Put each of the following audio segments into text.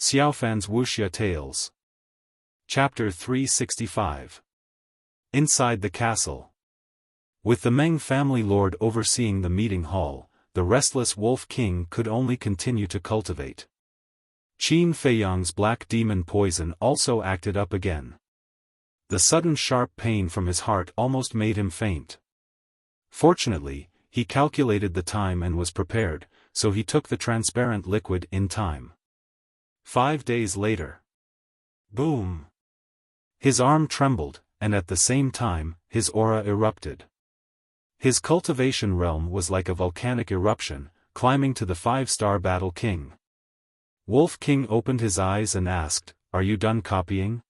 Xiaofan's Wuxia Tales. Chapter 365. Inside the castle. With the Meng family lord overseeing the meeting hall, the restless Wolf King could only continue to cultivate. Qin Feiyang's black demon poison also acted up again. The sudden sharp pain from his heart almost made him faint. Fortunately, he calculated the time and was prepared, so he took the transparent liquid in time. 5 days later. Boom! His arm trembled, and at the same time, his aura erupted. His cultivation realm was like a volcanic eruption, climbing to the 5-star battle king. Wolf King opened his eyes and asked, "Are you done copying?"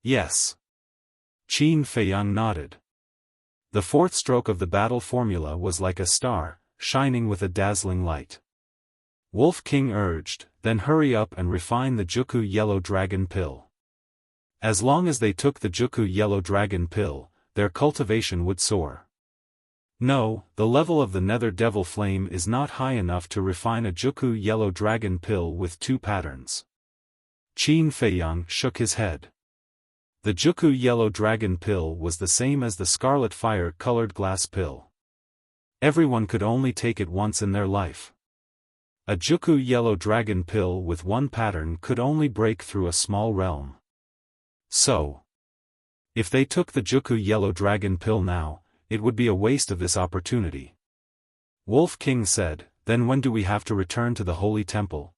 "Yes." Qin Feiyang nodded. The 4th stroke of the battle formula was like a star, shining with a dazzling light. Wolf King urged, "Then hurry up and refine the Juku Yellow Dragon Pill." As long as they took the Juku Yellow Dragon Pill, their cultivation would soar. No, the level of the Nether Devil Flame is not high enough to refine a Juku Yellow Dragon Pill with 2 patterns. Qin Feiyang shook his head. The Juku Yellow Dragon Pill was the same as the Scarlet Fire-colored glass pill. Everyone could only take it once in their life. A Juku Yellow Dragon Pill with 1 pattern could only break through a small realm. So, if they took the Juku Yellow Dragon Pill now, it would be a waste of this opportunity. Wolf King said, "Then when do we have to return to the Holy Temple?"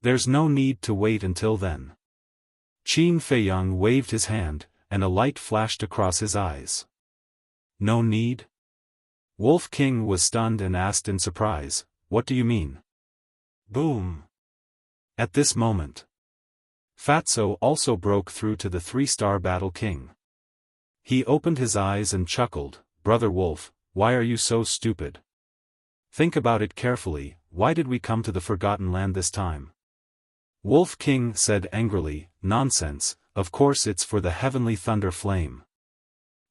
"There's no need to wait until then." Qin Feiyang waved his hand, and a light flashed across his eyes. "No need?" Wolf King was stunned and asked in surprise, "What do you mean?" Boom! At this moment, Fatso also broke through to the 3-star battle king. He opened his eyes and chuckled, "Brother Wolf, why are you so stupid? Think about it carefully, why did we come to the Forgotten Land this time?" Wolf King said angrily, "Nonsense, of course it's for the Heavenly Thunder Flame."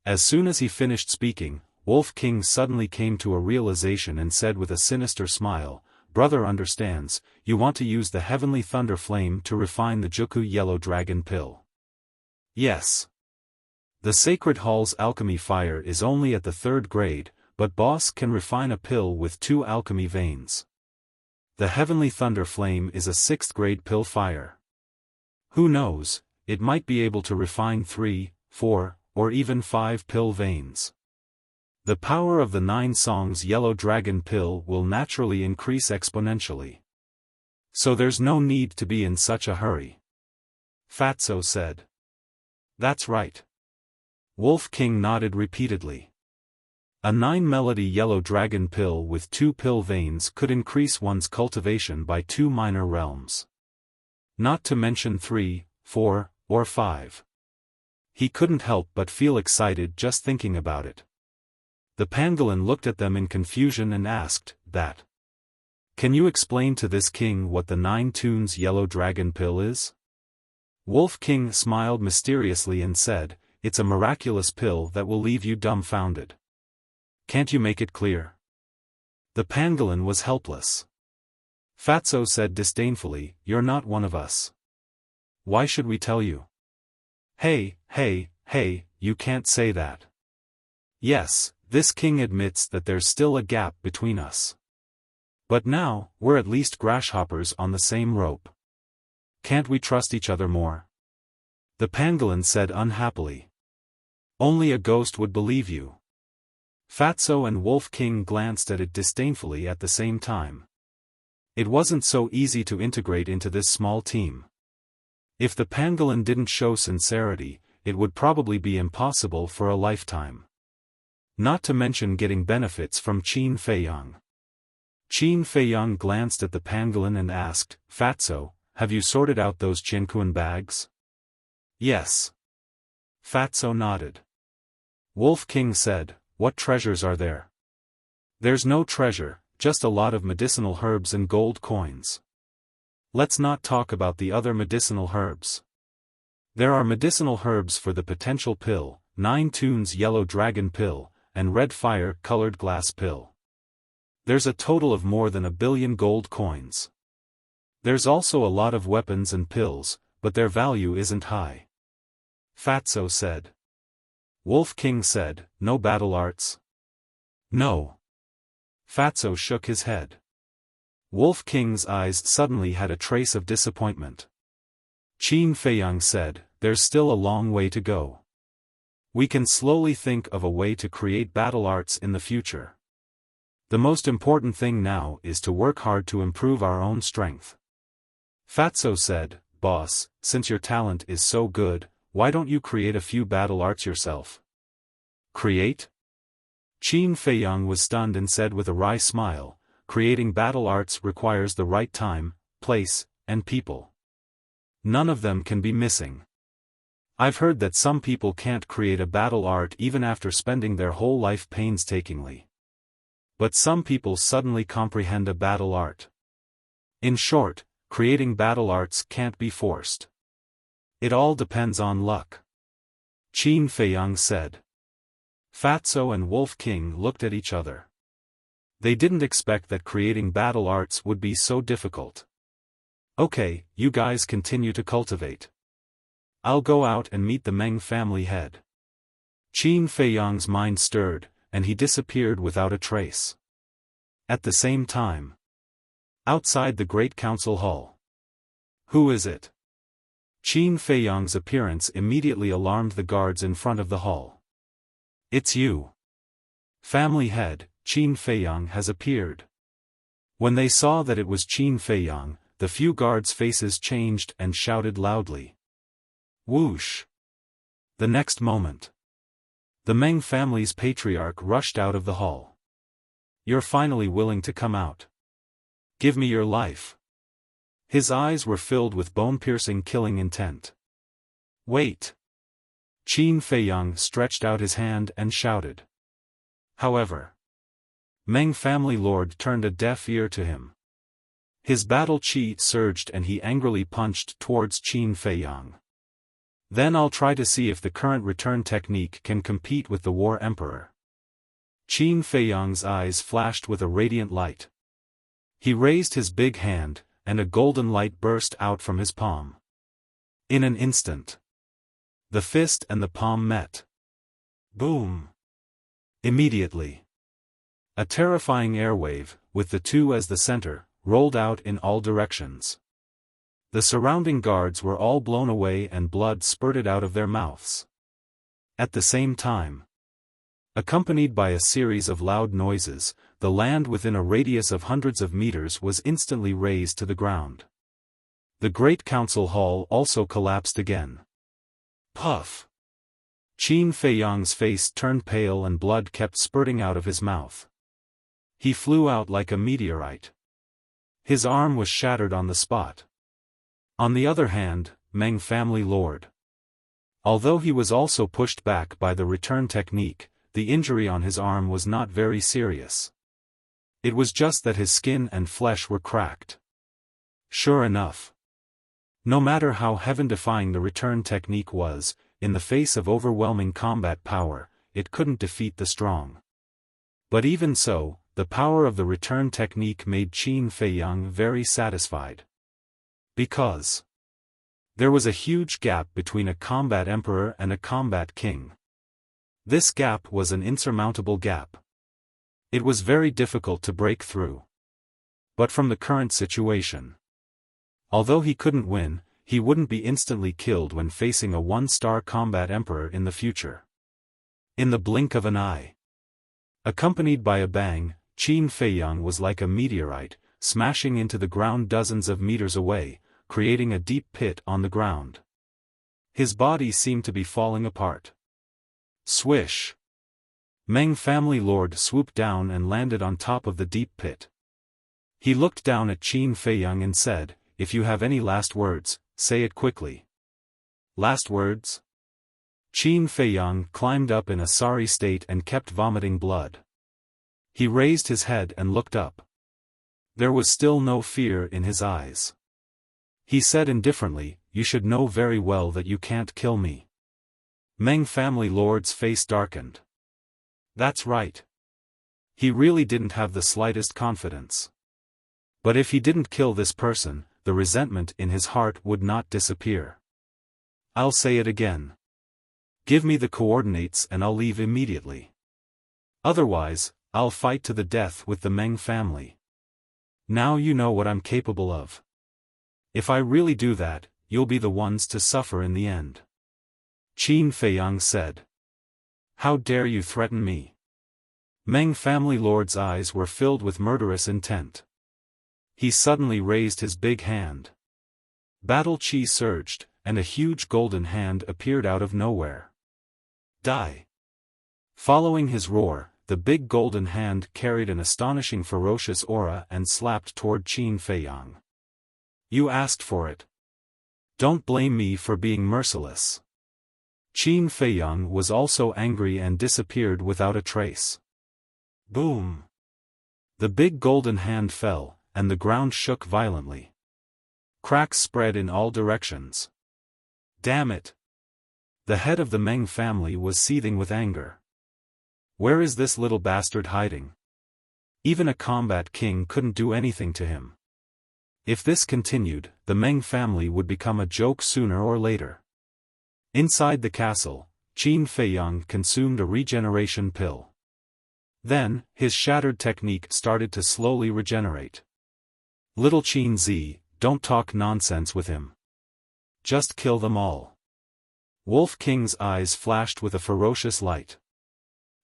As soon as he finished speaking, Wolf King suddenly came to a realization and said with a sinister smile, "Brother understands, you want to use the Heavenly Thunder Flame to refine the Juku Yellow Dragon Pill." "Yes. The Sacred Hall's alchemy fire is only at the 3rd grade, but boss can refine a pill with 2 alchemy veins. The Heavenly Thunder Flame is a 6th grade pill fire. Who knows, it might be able to refine 3, 4, or even 5 pill veins. The power of the 9 Songs Yellow Dragon Pill will naturally increase exponentially. So there's no need to be in such a hurry." Fatso said. "That's right." Wolf King nodded repeatedly. A 9-melody Yellow Dragon Pill with 2 pill veins could increase one's cultivation by 2 minor realms. Not to mention 3, 4, or 5. He couldn't help but feel excited just thinking about it. The pangolin looked at them in confusion and asked, "That? Can you explain to this king what the 9 Tunes Yellow Dragon Pill is?" Wolf King smiled mysteriously and said, "It's a miraculous pill that will leave you dumbfounded. Can't you make it clear?" The pangolin was helpless. Fatso said disdainfully, "You're not one of us. Why should we tell you?" Hey, you can't say that. Yes, this king admits that there's still a gap between us. But now, we're at least grasshoppers on the same rope. Can't we trust each other more?" The pangolin said unhappily. "Only a ghost would believe you." Fatso and Wolf King glanced at it disdainfully at the same time. It wasn't so easy to integrate into this small team. If the pangolin didn't show sincerity, it would probably be impossible for a lifetime. Not to mention getting benefits from Qin Feiyang. Qin Feiyang glanced at the pangolin and asked, "Fatso, have you sorted out those Qiankuan bags?" "Yes." Fatso nodded. Wolf King said, "What treasures are there?" "There's no treasure, just a lot of medicinal herbs and gold coins." "Let's not talk about the other medicinal herbs. There are medicinal herbs for the potential pill, 9 Tunes Yellow Dragon Pill, and Red Fire-colored glass pill. There's a total of more than 1 billion gold coins. There's also a lot of weapons and pills, but their value isn't high. Fatso said. Wolf King said, no battle arts? No. Fatso shook his head. Wolf King's eyes suddenly had a trace of disappointment. Qin Feiyang said, there's still a long way to go. We can slowly think of a way to create battle arts in the future. The most important thing now is to work hard to improve our own strength. Fatso said, boss, since your talent is so good, why don't you create a few battle arts yourself? Create? Qin Feiyang was stunned and said with a wry smile, creating battle arts requires the right time, place, and people. None of them can be missing. I've heard that some people can't create a battle art even after spending their whole life painstakingly. But some people suddenly comprehend a battle art. In short, creating battle arts can't be forced. It all depends on luck. Qin Feiyang said. Fatso and Wolf King looked at each other. They didn't expect that creating battle arts would be so difficult. Okay, you guys continue to cultivate. I'll go out and meet the Meng family head. Qin Feiyang's mind stirred, and he disappeared without a trace. At the same time, outside the Great Council Hall. Who is it? Qin Feiyang's appearance immediately alarmed the guards in front of the hall. It's you. Family head, Qin Feiyang has appeared. When they saw that it was Qin Feiyang, the few guards' faces changed and shouted loudly. Whoosh! The next moment, the Meng family's patriarch rushed out of the hall. You're finally willing to come out. Give me your life. His eyes were filled with bone-piercing killing intent. Wait! Qin Feiyang stretched out his hand and shouted. However, Meng family lord turned a deaf ear to him. His battle chi surged and he angrily punched towards Qin Feiyang. Then I'll try to see if the current return technique can compete with the War Emperor. Qin Feiyang's eyes flashed with a radiant light. He raised his big hand, and a golden light burst out from his palm. In an instant, the fist and the palm met. Boom! Immediately, a terrifying airwave, with the two as the center, rolled out in all directions. The surrounding guards were all blown away and blood spurted out of their mouths. At the same time, accompanied by a series of loud noises, the land within a radius of hundreds of meters was instantly razed to the ground. The Great Council Hall also collapsed again. Puff! Qin Feiyang's face turned pale and blood kept spurting out of his mouth. He flew out like a meteorite. His arm was shattered on the spot. On the other hand, Meng family lord. Although he was also pushed back by the return technique, the injury on his arm was not very serious. It was just that his skin and flesh were cracked. Sure enough. No matter how heaven-defying the return technique was, in the face of overwhelming combat power, it couldn't defeat the strong. But even so, the power of the return technique made Qin Feiyang very satisfied. Because there was a huge gap between a combat emperor and a combat king. This gap was an insurmountable gap. It was very difficult to break through. But from the current situation, although he couldn't win, he wouldn't be instantly killed when facing a one-star combat emperor in the future. In the blink of an eye, accompanied by a bang, Qin Feiyang was like a meteorite, smashing into the ground dozens of meters away, creating a deep pit on the ground. His body seemed to be falling apart. Swish! Meng family lord swooped down and landed on top of the deep pit. He looked down at Qin Feiyang and said, "If you have any last words, say it quickly." Last words? Qin Feiyang climbed up in a sorry state and kept vomiting blood. He raised his head and looked up. There was still no fear in his eyes. He said indifferently, "You should know very well that you can't kill me." Meng family lord's face darkened. That's right. He really didn't have the slightest confidence. But if he didn't kill this person, the resentment in his heart would not disappear. I'll say it again. Give me the coordinates and I'll leave immediately. Otherwise, I'll fight to the death with the Meng family. Now you know what I'm capable of. If I really do that, you'll be the ones to suffer in the end. Qin Feiyang said. How dare you threaten me? Meng family lord's eyes were filled with murderous intent. He suddenly raised his big hand. Battle chi surged, and a huge golden hand appeared out of nowhere. Die! Following his roar, the big golden hand carried an astonishing ferocious aura and slapped toward Qin Feiyang. You asked for it. Don't blame me for being merciless. Qin Feiyang was also angry and disappeared without a trace. Boom! The big golden hand fell, and the ground shook violently. Cracks spread in all directions. Damn it! The head of the Meng family was seething with anger. Where is this little bastard hiding? Even a combat king couldn't do anything to him. If this continued, the Meng family would become a joke sooner or later. Inside the castle, Qin Feiyang consumed a regeneration pill. Then, his shattered technique started to slowly regenerate. Little Qin Zi, don't talk nonsense with him. Just kill them all. Wolf King's eyes flashed with a ferocious light.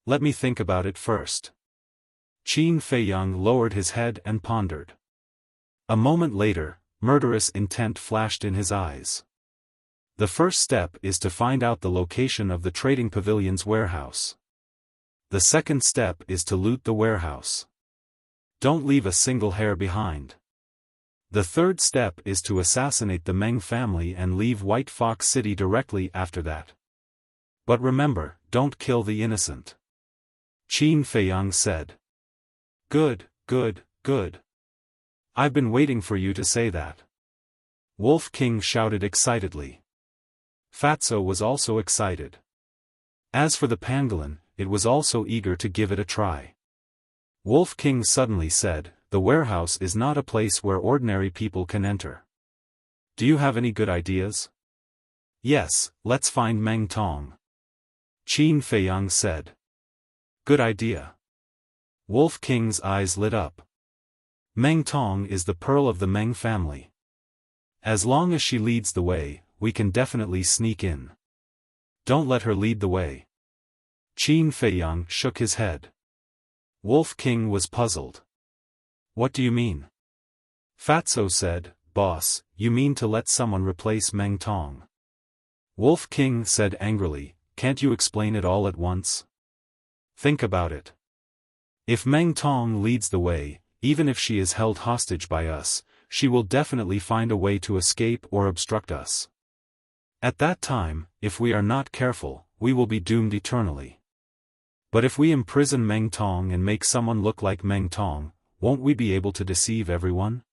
Let me think about it first. Qin Feiyang lowered his head and pondered. A moment later, murderous intent flashed in his eyes. The first step is to find out the location of the trading pavilion's warehouse. The second step is to loot the warehouse. Don't leave a single hair behind. The third step is to assassinate the Meng family and leave White Fox City directly after that. But remember, don't kill the innocent. Qin Feiyang said. Good, good, good. I've been waiting for you to say that. Wolf King shouted excitedly. Fatso was also excited. As for the pangolin, it was also eager to give it a try. Wolf King suddenly said, the warehouse is not a place where ordinary people can enter. Do you have any good ideas? Yes, let's find Meng Tong. Qin Feiyang said. Good idea. Wolf King's eyes lit up. Meng Tong is the pearl of the Meng family. As long as she leads the way, we can definitely sneak in. Don't let her lead the way. Qin Feiyang shook his head. Wolf King was puzzled. What do you mean? Fatso said, Boss, you mean to let someone replace Meng Tong? Wolf King said angrily, can't you explain it all at once? Think about it. If Meng Tong leads the way, even if she is held hostage by us, she will definitely find a way to escape or obstruct us. At that time, if we are not careful, we will be doomed eternally. But if we imprison Meng Tong and make someone look like Meng Tong, won't we be able to deceive everyone?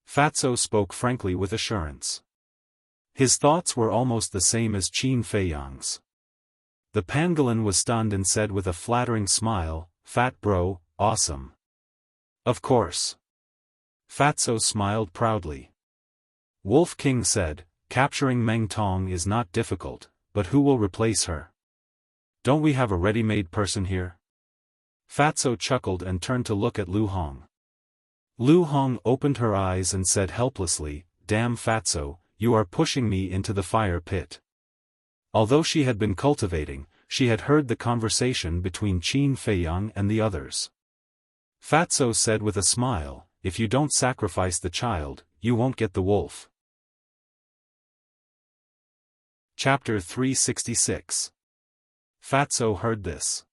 Fatso spoke frankly with assurance. His thoughts were almost the same as Qin Feiyang's. The pangolin was stunned and said with a flattering smile, Fat bro, awesome. Of course. Fatso smiled proudly. Wolf King said, capturing Meng Tong is not difficult, but who will replace her? Don't we have a ready-made person here? Fatso chuckled and turned to look at Lu Hong. Lu Hong opened her eyes and said helplessly, Damn Fatso, you are pushing me into the fire pit. Although she had been cultivating, she had heard the conversation between Qin Feiyang and the others. Fatso said with a smile, if you don't sacrifice the child, you won't get the wolf. Chapter 366. Fatso heard this.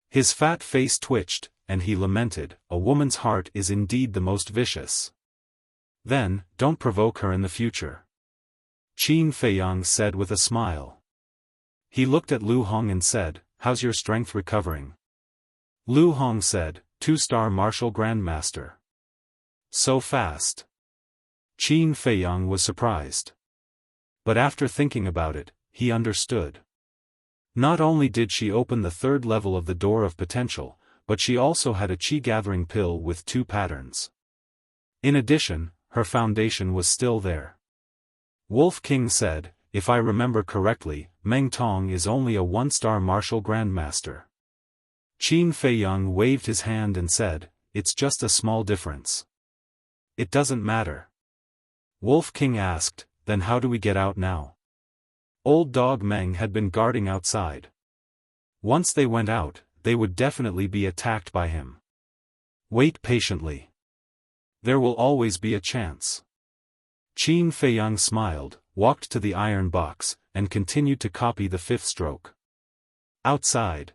His fat face twitched, and he lamented, a woman's heart is indeed the most vicious. Then, don't provoke her in the future. Qin Feiyang said with a smile. He looked at Lu Hong and said, how's your strength recovering? Lu Hong said, 2-star martial grandmaster. So fast. Qin Feiyang was surprised. But after thinking about it, he understood. Not only did she open the third level of the door of potential, but she also had a chi-gathering pill with 2 patterns. In addition, her foundation was still there. Wolf King said, "If I remember correctly, Meng Tong is only a one-star martial grandmaster." Qin Feiyang waved his hand and said, "It's just a small difference. It doesn't matter." Wolf King asked, "Then how do we get out now?" Old Dog Meng had been guarding outside. Once they went out, they would definitely be attacked by him. Wait patiently. There will always be a chance. Qin Feiyang smiled, walked to the iron box, and continued to copy the fifth stroke. Outside,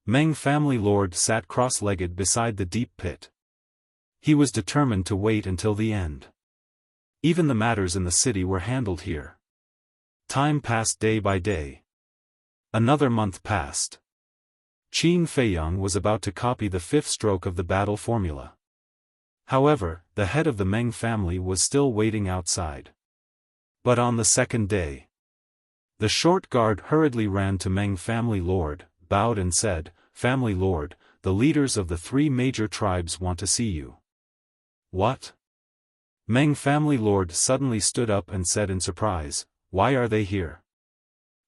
Meng family lord sat cross-legged beside the deep pit. He was determined to wait until the end. Even the matters in the city were handled here. Time passed day by day. Another month passed. Qin Feiyang was about to copy the fifth stroke of the battle formula. However, the head of the Meng family was still waiting outside. But on the second day, the short guard hurriedly ran to Meng family lord, bowed and said, "Family lord, the leaders of the three major tribes want to see you." "What?" Meng family lord suddenly stood up and said in surprise, "Why are they here?"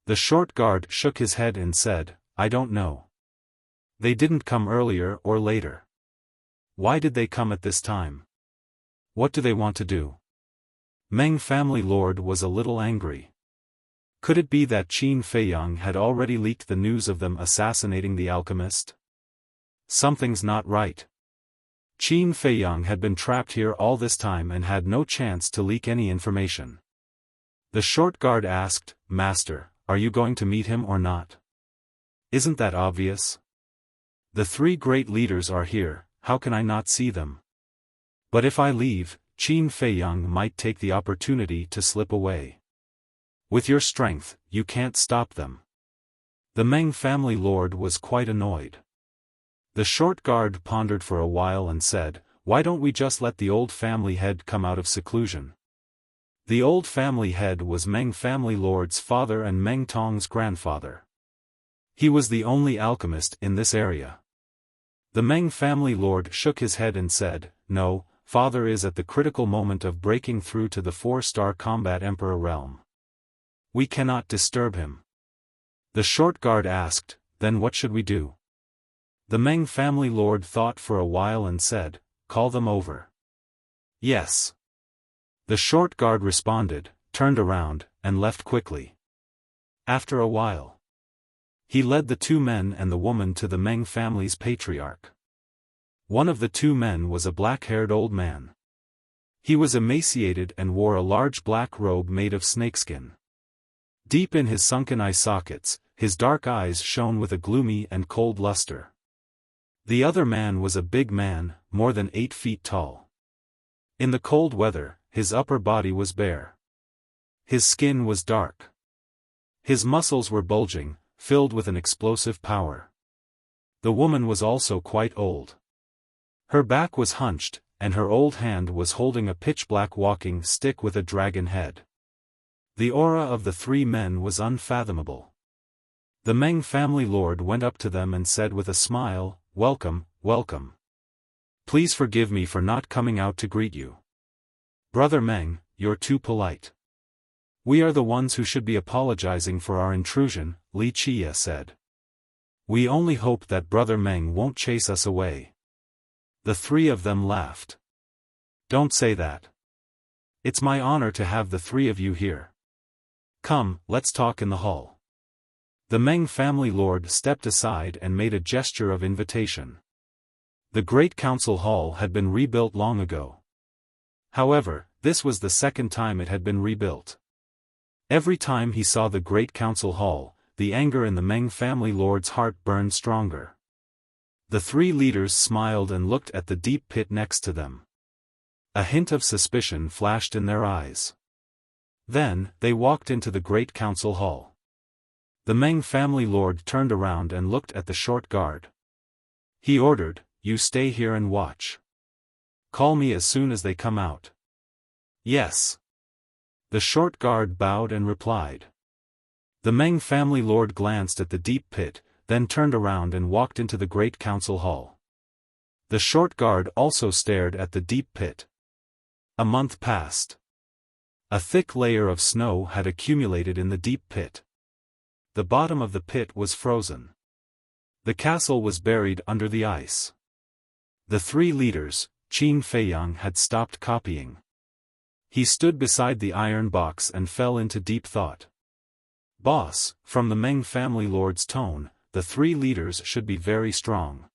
The short guard shook his head and said, "I don't know. They didn't come earlier or later. Why did they come at this time? What do they want to do?" Meng family lord was a little angry. Could it be that Qin Feiyang had already leaked the news of them assassinating the alchemist? Something's not right. Qin Feiyang had been trapped here all this time and had no chance to leak any information. The short guard asked, "Master, are you going to meet him or not? Isn't that obvious? The three great leaders are here, how can I not see them? But if I leave, Qin Feiyang might take the opportunity to slip away. With your strength, you can't stop them." The Meng family lord was quite annoyed. The short guard pondered for a while and said, "Why don't we just let the old family head come out of seclusion?" The old family head was Meng family lord's father and Meng Tong's grandfather. He was the only alchemist in this area. The Meng family lord shook his head and said, "No, father is at the critical moment of breaking through to the 4-star combat emperor realm. We cannot disturb him." The short guard asked, "Then what should we do?" The Meng family lord thought for a while and said, "Call them over." "Yes." The short guard responded, turned around, and left quickly. After a while, he led the two men and the woman to the Meng family's patriarch. One of the two men was a black-haired old man. He was emaciated and wore a large black robe made of snakeskin. Deep in his sunken eye sockets, his dark eyes shone with a gloomy and cold luster. The other man was a big man, more than 8 feet tall. In the cold weather, his upper body was bare. His skin was dark. His muscles were bulging, filled with an explosive power. The woman was also quite old. Her back was hunched, and her old hand was holding a pitch-black walking stick with a dragon head. The aura of the three men was unfathomable. The Meng family lord went up to them and said with a smile, "Welcome, welcome. Please forgive me for not coming out to greet you. Brother Meng, you're too polite. We are the ones who should be apologizing for our intrusion," Li Chia said. "We only hope that Brother Meng won't chase us away." The three of them laughed. "Don't say that. It's my honor to have the three of you here. Come, let's talk in the hall." The Meng family lord stepped aside and made a gesture of invitation. The Great Council Hall had been rebuilt long ago. However, this was the second time it had been rebuilt. Every time he saw the Great Council Hall, the anger in the Meng family lord's heart burned stronger. The three leaders smiled and looked at the deep pit next to them. A hint of suspicion flashed in their eyes. Then, they walked into the Great Council Hall. The Meng family lord turned around and looked at the short guard. He ordered, "You stay here and watch. Call me as soon as they come out." "Yes." The short guard bowed and replied. The Meng family lord glanced at the deep pit, then turned around and walked into the Great Council Hall. The short guard also stared at the deep pit. A month passed. A thick layer of snow had accumulated in the deep pit. The bottom of the pit was frozen. The castle was buried under the ice. The three leaders, Qin Feiyang, had stopped copying. He stood beside the iron box and fell into deep thought. Boss, from the Meng family lord's tone, the three leaders should be very strong.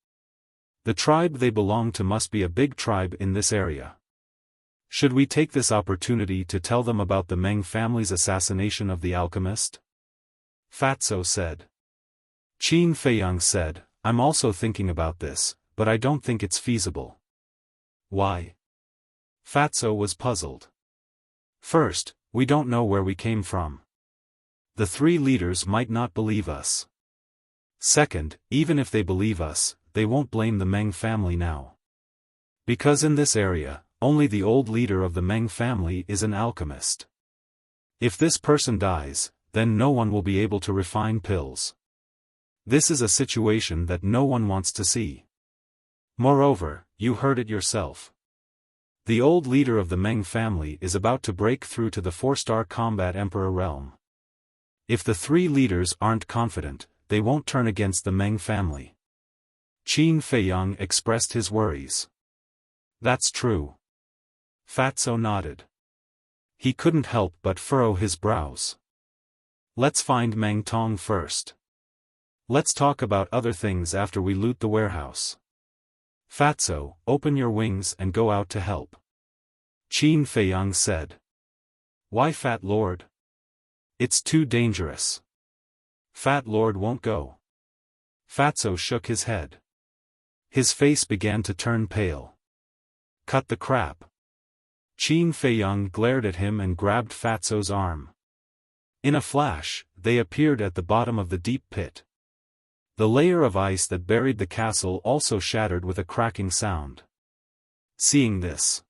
The tribe they belong to must be a big tribe in this area. Should we take this opportunity to tell them about the Meng family's assassination of the alchemist? Fatso said. Qin Feiyang said, I'm also thinking about this, but I don't think it's feasible. Why? Fatso was puzzled. First, we don't know where we came from. The three leaders might not believe us. Second, even if they believe us, they won't blame the Meng family now. Because in this area, only the old leader of the Meng family is an alchemist. If this person dies, then no one will be able to refine pills. This is a situation that no one wants to see. Moreover, you heard it yourself. The old leader of the Meng family is about to break through to the 4-star combat emperor realm. If the three leaders aren't confident, they won't turn against the Meng family. Qin Feiyang expressed his worries. That's true. Fatso nodded. He couldn't help but furrow his brows. Let's find Meng Tong first. Let's talk about other things after we loot the warehouse. Fatso, open your wings and go out to help. Qin Feiyang said. Why, Fat Lord? It's too dangerous. Fat Lord won't go. Fatso shook his head. His face began to turn pale. Cut the crap. Qin Feiyang glared at him and grabbed Fatso's arm. In a flash, they appeared at the bottom of the deep pit. The layer of ice that buried the castle also shattered with a cracking sound. Seeing this,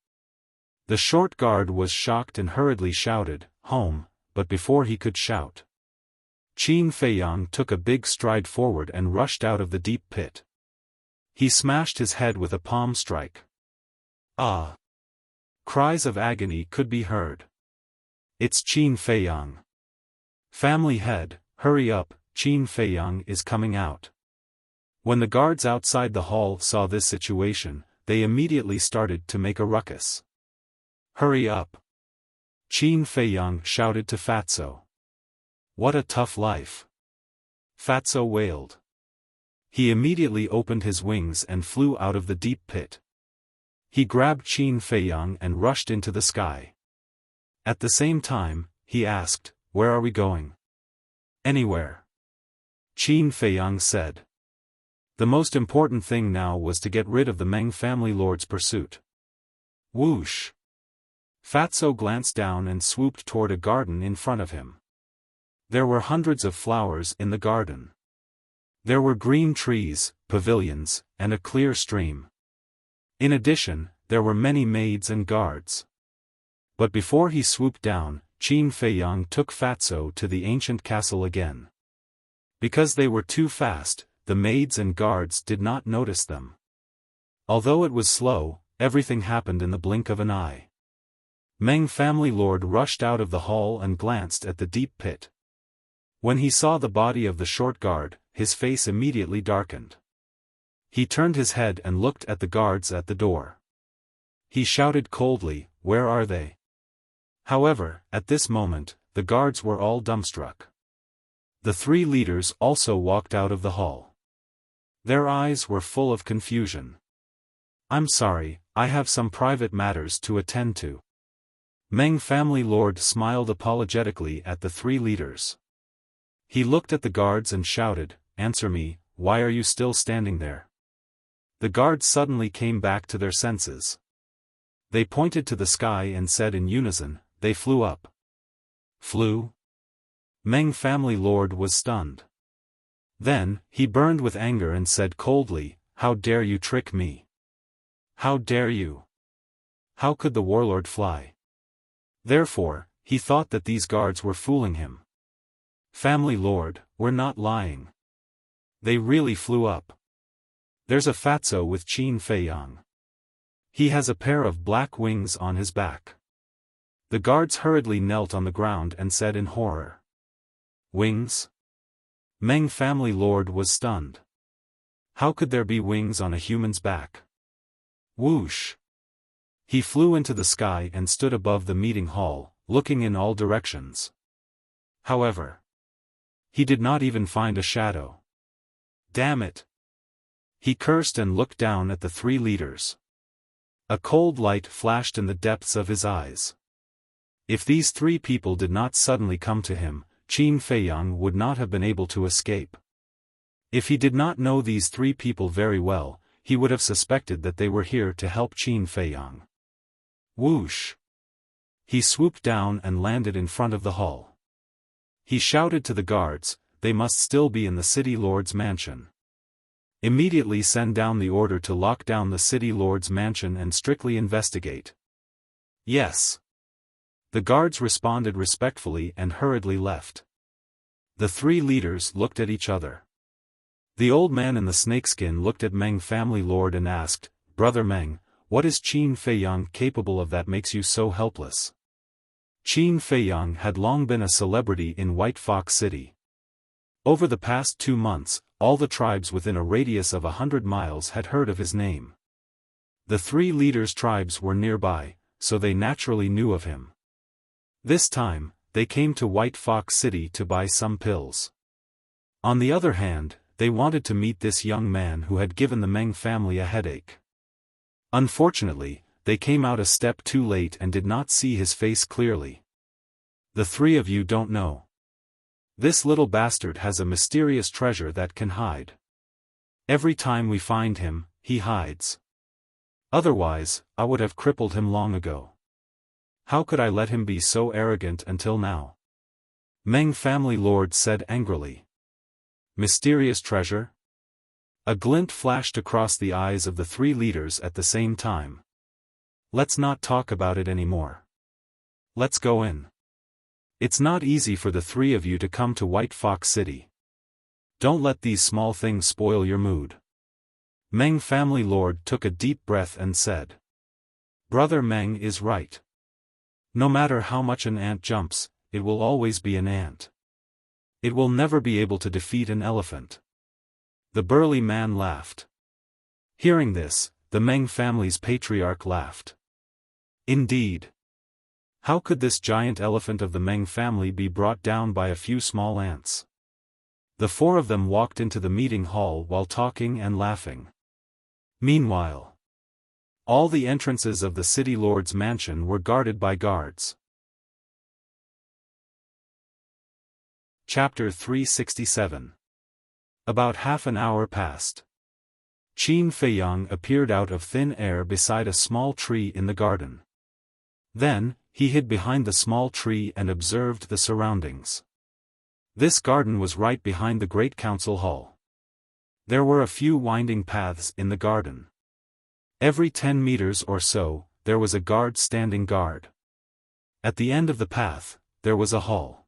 the short guard was shocked and hurriedly shouted, "Home," but before he could shout, Qin Feiyang took a big stride forward and rushed out of the deep pit. He smashed his head with a palm strike. Ah! Cries of agony could be heard. It's Qin Feiyang. Family head, hurry up, Qin Feiyang is coming out. When the guards outside the hall saw this situation, they immediately started to make a ruckus. Hurry up! Qin Feiyang shouted to Fatso. What a tough life! Fatso wailed. He immediately opened his wings and flew out of the deep pit. He grabbed Qin Feiyang and rushed into the sky. At the same time, he asked, Where are we going? Anywhere. Qin Feiyang said. The most important thing now was to get rid of the Meng family lord's pursuit. Whoosh! Fatso glanced down and swooped toward a garden in front of him. There were hundreds of flowers in the garden. There were green trees, pavilions, and a clear stream. In addition, there were many maids and guards. But before he swooped down, Qin Feiyang took Fatso to the ancient castle again. Because they were too fast, the maids and guards did not notice them. Although it was slow, everything happened in the blink of an eye. Meng family lord rushed out of the hall and glanced at the deep pit. When he saw the body of the short guard, his face immediately darkened. He turned his head and looked at the guards at the door. He shouted coldly, Where are they? However, at this moment, the guards were all dumbstruck. The three leaders also walked out of the hall. Their eyes were full of confusion. I'm sorry, I have some private matters to attend to. Meng family lord smiled apologetically at the three leaders. He looked at the guards and shouted, Answer me, why are you still standing there? The guards suddenly came back to their senses. They pointed to the sky and said in unison, They flew up. Flew? Meng family lord was stunned. Then, he burned with anger and said coldly, How dare you trick me? How dare you? How could the warlord fly? Therefore, he thought that these guards were fooling him. Family lord, we're not lying. They really flew up. There's a Fatso with Qin Feiyang. He has a pair of black wings on his back. The guards hurriedly knelt on the ground and said in horror. Wings? Meng family lord was stunned. How could there be wings on a human's back? Whoosh! He flew into the sky and stood above the meeting hall, looking in all directions. However, he did not even find a shadow. Damn it! He cursed and looked down at the three leaders. A cold light flashed in the depths of his eyes. If these three people did not suddenly come to him, Qin Feiyang would not have been able to escape. If he did not know these three people very well, he would have suspected that they were here to help Qin Feiyang. Whoosh! He swooped down and landed in front of the hall. He shouted to the guards, they must still be in the city lord's mansion. Immediately send down the order to lock down the city lord's mansion and strictly investigate. Yes. The guards responded respectfully and hurriedly left. The three leaders looked at each other. The old man in the snakeskin looked at Meng family lord and asked, Brother Meng, what is Qin Feiyang capable of that makes you so helpless? Qin Feiyang had long been a celebrity in White Fox City. Over the past 2 months, all the tribes within a radius of 100 miles had heard of his name. The three leaders' tribes were nearby, so they naturally knew of him. This time, they came to White Fox City to buy some pills. On the other hand, they wanted to meet this young man who had given the Meng family a headache. Unfortunately, they came out a step too late and did not see his face clearly. The three of you don't know. This little bastard has a mysterious treasure that can hide. Every time we find him, he hides. Otherwise, I would have crippled him long ago. How could I let him be so arrogant until now? Meng family lord said angrily. Mysterious treasure? A glint flashed across the eyes of the three leaders at the same time. Let's not talk about it anymore. Let's go in. It's not easy for the three of you to come to White Fox City. Don't let these small things spoil your mood. Meng family lord took a deep breath and said. Brother Meng is right. No matter how much an ant jumps, it will always be an ant. It will never be able to defeat an elephant. The burly man laughed. Hearing this, the Meng family's patriarch laughed. Indeed. How could this giant elephant of the Meng family be brought down by a few small ants? The four of them walked into the meeting hall while talking and laughing. Meanwhile, all the entrances of the city lord's mansion were guarded by guards. Chapter 367. About half an hour passed. Qin Feiyang appeared out of thin air beside a small tree in the garden. Then, he hid behind the small tree and observed the surroundings. This garden was right behind the great council hall. There were a few winding paths in the garden. Every 10 meters or so, there was a guard standing guard. At the end of the path, there was a hall.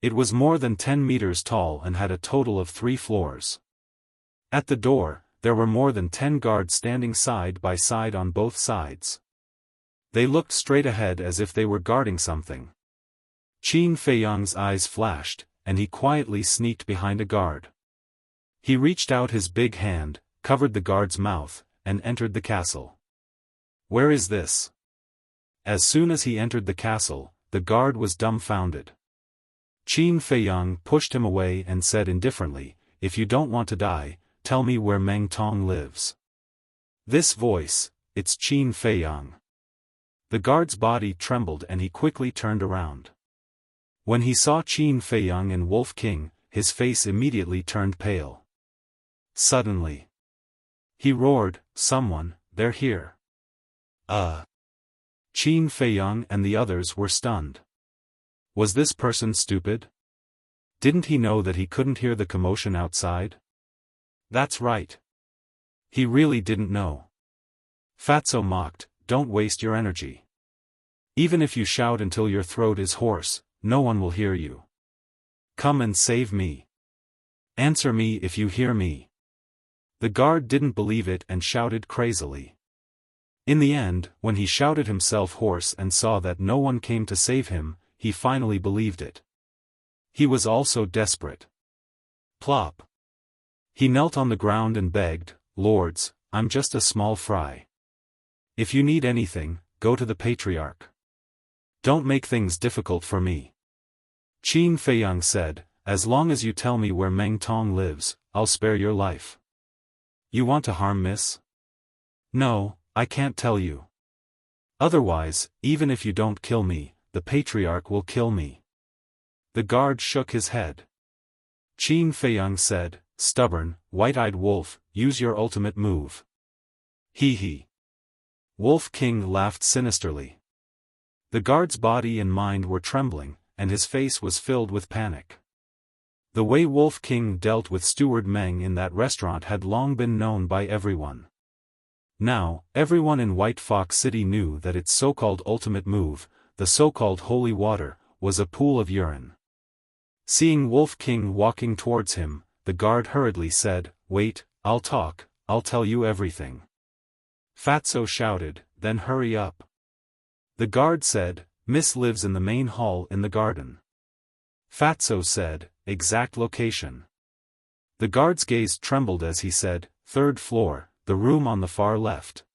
It was more than 10 meters tall and had a total of 3 floors. At the door, there were more than 10 guards standing side by side on both sides. They looked straight ahead as if they were guarding something. Qin Feiyang's eyes flashed, and he quietly sneaked behind a guard. He reached out his big hand, covered the guard's mouth, and entered the castle. Where is this? As soon as he entered the castle, the guard was dumbfounded. Qin Feiyang pushed him away and said indifferently, if you don't want to die, tell me where Meng Tong lives. This voice, it's Qin Feiyang. The guard's body trembled and he quickly turned around. When he saw Qin Feiyang and Wolf King, his face immediately turned pale. Suddenly, he roared, someone, they're here. Qin Feiyang and the others were stunned. Was this person stupid? Didn't he know that he couldn't hear the commotion outside? That's right. He really didn't know. Fatso mocked, don't waste your energy. Even if you shout until your throat is hoarse, no one will hear you. Come and save me. Answer me if you hear me. The guard didn't believe it and shouted crazily. In the end, when he shouted himself hoarse and saw that no one came to save him, he finally believed it. He was also desperate. Plop. He knelt on the ground and begged, "Lords, I'm just a small fry. If you need anything, go to the patriarch. Don't make things difficult for me." Qin Feiyang said, "As long as you tell me where Meng Tong lives, I'll spare your life." "You want to harm Miss?" "No, I can't tell you. Otherwise, even if you don't kill me, the patriarch will kill me." The guard shook his head. Qin Feiyang said, "Stubborn, white-eyed wolf, use your ultimate move." Hee hee. Wolf King laughed sinisterly. The guard's body and mind were trembling, and his face was filled with panic. The way Wolf King dealt with Steward Meng in that restaurant had long been known by everyone. Now, everyone in White Fox City knew that its so-called ultimate move, the so-called holy water, was a pool of urine. Seeing Wolf King walking towards him, the guard hurriedly said, "Wait, I'll tell you everything." Fatso shouted, "Then hurry up." The guard said, "Miss lives in the main hall in the garden." Fatso said, "Exact location." The guard's gaze trembled as he said, "Third floor, the room on the far left."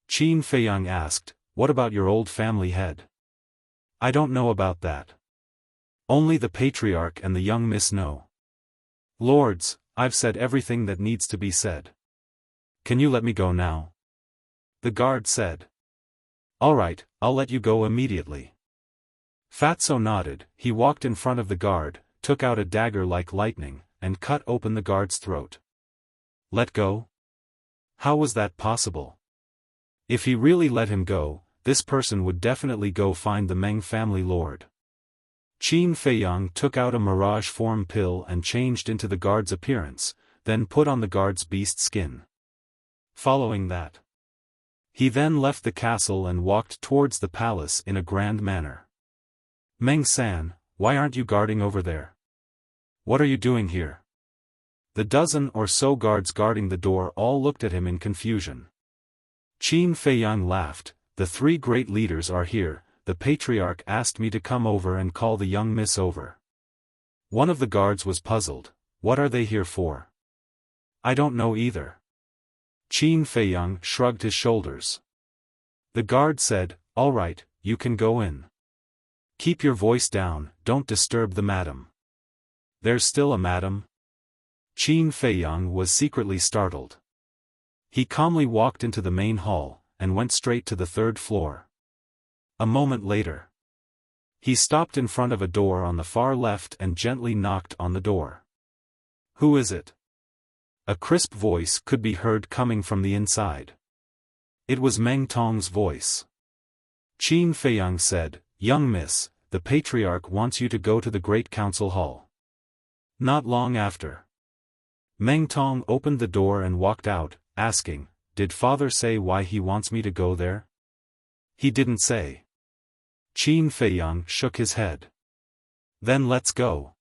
Qin Feiyang asked, "What about your old family head?" "I don't know about that. Only the patriarch and the young miss know." "Lords, I've said everything that needs to be said. Can you let me go now?" The guard said. "All right, I'll let you go immediately." Fatso nodded. He walked in front of the guard, took out a dagger like lightning, and cut open the guard's throat. Let go? How was that possible? If he really let him go, this person would definitely go find the Meng family lord. Qin Feiyang took out a mirage form pill and changed into the guard's appearance, then put on the guard's beast skin. Following that, he then left the castle and walked towards the palace in a grand manner. "Meng-san, why aren't you guarding over there? What are you doing here?" The dozen or so guards guarding the door all looked at him in confusion. Qin Feiyang laughed. "The three great leaders are here. The patriarch asked me to come over and call the young miss over." One of the guards was puzzled. "What are they here for?" "I don't know either." Qin Feiyang shrugged his shoulders. The guard said, "All right, you can go in. Keep your voice down, don't disturb the madam." "There's still a madam?" Qin Feiyang was secretly startled. He calmly walked into the main hall, and went straight to the third floor. A moment later, he stopped in front of a door on the far left and gently knocked on the door. "Who is it?" A crisp voice could be heard coming from the inside. It was Meng Tong's voice. Qin Feiyang said, "Young miss, the patriarch wants you to go to the Great Council Hall." Not long after, Meng Tong opened the door and walked out, asking, "Did father say why he wants me to go there?" "He didn't say." Qin Feiyang shook his head. "Then let's go."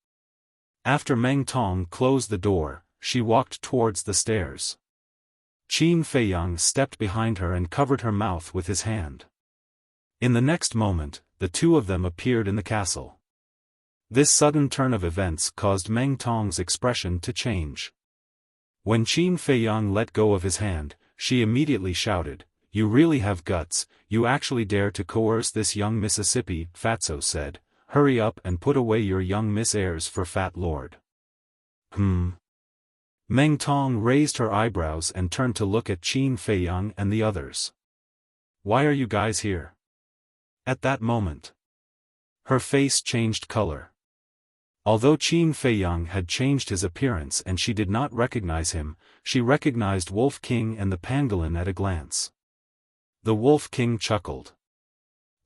After Meng Tong closed the door, she walked towards the stairs. Qin Feiyang stepped behind her and covered her mouth with his hand. In the next moment, the two of them appeared in the castle. This sudden turn of events caused Meng Tong's expression to change. When Qin Feiyang let go of his hand, she immediately shouted, "You really have guts, you actually dare to coerce this young Mississippi," Fatso said. "Hurry up and put away your young miss airs for Fat Lord." Meng Tong raised her eyebrows and turned to look at Qin Feiyang and the others. "Why are you guys here?" At that moment, her face changed color. Although Qin Feiyang had changed his appearance and she did not recognize him, she recognized Wolf King and the pangolin at a glance. The Wolf King chuckled.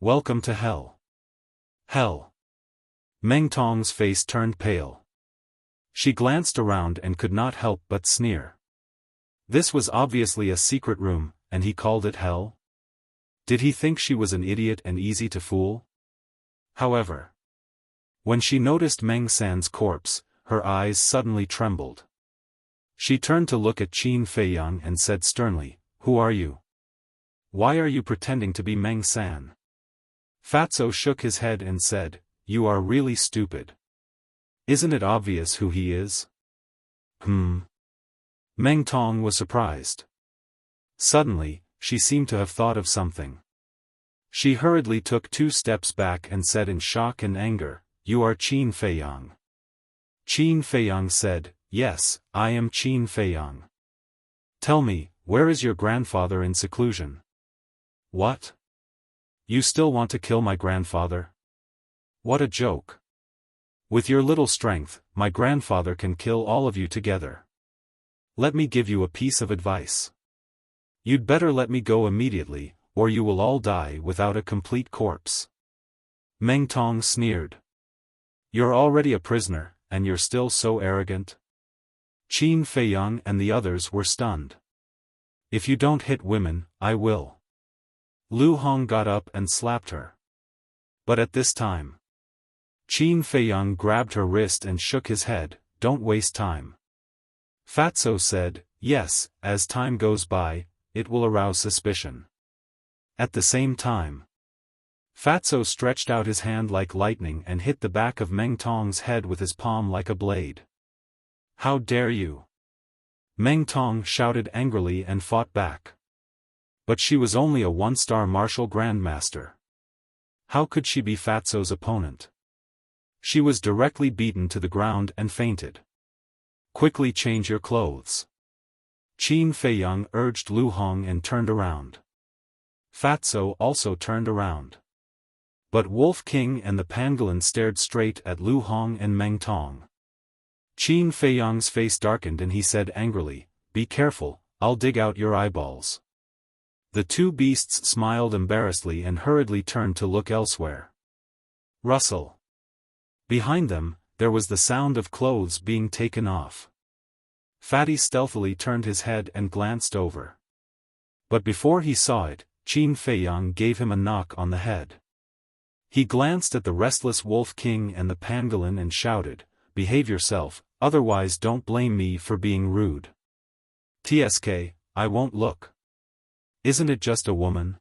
"Welcome to hell." Hell. Meng Tong's face turned pale. She glanced around and could not help but sneer. This was obviously a secret room, and he called it hell? Did he think she was an idiot and easy to fool? However, when she noticed Meng San's corpse, her eyes suddenly trembled. She turned to look at Qin Feiyang and said sternly, "Who are you?" Why are you pretending to be Meng-san? Fatso shook his head and said, "You are really stupid. Isn't it obvious who he is?" Meng Tong was surprised. Suddenly, she seemed to have thought of something. She hurriedly took 2 steps back and said in shock and anger, "You are Qin Feiyang." Qin Feiyang said, "Yes, I am Qin Feiyang. Tell me, where is your grandfather in seclusion?" "What? You still want to kill my grandfather? What a joke. With your little strength, my grandfather can kill all of you together. Let me give you a piece of advice. You'd better let me go immediately, or you will all die without a complete corpse." Meng Tong sneered. "You're already a prisoner, and you're still so arrogant?" Qin Feiyang and the others were stunned. "If you don't hit women, I will." Lu Hong got up and slapped her. But at this time, Qin Feiyang grabbed her wrist and shook his head, "Don't waste time." Fatso said, "Yes, as time goes by, it will arouse suspicion." At the same time, Fatso stretched out his hand like lightning and hit the back of Meng Tong's head with his palm like a blade. "How dare you!" Meng Tong shouted angrily and fought back. But she was only a 1-star martial grandmaster. How could she be Fatso's opponent? She was directly beaten to the ground and fainted. "Quickly change your clothes." Qin Feiyang urged Lu Hong and turned around. Fatso also turned around. But Wolf King and the pangolin stared straight at Lu Hong and Meng Tong. Qin Feiyang's face darkened and he said angrily, "Be careful, I'll dig out your eyeballs." The 2 beasts smiled embarrassedly and hurriedly turned to look elsewhere. Rustle. Behind them, there was the sound of clothes being taken off. Fatty stealthily turned his head and glanced over. But before he saw it, Qin Feiyang gave him a knock on the head. He glanced at the restless Wolf King and the pangolin and shouted, "Behave yourself, otherwise don't blame me for being rude." "Tsk, I won't look. Isn't it just a woman?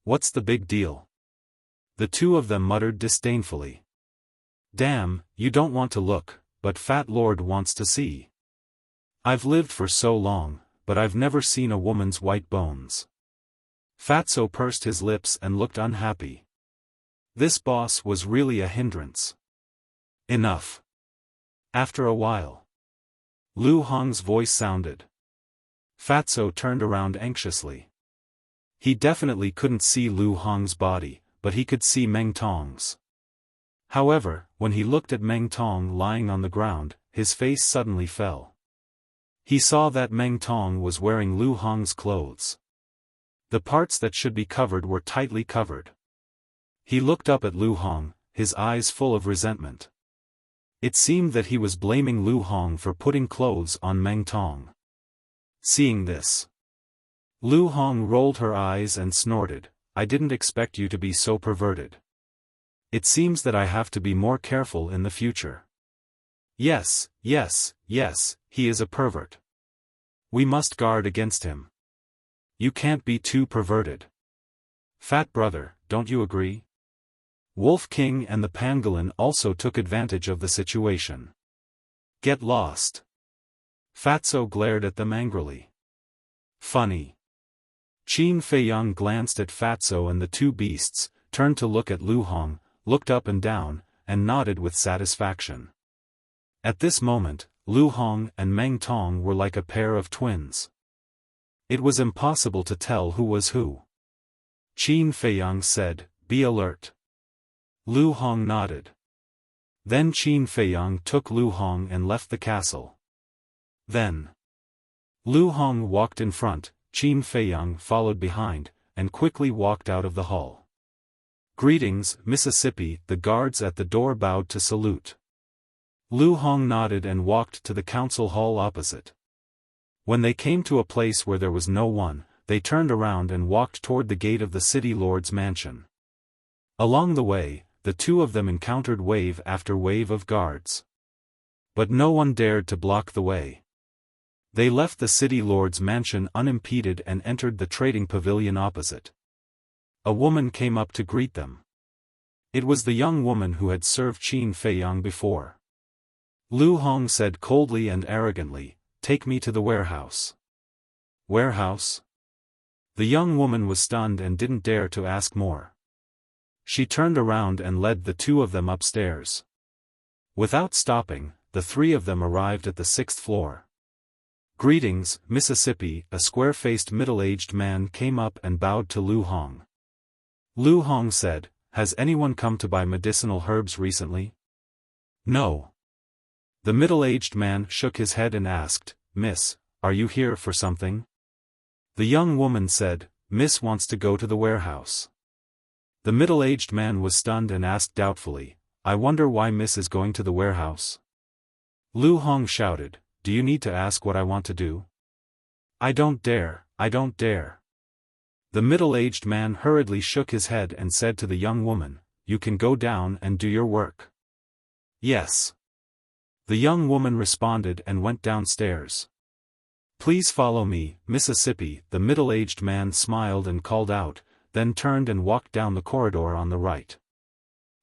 What's the big deal?" The 2 of them muttered disdainfully. "Damn, you don't want to look, but Fat Lord wants to see. I've lived for so long, but I've never seen a woman's white bones." Fatso pursed his lips and looked unhappy. This boss was really a hindrance. "Enough." After a while, Lu Hong's voice sounded. Fatso turned around anxiously. He definitely couldn't see Lu Hong's body, but he could see Meng Tong's. However, when he looked at Meng Tong lying on the ground, his face suddenly fell. He saw that Meng Tong was wearing Lu Hong's clothes. The parts that should be covered were tightly covered. He looked up at Lu Hong, his eyes full of resentment. It seemed that he was blaming Lu Hong for putting clothes on Meng Tong. Seeing this, Lu Hong rolled her eyes and snorted, "I didn't expect you to be so perverted. It seems that I have to be more careful in the future. Yes, yes, yes, he is a pervert. We must guard against him. You can't be too perverted. Fat brother, don't you agree?" Wolf King and the pangolin also took advantage of the situation. "Get lost." Fatso glared at them angrily. "Funny." Qin Feiyang glanced at Fatso and the 2 beasts, turned to look at Lu Hong, looked up and down, and nodded with satisfaction. At this moment, Lu Hong and Meng Tong were like a pair of twins. It was impossible to tell who was who. Qin Feiyang said, "Be alert." Lu Hong nodded. Then Qin Feiyang took Lu Hong and left the castle. Then Lu Hong walked in front, Qin Feiyang followed behind, and quickly walked out of the hall. "Greetings, Mississippi," the guards at the door bowed to salute. Lu Hong nodded and walked to the council hall opposite. When they came to a place where there was no one, they turned around and walked toward the gate of the city lord's mansion. Along the way, the 2 of them encountered wave after wave of guards. But no one dared to block the way. They left the city lord's mansion unimpeded and entered the trading pavilion opposite. A woman came up to greet them. It was the young woman who had served Qin Feiyang before. Lu Hong said coldly and arrogantly, "Take me to the warehouse." Warehouse? The young woman was stunned and didn't dare to ask more. She turned around and led the two of them upstairs. Without stopping, the three of them arrived at the 6th floor. "Greetings, Mississippi," a square-faced middle-aged man came up and bowed to Lu Hong. Lu Hong said, "Has anyone come to buy medicinal herbs recently?" "No." The middle-aged man shook his head and asked, "Miss, are you here for something?" The young woman said, "Miss wants to go to the warehouse." The middle-aged man was stunned and asked doubtfully, "I wonder why Miss is going to the warehouse?" Lu Hong shouted, "Do you need to ask what I want to do?" "I don't dare, I don't dare." The middle-aged man hurriedly shook his head and said to the young woman, "You can go down and do your work." "Yes." The young woman responded and went downstairs. "Please follow me, Mississippi," the middle-aged man smiled and called out, then turned and walked down the corridor on the right.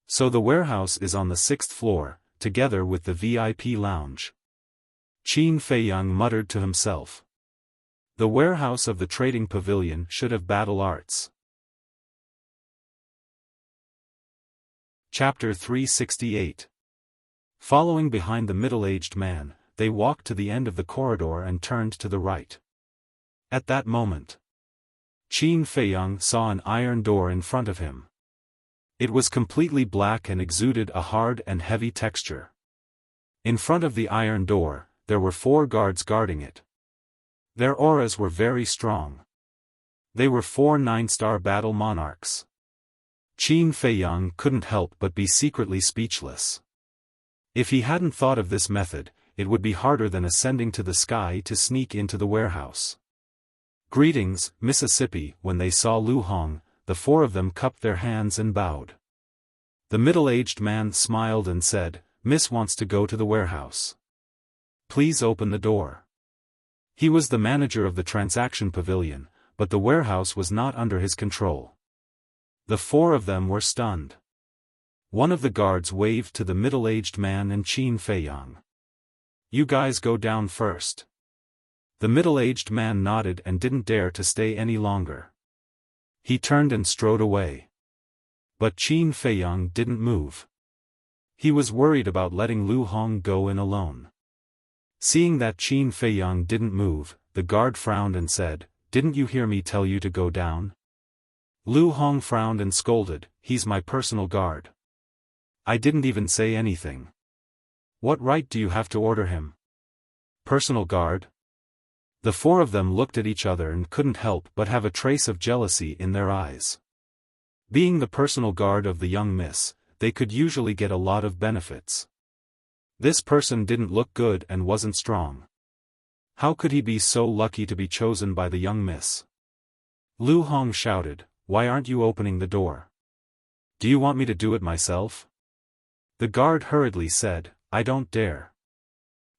So the warehouse is on the 6th floor, together with the VIP lounge. Qin Feiyang muttered to himself. The warehouse of the trading pavilion should have battle arts. Chapter 368. Following behind the middle-aged man, they walked to the end of the corridor and turned to the right. At that moment, Qin Feiyang saw an iron door in front of him. It was completely black and exuded a hard and heavy texture. In front of the iron door, there were 4 guards guarding it. Their auras were very strong. They were 4 9-star battle monarchs. Qin Feiyang couldn't help but be secretly speechless. If he hadn't thought of this method, it would be harder than ascending to the sky to sneak into the warehouse. "Greetings, Mississippi." When they saw Lu Hong, the 4 of them cupped their hands and bowed. The middle-aged man smiled and said, "Miss wants to go to the warehouse. Please open the door." He was the manager of the transaction pavilion, but the warehouse was not under his control. The 4 of them were stunned. One of the guards waved to the middle-aged man and Qin Feiyang. "You guys go down first." The middle-aged man nodded and didn't dare to stay any longer. He turned and strode away. But Qin Feiyang didn't move. He was worried about letting Lu Hong go in alone. Seeing that Qin Feiyang didn't move, the guard frowned and said, "Didn't you hear me tell you to go down?" Lu Hong frowned and scolded, "He's my personal guard. I didn't even say anything. What right do you have to order him?" "Personal guard?" The 4 of them looked at each other and couldn't help but have a trace of jealousy in their eyes. Being the personal guard of the young miss, they could usually get a lot of benefits. This person didn't look good and wasn't strong. How could he be so lucky to be chosen by the young miss? Lu Hong shouted, "Why aren't you opening the door? Do you want me to do it myself?" The guard hurriedly said, "I don't dare."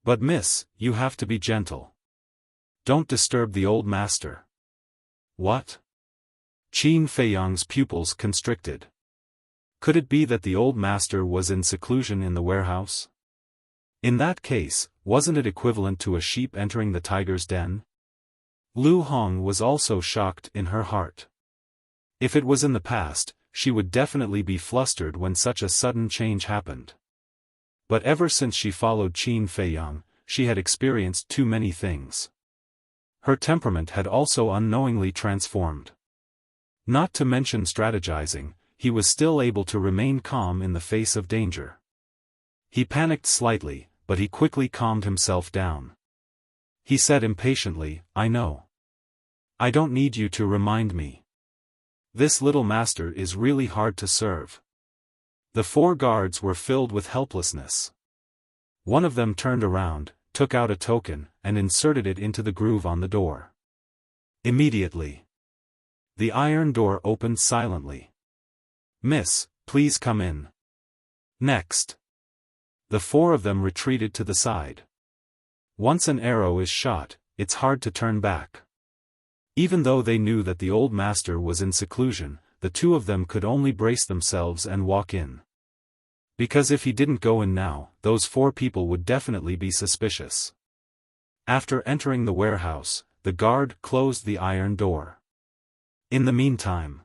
"But miss, you have to be gentle. Don't disturb the old master." "What?" Qin Feiyang's pupils constricted. Could it be that the old master was in seclusion in the warehouse? In that case, wasn't it equivalent to a sheep entering the tiger's den? Lu Hong was also shocked in her heart. If it was in the past, she would definitely be flustered when such a sudden change happened. But ever since she followed Qin Feiyang, she had experienced too many things. Her temperament had also unknowingly transformed. Not to mention strategizing, he was still able to remain calm in the face of danger. He panicked slightly, but he quickly calmed himself down. He said impatiently, "I know. I don't need you to remind me. This little master is really hard to serve." The 4 guards were filled with helplessness. One of them turned around, took out a token, and inserted it into the groove on the door. Immediately, the iron door opened silently. "Miss, please come in." Next, the 4 of them retreated to the side. Once an arrow is shot, it's hard to turn back. Even though they knew that the old master was in seclusion, the two of them could only brace themselves and walk in. Because if he didn't go in now, those four people would definitely be suspicious. After entering the warehouse, the guard closed the iron door. In the meantime,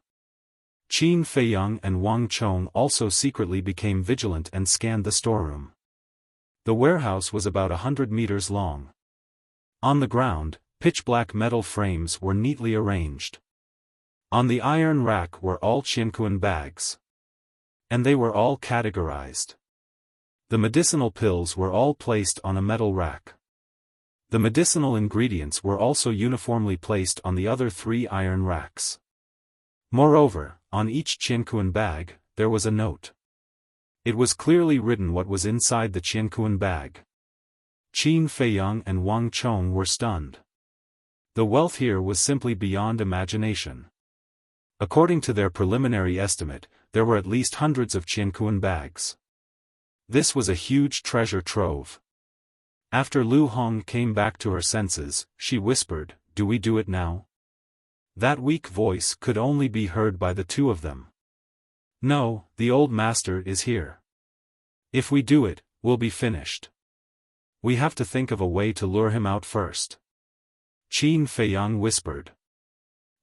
Qin Feiyang and Wang Chong also secretly became vigilant and scanned the storeroom. The warehouse was about 100 meters long. On the ground, pitch-black metal frames were neatly arranged. On the iron rack were all Qianquan bags. And they were all categorized. The medicinal pills were all placed on a metal rack. The medicinal ingredients were also uniformly placed on the other 3 iron racks. Moreover, on each Qianquan bag, there was a note. It was clearly written what was inside the Qianquan bag. Qin Feiyang and Wang Chong were stunned. The wealth here was simply beyond imagination. According to their preliminary estimate, there were at least hundreds of Qianquan bags. This was a huge treasure trove. After Lu Hong came back to her senses, she whispered, "Do we do it now?" That weak voice could only be heard by the two of them. "No, the old master is here. If we do it, we'll be finished. We have to think of a way to lure him out first." Qin Feiyang whispered.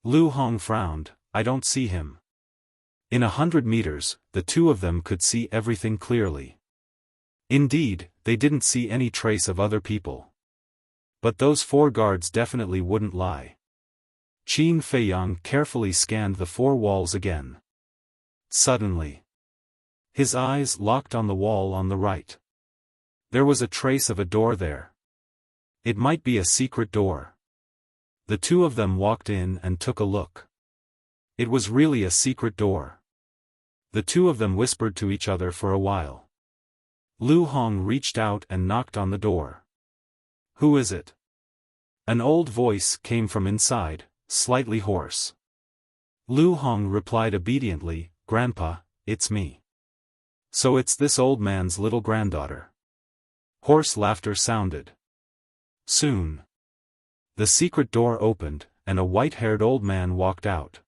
Lu Hong frowned, "I don't see him." In 100 meters, the two of them could see everything clearly. Indeed, they didn't see any trace of other people. But those 4 guards definitely wouldn't lie. Qin Feiyang carefully scanned the 4 walls again. Suddenly, his eyes locked on the wall on the right. There was a trace of a door there. It might be a secret door. The two of them walked in and took a look. It was really a secret door. The two of them whispered to each other for a while. Lu Hong reached out and knocked on the door. "Who is it?" An old voice came from inside, slightly hoarse. Lu Hong replied obediently, "Grandpa, it's me." "So it's this old man's little granddaughter." Hoarse laughter sounded. Soon, the secret door opened, and a white-haired old man walked out.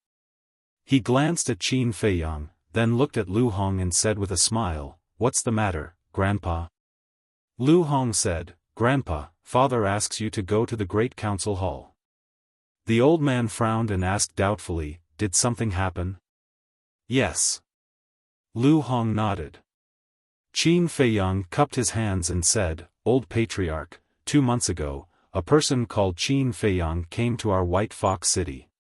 He glanced at Qin Feiyang, then looked at Lu Hong and said with a smile, "What's the matter, Grandpa?" Lu Hong said, "Grandpa, Father asks you to go to the Great Council Hall." The old man frowned and asked doubtfully, "Did something happen?" "Yes." Lu Hong nodded. Qin Feiyang cupped his hands and said, "Old Patriarch, 2 months ago, a person called Qin Feiyang came to our White Fox City.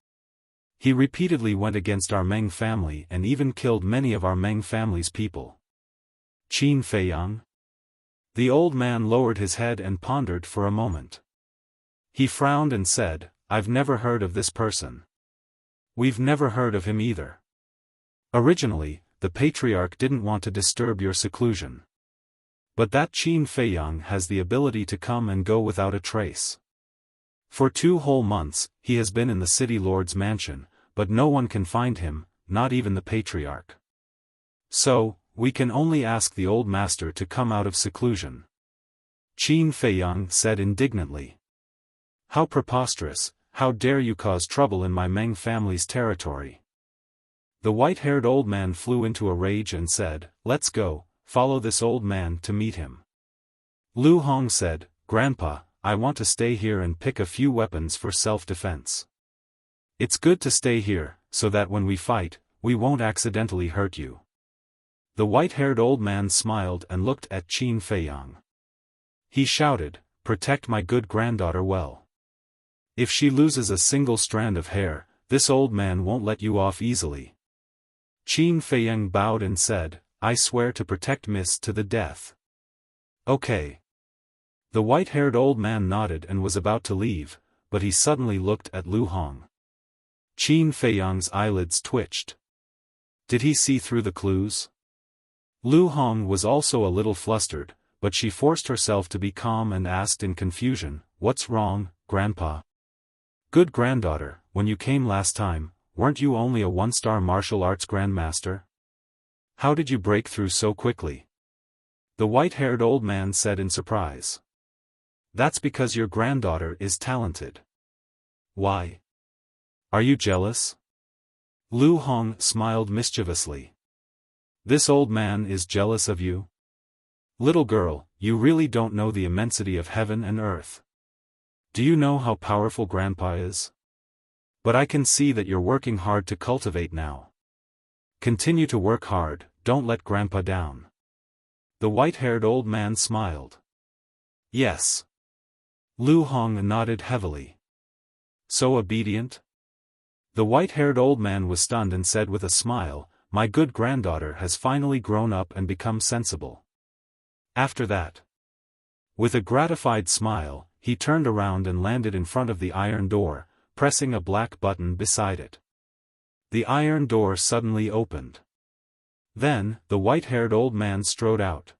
He repeatedly went against our Meng family and even killed many of our Meng family's people." Qin Feiyang? The old man lowered his head and pondered for a moment. He frowned and said, "I've never heard of this person." "We've never heard of him either. Originally, the Patriarch didn't want to disturb your seclusion. But that Qin Feiyang has the ability to come and go without a trace. For 2 whole months, he has been in the city lord's mansion, but no one can find him, not even the Patriarch. So, we can only ask the old master to come out of seclusion." Qin Feiyang said indignantly. "How preposterous, how dare you cause trouble in my Meng family's territory?" The white-haired old man flew into a rage and said, "Let's go, follow this old man to meet him." Lu Hong said, "Grandpa, I want to stay here and pick a few weapons for self-defense. It's good to stay here, so that when we fight, we won't accidentally hurt you." The white-haired old man smiled and looked at Qin Feiyang. He shouted, "Protect my good granddaughter well. If she loses a single strand of hair, this old man won't let you off easily." Qin Feiyang bowed and said, "I swear to protect Miss to the death." "Okay." The white-haired old man nodded and was about to leave, but he suddenly looked at Lu Hong. Qin Feiyang's eyelids twitched. Did he see through the clues? Lu Hong was also a little flustered, but she forced herself to be calm and asked in confusion, "What's wrong, Grandpa?" "Good granddaughter, when you came last time, weren't you only a 1-star martial arts grandmaster? How did you break through so quickly?" The white-haired old man said in surprise. That's because your granddaughter is talented. Why? Are you jealous? Lu Hong smiled mischievously. This old man is jealous of you? Little girl, you really don't know the immensity of heaven and earth. Do you know how powerful Grandpa is? But I can see that you're working hard to cultivate now. Continue to work hard, don't let Grandpa down. The white-haired old man smiled. Yes. Lu Hong nodded heavily. So obedient? The white-haired old man was stunned and said with a smile, my good granddaughter has finally grown up and become sensible. After that, with a gratified smile, he turned around and landed in front of the iron door, pressing a black button beside it. The iron door suddenly opened. Then, the white-haired old man strode out.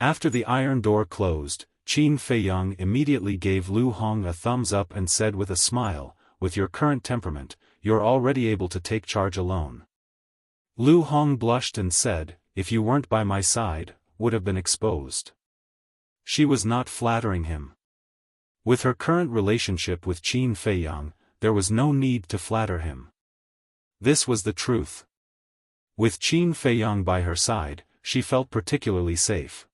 After the iron door closed, Qin Feiyang immediately gave Lu Hong a thumbs up and said with a smile, with your current temperament, you're already able to take charge alone. Lu Hong blushed and said, if you weren't by my side, would have been exposed. She was not flattering him. With her current relationship with Qin Feiyang, there was no need to flatter him. This was the truth. With Qin Feiyang by her side, she felt particularly safe.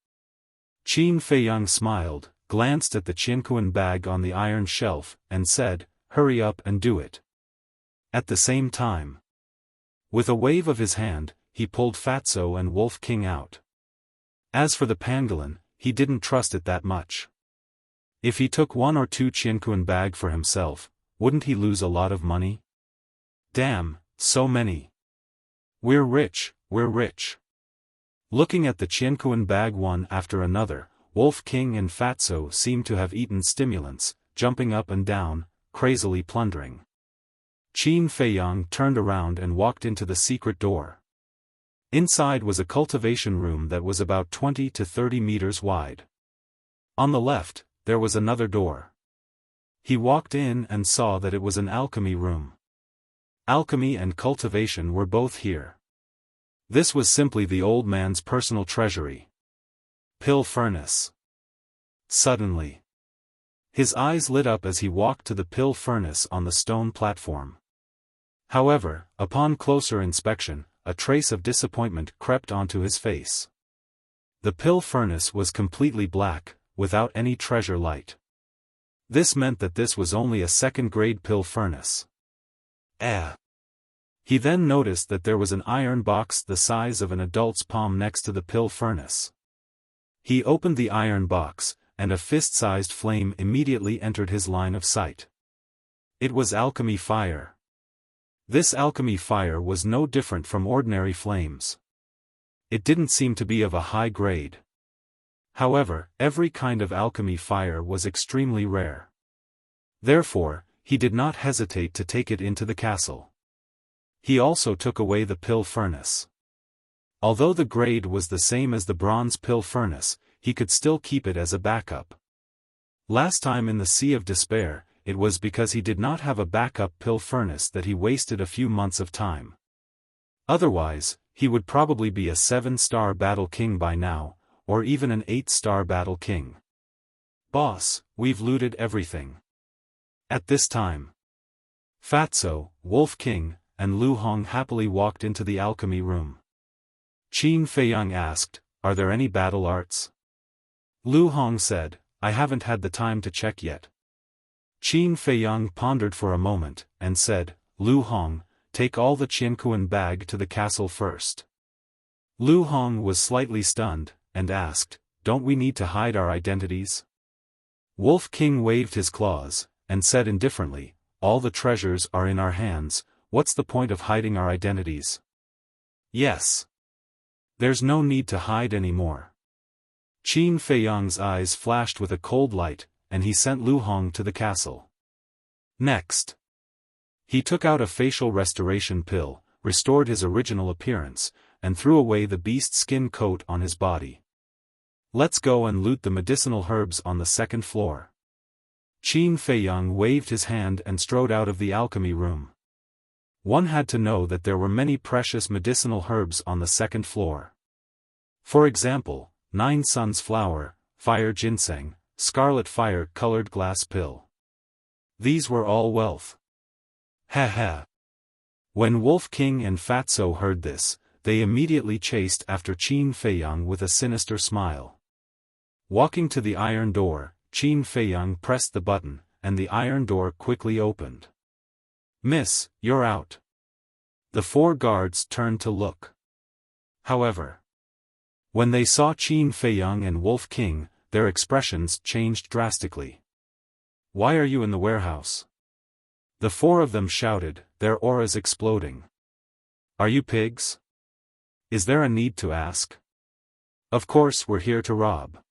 Qin Feiyang smiled, glanced at the Qianquan bag on the iron shelf, and said, hurry up and do it. At the same time, with a wave of his hand, he pulled Fatso and Wolf King out. As for the pangolin, he didn't trust it that much. If he took 1 or 2 Qianquan bag for himself, wouldn't he lose a lot of money? Damn, so many. We're rich, we're rich. Looking at the Qianquan bag one after another, Wolf King and Fatso seemed to have eaten stimulants, jumping up and down, crazily plundering. Qin Feiyang turned around and walked into the secret door. Inside was a cultivation room that was about 20 to 30 meters wide. On the left, there was another door. He walked in and saw that it was an alchemy room. Alchemy and cultivation were both here. This was simply the old man's personal treasury. Pill furnace. Suddenly, his eyes lit up as he walked to the pill furnace on the stone platform. However, upon closer inspection, a trace of disappointment crept onto his face. The pill furnace was completely black, without any treasure light. This meant that this was only a second-grade pill furnace. He then noticed that there was an iron box the size of an adult's palm next to the pill furnace. He opened the iron box, and a fist-sized flame immediately entered his line of sight. It was alchemy fire. This alchemy fire was no different from ordinary flames. It didn't seem to be of a high grade. However, every kind of alchemy fire was extremely rare. Therefore, he did not hesitate to take it into the castle. He also took away the pill furnace. Although the grade was the same as the bronze pill furnace, he could still keep it as a backup. Last time in the Sea of Despair, it was because he did not have a backup pill furnace that he wasted a few months of time. Otherwise, he would probably be a 7-star battle king by now, or even an 8-star battle king. Boss, we've looted everything. At this time, Fatso, Wolf King, and Lu Hong happily walked into the alchemy room. Qin Feiyang asked, are there any battle arts? Lu Hong said, I haven't had the time to check yet. Qin Feiyang pondered for a moment, and said, Lu Hong, take all the Qianquan bag to the castle first. Lu Hong was slightly stunned, and asked, don't we need to hide our identities? Wolf King waved his claws, and said indifferently, all the treasures are in our hands, what's the point of hiding our identities? Yes. There's no need to hide anymore. Qin Feiyang's eyes flashed with a cold light, and he sent Lu Hong to the castle. Next, he took out a facial restoration pill, restored his original appearance, and threw away the beast skin coat on his body. Let's go and loot the medicinal herbs on the second floor. Qin Feiyang waved his hand and strode out of the alchemy room. One had to know that there were many precious medicinal herbs on the second floor. For example, 9 suns flower, fire ginseng, scarlet fire-colored glass pill. These were all wealth. Ha ha. When Wolf King and Fatso heard this, they immediately chased after Qin Feiyang with a sinister smile. Walking to the iron door, Qin Feiyang pressed the button, and the iron door quickly opened. "Miss, you're out." The 4 guards turned to look. However, when they saw Qin Feiyang and Wolf King, their expressions changed drastically. "Why are you in the warehouse?" The 4 of them shouted, their auras exploding. "Are you pigs? Is there a need to ask? Of course we're here to rob."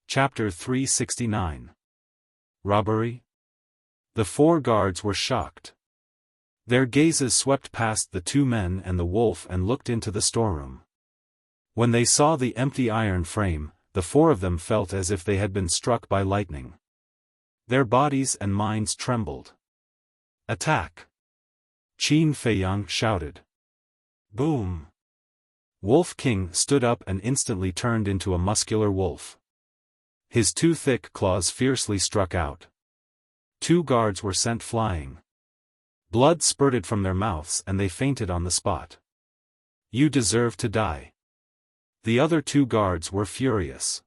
Chapter 369. Robbery? The 4 guards were shocked. Their gazes swept past the 2 men and the wolf and looked into the storeroom. When they saw the empty iron frame, the 4 of them felt as if they had been struck by lightning. Their bodies and minds trembled. "Attack!" Qin Feiyang shouted. Boom! Wolf King stood up and instantly turned into a muscular wolf. His 2 thick claws fiercely struck out. 2 guards were sent flying. Blood spurted from their mouths and they fainted on the spot. "You deserve to die." The other 2 guards were furious.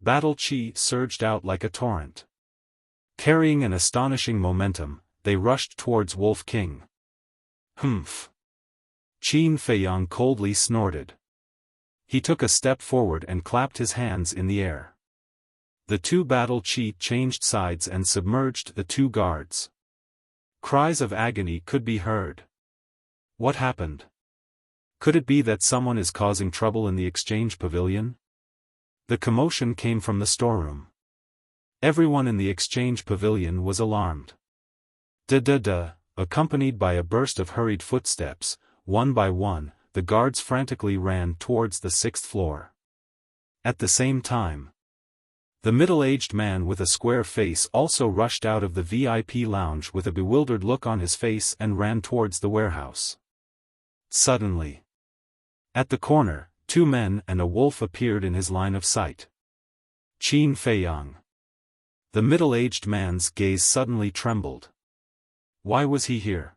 Battle chi surged out like a torrent. Carrying an astonishing momentum, they rushed towards Wolf King. "Humph!" Qin Feiyang coldly snorted. He took a step forward and clapped his hands in the air. The 2 battle chi changed sides and submerged the 2 guards. Cries of agony could be heard. What happened? Could it be that someone is causing trouble in the exchange pavilion? The commotion came from the storeroom. Everyone in the exchange pavilion was alarmed. Da-da-da, accompanied by a burst of hurried footsteps, one by one, the guards frantically ran towards the 6th floor. At the same time, the middle-aged man with a square face also rushed out of the VIP lounge with a bewildered look on his face and ran towards the warehouse. Suddenly, at the corner, 2 men and a wolf appeared in his line of sight. Qin Feiyang. The middle-aged man's gaze suddenly trembled. Why was he here?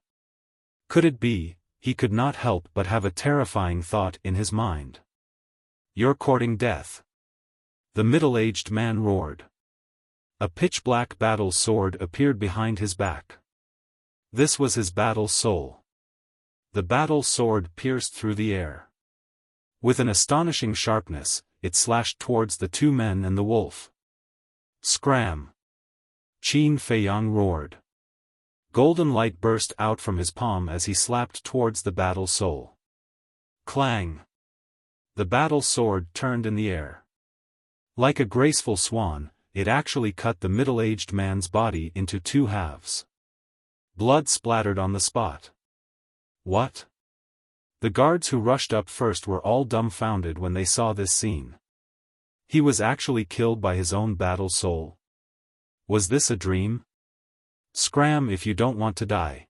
Could it be, he could not help but have a terrifying thought in his mind. "You're courting death." The middle-aged man roared. A pitch-black battle sword appeared behind his back. This was his battle soul. The battle sword pierced through the air. With an astonishing sharpness, it slashed towards the 2 men and the wolf. "Scram!" Qin Feiyang roared. Golden light burst out from his palm as he slapped towards the battle soul. Clang! The battle sword turned in the air. Like a graceful swan, it actually cut the middle-aged man's body into 2 halves. Blood splattered on the spot. What? The guards who rushed up first were all dumbfounded when they saw this scene. He was actually killed by his own battle soul. Was this a dream? "Scram if you don't want to die."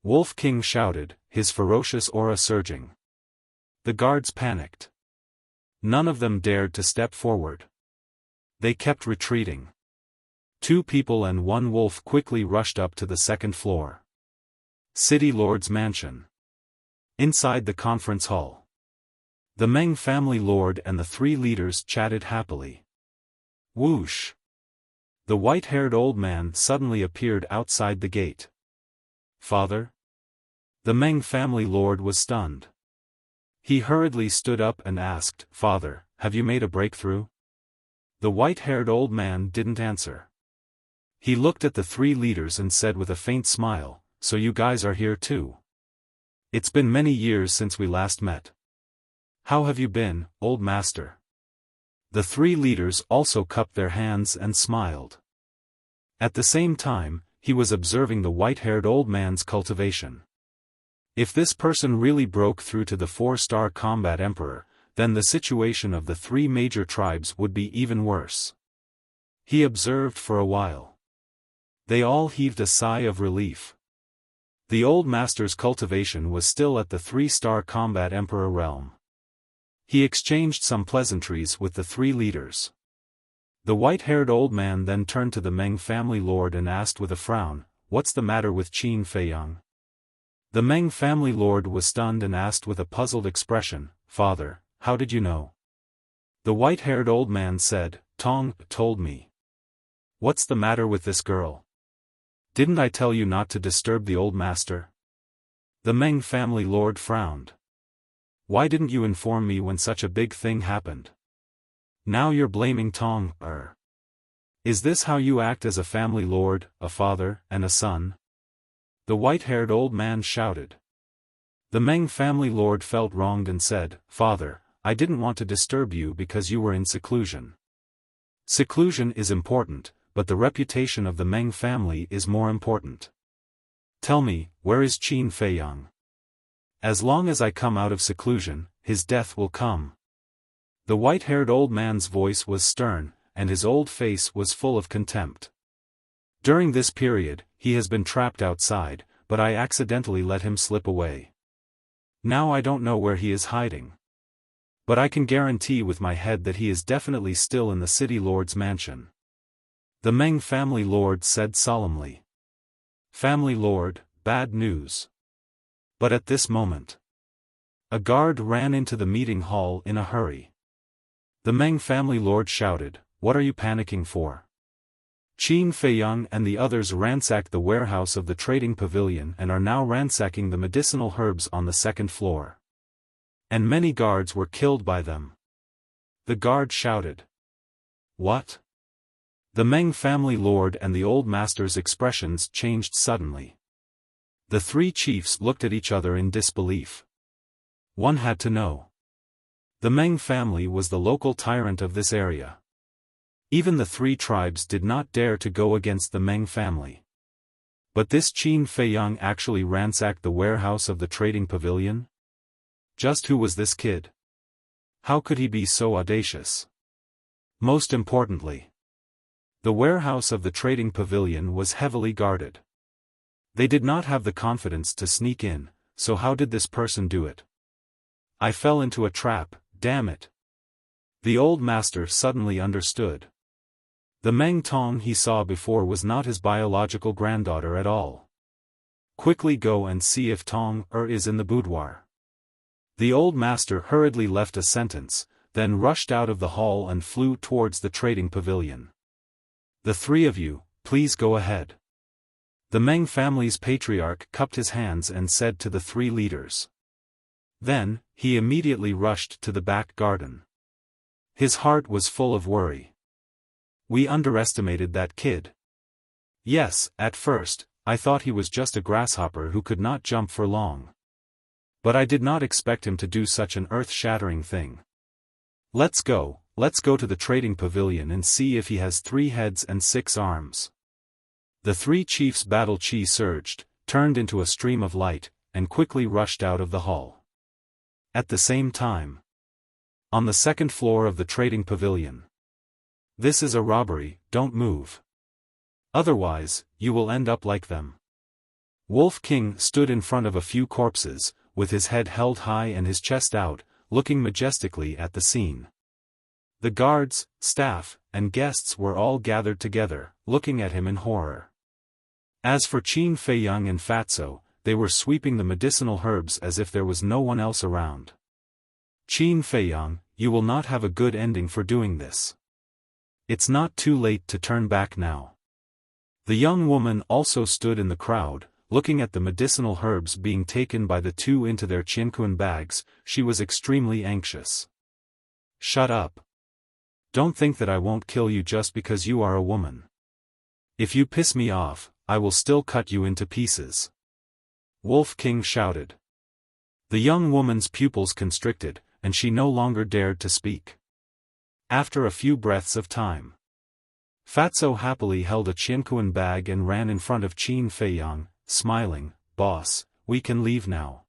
Wolf King shouted, his ferocious aura surging. The guards panicked. None of them dared to step forward. They kept retreating. 2 people and 1 wolf quickly rushed up to the 2nd floor. City Lord's mansion. Inside the conference hall, the Meng family lord and the 3 leaders chatted happily. Whoosh! The white-haired old man suddenly appeared outside the gate. "Father?" The Meng family lord was stunned. He hurriedly stood up and asked, "Father, have you made a breakthrough?" The white-haired old man didn't answer. He looked at the 3 leaders and said with a faint smile, "So you guys are here too? It's been many years since we last met. How have you been, old master?" The 3 leaders also cupped their hands and smiled. At the same time, he was observing the white-haired old man's cultivation. If this person really broke through to the 4-star combat emperor, then the situation of the 3 major tribes would be even worse. He observed for a while. They all heaved a sigh of relief. The old master's cultivation was still at the 3-star combat emperor realm. He exchanged some pleasantries with the three leaders. The white-haired old man then turned to the Meng family lord and asked with a frown, "What's the matter with Qin Feiyang?" The Meng family lord was stunned and asked with a puzzled expression, "Father, how did you know?" The white-haired old man said, "Tong told me." "What's the matter with this girl? Didn't I tell you not to disturb the old master?" The Meng family lord frowned. "Why didn't you inform me when such a big thing happened? Now you're blaming Tong. Is this how you act as a family lord, a father, and a son?" The white-haired old man shouted. The Meng family lord felt wronged and said, "Father, I didn't want to disturb you because you were in seclusion. Seclusion is important, but the reputation of the Meng family is more important. Tell me, where is Qin Feiyang? As long as I come out of seclusion, his death will come." The white-haired old man's voice was stern, and his old face was full of contempt. "During this period, he has been trapped outside, but I accidentally let him slip away. Now I don't know where he is hiding. But I can guarantee with my head that he is definitely still in the city lord's mansion." The Meng family lord said solemnly. "Family lord, bad news." But at this moment, a guard ran into the meeting hall in a hurry. The Meng family lord shouted, "What are you panicking for?" Qin Feiyang and the others ransacked the warehouse of the trading pavilion and are now ransacking the medicinal herbs on the second floor. And many guards were killed by them. The guard shouted. "What?" The Meng family lord and the old master's expressions changed suddenly. The three chiefs looked at each other in disbelief. One had to know. The Meng family was the local tyrant of this area. Even the three tribes did not dare to go against the Meng family. But this Qin Feiyang actually ransacked the warehouse of the trading pavilion? Just who was this kid? How could he be so audacious? Most importantly, the warehouse of the trading pavilion was heavily guarded. They did not have the confidence to sneak in, so how did this person do it? "I fell into a trap, damn it." The old master suddenly understood. The Meng Tong he saw before was not his biological granddaughter at all. "Quickly go and see if Tong is in the boudoir." The old master hurriedly left a sentence, then rushed out of the hall and flew towards the trading pavilion. "The three of you, please go ahead." The Meng family's patriarch cupped his hands and said to the three leaders. Then, he immediately rushed to the back garden. His heart was full of worry. "We underestimated that kid. Yes, at first, I thought he was just a grasshopper who could not jump for long. But I did not expect him to do such an earth-shattering thing. Let's go to the trading pavilion and see if he has 3 heads and 6 arms." The three chiefs' battle chi surged, turned into a stream of light, and quickly rushed out of the hall. At the same time, on the second floor of the trading pavilion. "This is a robbery, don't move. Otherwise, you will end up like them." Wolf King stood in front of a few corpses, with his head held high and his chest out, looking majestically at the scene. The guards, staff, and guests were all gathered together, looking at him in horror. As for Qin Feiyang and Fatso, they were sweeping the medicinal herbs as if there was no one else around. "Qin Feiyang, you will not have a good ending for doing this. It's not too late to turn back now." The young woman also stood in the crowd, looking at the medicinal herbs being taken by the two into their qianquan bags. She was extremely anxious. "Shut up. Don't think that I won't kill you just because you are a woman. If you piss me off, I will still cut you into pieces." Wolf King shouted. The young woman's pupils constricted, and she no longer dared to speak. After a few breaths of time, Fatso happily held a qianquan bag and ran in front of Qin Feiyang, smiling, "Boss, we can leave now."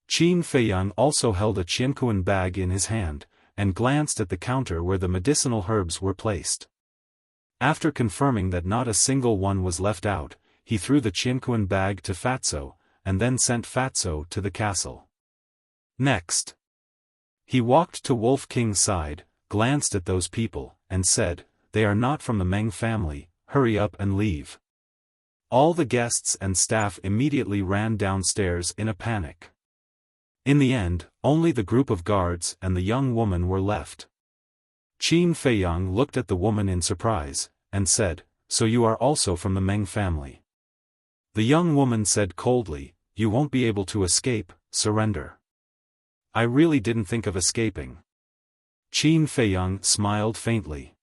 Qin Feiyang also held a qianquan bag in his hand, and glanced at the counter where the medicinal herbs were placed. After confirming that not a single one was left out, he threw the qianquan bag to Fatso, and then sent Fatso to the castle. Next, He walked to Wolf King's side, glanced at those people, and said, "They are not from the Meng family, hurry up and leave." All the guests and staff immediately ran downstairs in a panic. In the end, only the group of guards and the young woman were left. Qin Feiyang looked at the woman in surprise, and said, "So you are also from the Meng family?" The young woman said coldly, "You won't be able to escape, surrender." "I really didn't think of escaping." Qin Feiyang smiled faintly.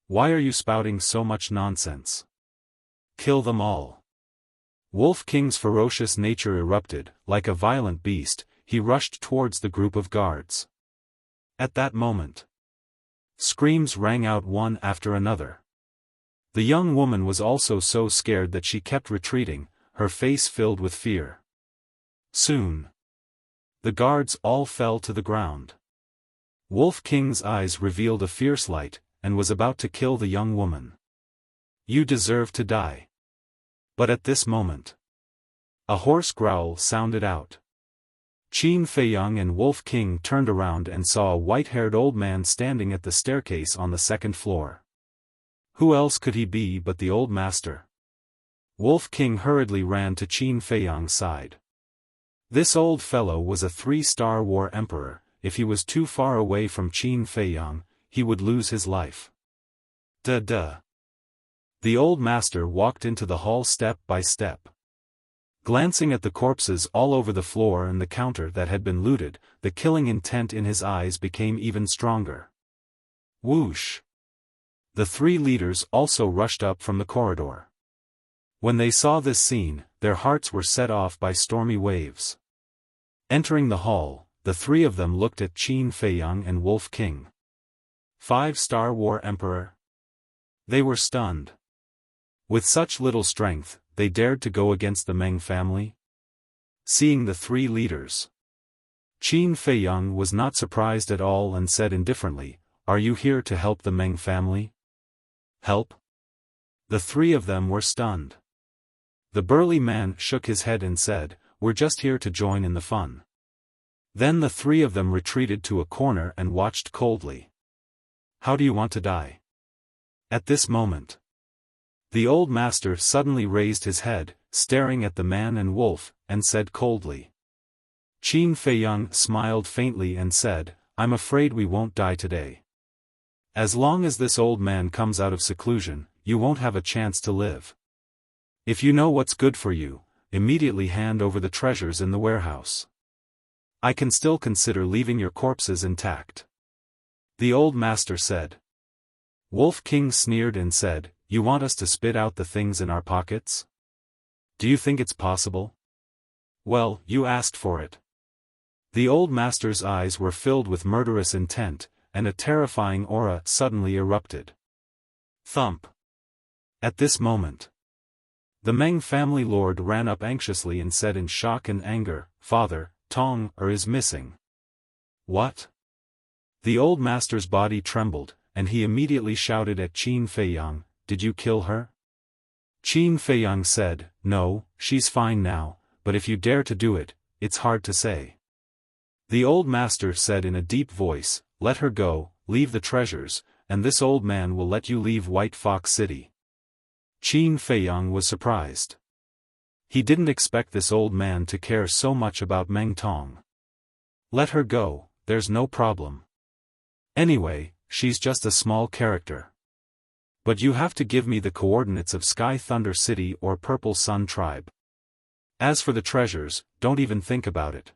"Why are you spouting so much nonsense? Kill them all." Wolf King's ferocious nature erupted, like a violent beast. He rushed towards the group of guards. At that moment, screams rang out one after another. The young woman was also so scared that she kept retreating, her face filled with fear. Soon, the guards all fell to the ground. Wolf King's eyes revealed a fierce light, and was about to kill the young woman. "You deserve to die." But at this moment, a hoarse growl sounded out. Qin Feiyang and Wolf King turned around and saw a white-haired old man standing at the staircase on the second floor. Who else could he be but the old master? Wolf King hurriedly ran to Qin Feiyang's side. This old fellow was a 3-star war emperor. If he was too far away from Qin Feiyang, he would lose his life. Duh. The old master walked into the hall step by step. Glancing at the corpses all over the floor and the counter that had been looted, the killing intent in his eyes became even stronger. Whoosh! The 3 leaders also rushed up from the corridor. When they saw this scene, their hearts were set off by stormy waves. Entering the hall, the 3 of them looked at Qin Feiyang and Wolf King. 5-star war emperor? They were stunned. With such little strength, they dared to go against the Meng family? Seeing the 3 leaders, Qin Feiyang was not surprised at all and said indifferently, "Are you here to help the Meng family?" "Help?" The 3 of them were stunned. The burly man shook his head and said, "We're just here to join in the fun." Then the 3 of them retreated to a corner and watched coldly. "How do you want to die?" At this moment, the old master suddenly raised his head, staring at the man and wolf, and said coldly. Qin Feiyang smiled faintly and said, "I'm afraid we won't die today. As long as this old man comes out of seclusion, you won't have a chance to live. If you know what's good for you, immediately hand over the treasures in the warehouse. I can still consider leaving your corpses intact," the old master said. Wolf King sneered and said, "You want us to spit out the things in our pockets? Do you think it's possible? Well, you asked for it." The old master's eyes were filled with murderous intent, and a terrifying aura suddenly erupted. Thump! At this moment, the Meng family lord ran up anxiously and said in shock and anger, "Father, Tong is missing." "What?" The old master's body trembled, and he immediately shouted at Qin Feiyang, "Did you kill her?" Qin Feiyang said, "No, she's fine now, but if you dare to do it, it's hard to say." The old master said in a deep voice, "Let her go, leave the treasures, and this old man will let you leave White Fox City." Qin Feiyang was surprised. He didn't expect this old man to care so much about Meng Tong. "Let her go, there's no problem. Anyway, she's just a small character. But you have to give me the coordinates of Sky Thunder City or Purple Sun Tribe. As for the treasures, don't even think about it,"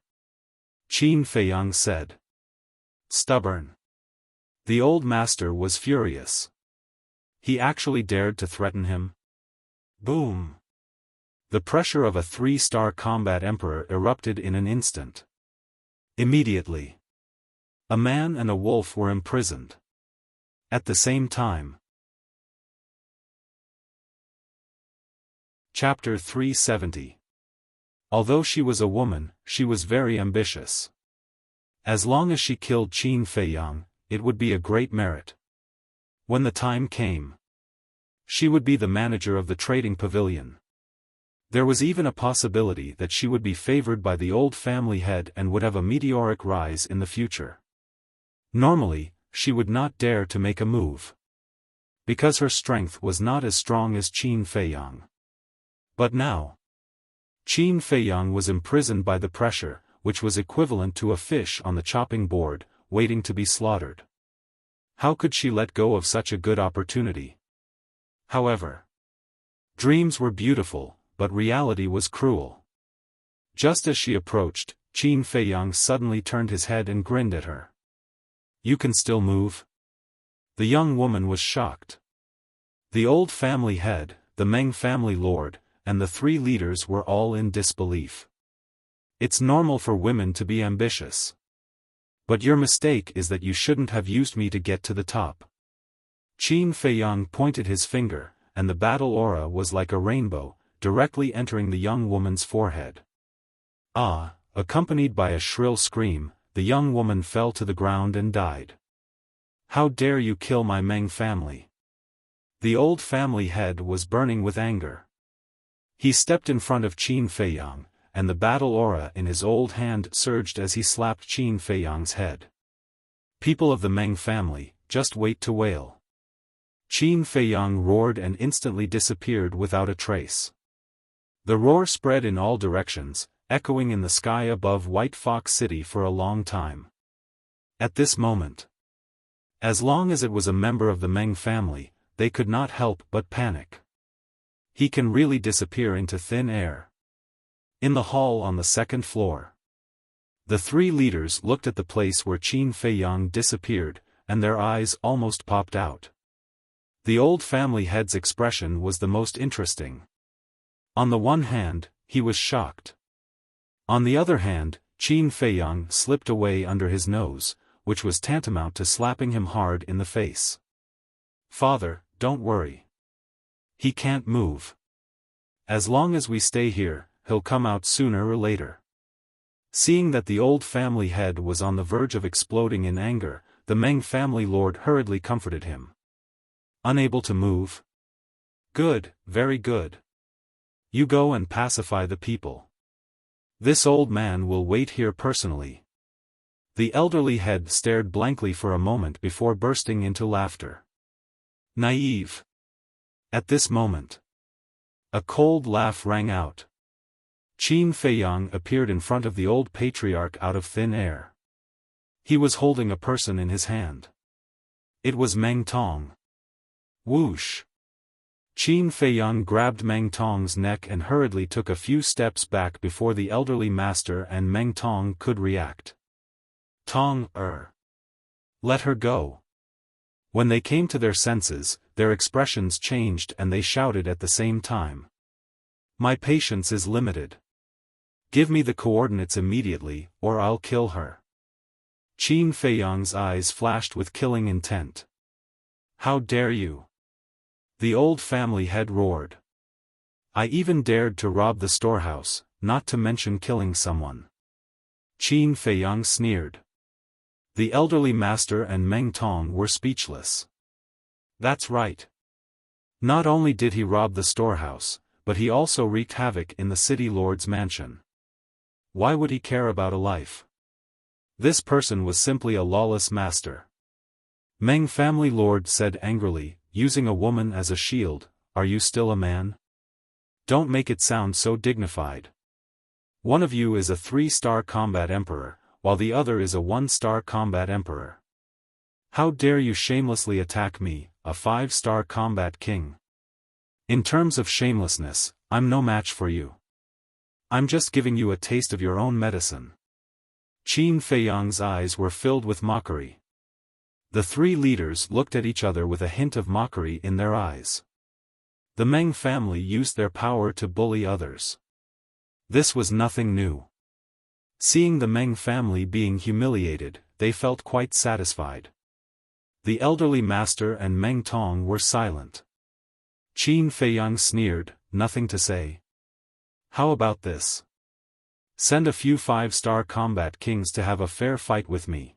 Qin Feiyang said. Stubborn. The old master was furious. He actually dared to threaten him. Boom! The pressure of a 3-star combat emperor erupted in an instant. Immediately, a man and a wolf were imprisoned. At the same time. Chapter 370. Although she was a woman, she was very ambitious. As long as she killed Qin Feiyang, it would be a great merit. When the time came, she would be the manager of the trading pavilion. There was even a possibility that she would be favored by the old family head and would have a meteoric rise in the future. Normally, she would not dare to make a move, because her strength was not as strong as Qin Feiyang. But now, Qin Feiyang was imprisoned by the pressure, which was equivalent to a fish on the chopping board, waiting to be slaughtered. How could she let go of such a good opportunity? However, dreams were beautiful, but reality was cruel. Just as she approached, Qin Feiyang suddenly turned his head and grinned at her. "You can still move?" The young woman was shocked. The old family head, the Meng family lord, and the three leaders were all in disbelief. "It's normal for women to be ambitious. But your mistake is that you shouldn't have used me to get to the top." Qin Feiyang pointed his finger, and the battle aura was like a rainbow, directly entering the young woman's forehead. "Ah!" Accompanied by a shrill scream, the young woman fell to the ground and died. "How dare you kill my Meng family?" The old family head was burning with anger. He stepped in front of Qin Feiyang, and the battle aura in his old hand surged as he slapped Qin Feiyang's head. "People of the Meng family, just wait to wail." Qin Feiyang roared and instantly disappeared without a trace. The roar spread in all directions, echoing in the sky above White Fox City for a long time. At this moment, as long as it was a member of the Meng family, they could not help but panic. He can really disappear into thin air. In the hall on the second floor, the three leaders looked at the place where Qin Feiyang disappeared, and their eyes almost popped out. The old family head's expression was the most interesting. On the one hand, he was shocked. On the other hand, Qin Feiyang slipped away under his nose, which was tantamount to slapping him hard in the face. "Father, don't worry. He can't move. As long as we stay here, he'll come out sooner or later." Seeing that the old family head was on the verge of exploding in anger, the Meng family lord hurriedly comforted him. "Unable to move? Good, very good. You go and pacify the people. This old man will wait here personally." The elderly head stared blankly for a moment before bursting into laughter. Naive. At this moment, a cold laugh rang out. Qin Feiyang appeared in front of the old patriarch out of thin air. He was holding a person in his hand. It was Meng Tong. Whoosh! Qin Feiyang grabbed Meng Tong's neck and hurriedly took a few steps back before the elderly master and Meng Tong could react. "Tong, let her go." When they came to their senses, their expressions changed and they shouted at the same time. "My patience is limited. Give me the coordinates immediately, or I'll kill her." Qin Feiyang's eyes flashed with killing intent. "How dare you?" The old family head roared. "I even dared to rob the storehouse, not to mention killing someone." Qin Feiyang sneered. The elderly master and Meng Tong were speechless. That's right. Not only did he rob the storehouse, but he also wreaked havoc in the city lord's mansion. Why would he care about a life? This person was simply a lawless master. Meng family lord said angrily, using a woman as a shield, "Are you still a man? Don't make it sound so dignified. One of you is a 3-star combat emperor, while the other is a 1-star combat emperor. How dare you shamelessly attack me, a 5-star combat king? In terms of shamelessness, I'm no match for you. I'm just giving you a taste of your own medicine." Qin Feiyang's eyes were filled with mockery. The three leaders looked at each other with a hint of mockery in their eyes. The Meng family used their power to bully others. This was nothing new. Seeing the Meng family being humiliated, they felt quite satisfied. The elderly master and Meng Tong were silent. Qin Feiyang sneered, "Nothing to say. How about this? Send a few 5-star combat kings to have a fair fight with me.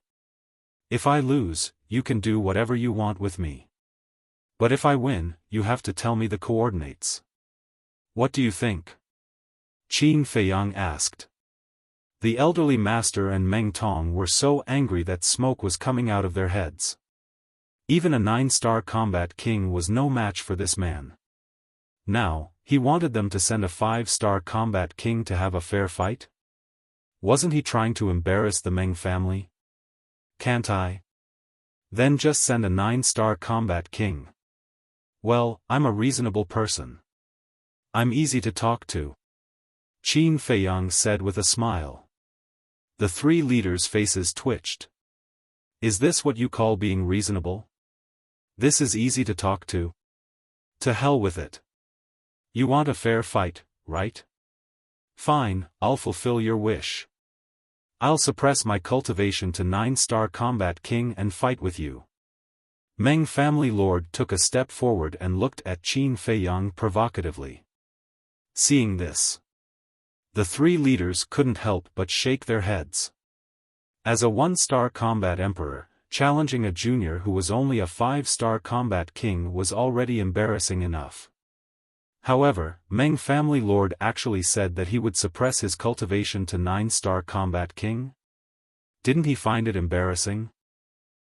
If I lose, you can do whatever you want with me. But if I win, you have to tell me the coordinates. What do you think?" Qin Feiyang asked. The elderly master and Meng Tong were so angry that smoke was coming out of their heads. Even a 9-star combat king was no match for this man. Now, he wanted them to send a 5-star combat king to have a fair fight? Wasn't he trying to embarrass the Meng family? Can't I? Then just send a 9-star combat king. Well, I'm a reasonable person. I'm easy to talk to. Qin Feiyang said with a smile. The three leaders' faces twitched. Is this what you call being reasonable? This is easy to talk to? To hell with it. You want a fair fight, right? Fine, I'll fulfill your wish. I'll suppress my cultivation to 9-star combat king and fight with you. Meng family lord took a step forward and looked at Qin Feiyang provocatively. Seeing this, the three leaders couldn't help but shake their heads. As a 1-star combat emperor, challenging a junior who was only a 5-star combat king was already embarrassing enough. However, Meng family lord actually said that he would suppress his cultivation to 9-star combat king? Didn't he find it embarrassing?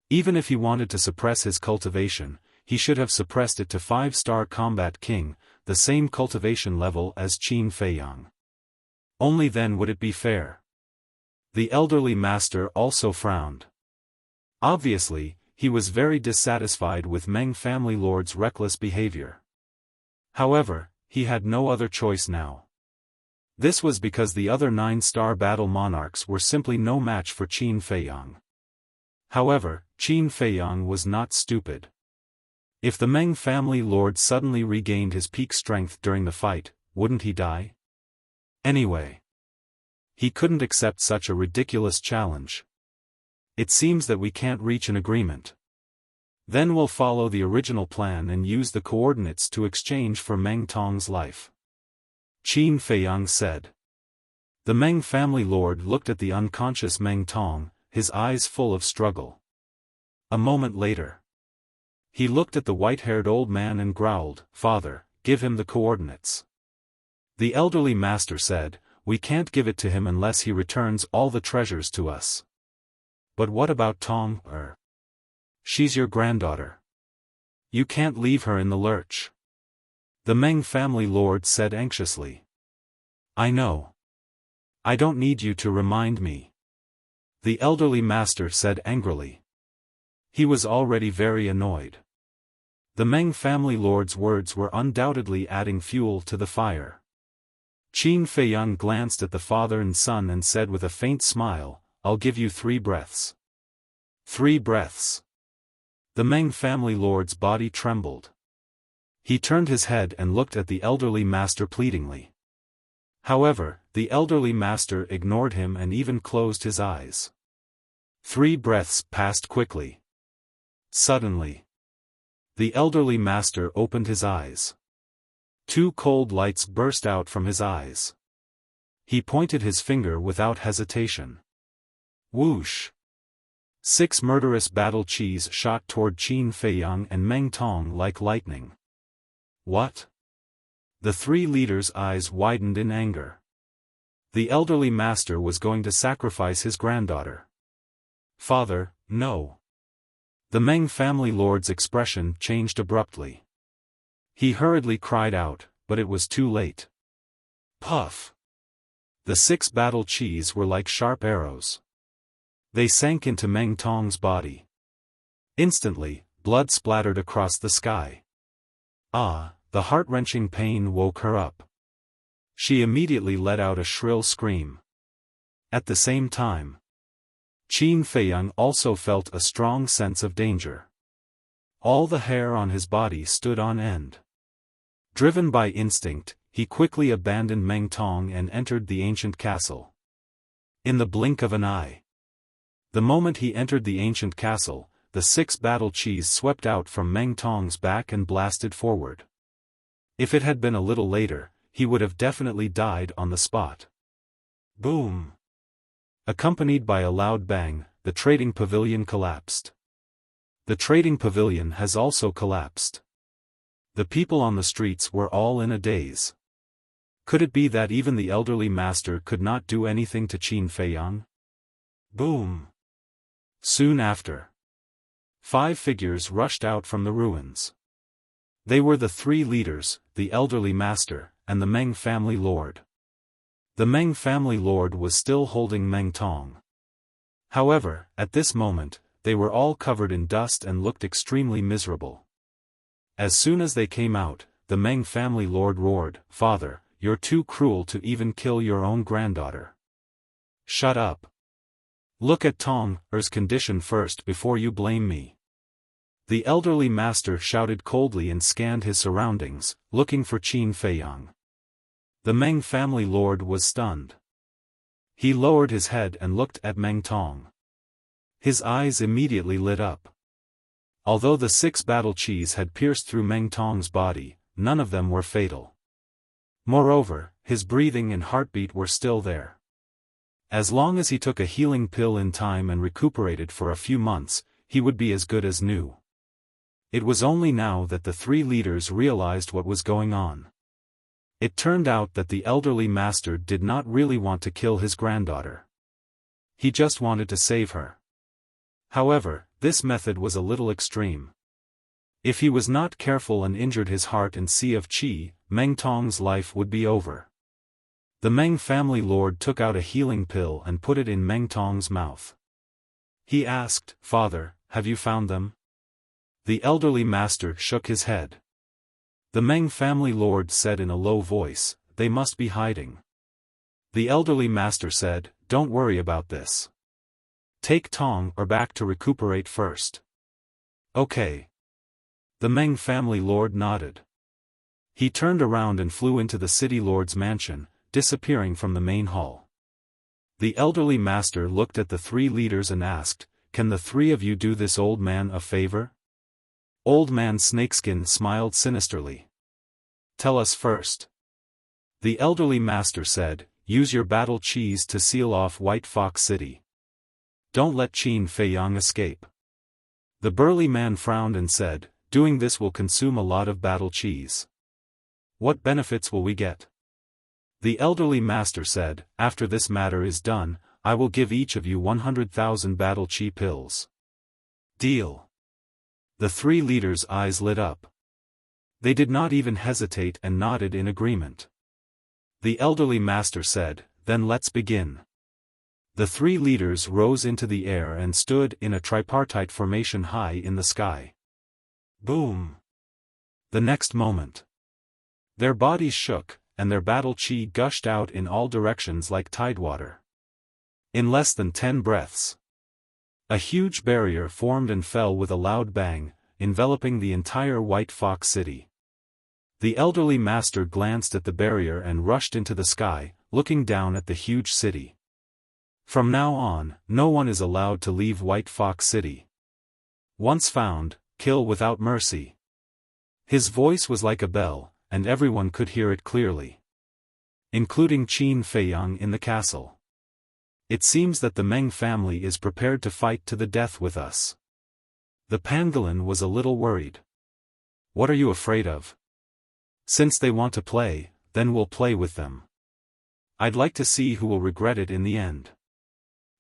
Even if he wanted to suppress his cultivation, he should have suppressed it to 5-star combat king, the same cultivation level as Qin Feiyang. Only then would it be fair. The elderly master also frowned. Obviously, he was very dissatisfied with Meng family lord's reckless behavior. However, he had no other choice now. This was because the other 9-star battle monarchs were simply no match for Qin Feiyang. However, Qin Feiyang was not stupid. If the Meng family lord suddenly regained his peak strength during the fight, wouldn't he die? Anyway, he couldn't accept such a ridiculous challenge. It seems that we can't reach an agreement. Then we'll follow the original plan and use the coordinates to exchange for Meng Tong's life. Qin Feiyang said. The Meng family lord looked at the unconscious Meng Tong, his eyes full of struggle. A moment later, he looked at the white-haired old man and growled, "Father, give him the coordinates." The elderly master said, "We can't give it to him unless he returns all the treasures to us." But what about Tong? She's your granddaughter. You can't leave her in the lurch. The Meng family lord said anxiously. I know. I don't need you to remind me. The elderly master said angrily. He was already very annoyed. The Meng family lord's words were undoubtedly adding fuel to the fire. Qin Feiyang glanced at the father and son and said with a faint smile, "I'll give you 3 breaths." 3 breaths. The Meng family lord's body trembled. He turned his head and looked at the elderly master pleadingly. However, the elderly master ignored him and even closed his eyes. 3 breaths passed quickly. Suddenly, the elderly master opened his eyes. 2 cold lights burst out from his eyes. He pointed his finger without hesitation. Whoosh! 6 murderous battle chis shot toward Qin Feiyang and Meng Tong like lightning. What? The 3 leaders' eyes widened in anger. The elderly master was going to sacrifice his granddaughter. Father, no. The Meng family lord's expression changed abruptly. He hurriedly cried out, but it was too late. Puff! The 6 battle chis were like sharp arrows. They sank into Meng Tong's body. Instantly, blood splattered across the sky. Ah, the heart-wrenching pain woke her up. She immediately let out a shrill scream. At the same time, Qin Feiyang also felt a strong sense of danger. All the hair on his body stood on end. Driven by instinct, he quickly abandoned Meng Tong and entered the ancient castle. In the blink of an eye. The moment he entered the ancient castle, the 6 battle chis swept out from Meng Tong's back and blasted forward. If it had been a little later, he would have definitely died on the spot. Boom! Accompanied by a loud bang, the trading pavilion collapsed. The trading pavilion has also collapsed. The people on the streets were all in a daze. Could it be that even the elderly master could not do anything to Qin Feiyang? Boom! Soon after, 5 figures rushed out from the ruins. They were the 3 leaders, the elderly master, and the Meng family lord. The Meng family lord was still holding Meng Tong. However, at this moment, they were all covered in dust and looked extremely miserable. As soon as they came out, the Meng family lord roared, "Father, you're too cruel to even kill your own granddaughter. Shut up. Look at Tong's condition first before you blame me." The elderly master shouted coldly and scanned his surroundings, looking for Qin Feiyang. The Meng family lord was stunned. He lowered his head and looked at Meng Tong. His eyes immediately lit up. Although the 6 battle qis had pierced through Meng Tong's body, none of them were fatal. Moreover, his breathing and heartbeat were still there. As long as he took a healing pill in time and recuperated for a few months, he would be as good as new. It was only now that the 3 leaders realized what was going on. It turned out that the elderly master did not really want to kill his granddaughter. He just wanted to save her. However, this method was a little extreme. If he was not careful and injured his heart and sea of qi, Meng Tong's life would be over. The Meng family lord took out a healing pill and put it in Meng Tong's mouth. He asked, "Father, have you found them?" The elderly master shook his head. The Meng family lord said in a low voice, "They must be hiding." The elderly master said, "Don't worry about this. Take Tong back to recuperate first." "Okay." The Meng family lord nodded. He turned around and flew into the city lord's mansion, disappearing from the main hall. The elderly master looked at the 3 leaders and asked, "Can the 3 of you do this old man a favor?" Old man Snakeskin smiled sinisterly. "Tell us first." The elderly master said, "Use your battle qis to seal off White Fox City. Don't let Qin Feiyang escape." The burly man frowned and said, "Doing this will consume a lot of battle qis. What benefits will we get?" The elderly master said, "After this matter is done, I will give each of you 100,000 battle qi pills." Deal. The 3 leaders' eyes lit up. They did not even hesitate and nodded in agreement. The elderly master said, "Then let's begin." The 3 leaders rose into the air and stood in a tripartite formation high in the sky. Boom! The next moment, their bodies shook, and their battle qi gushed out in all directions like tidewater. In less than 10 breaths, a huge barrier formed and fell with a loud bang, enveloping the entire White Fox City. The elderly master glanced at the barrier and rushed into the sky, looking down at the huge city. From now on, no one is allowed to leave White Fox City. Once found, kill without mercy. His voice was like a bell, and everyone could hear it clearly, including Qin Feiyang in the castle. It seems that the Meng family is prepared to fight to the death with us. The pangolin was a little worried. "What are you afraid of? Since they want to play, then we'll play with them. I'd like to see who will regret it in the end."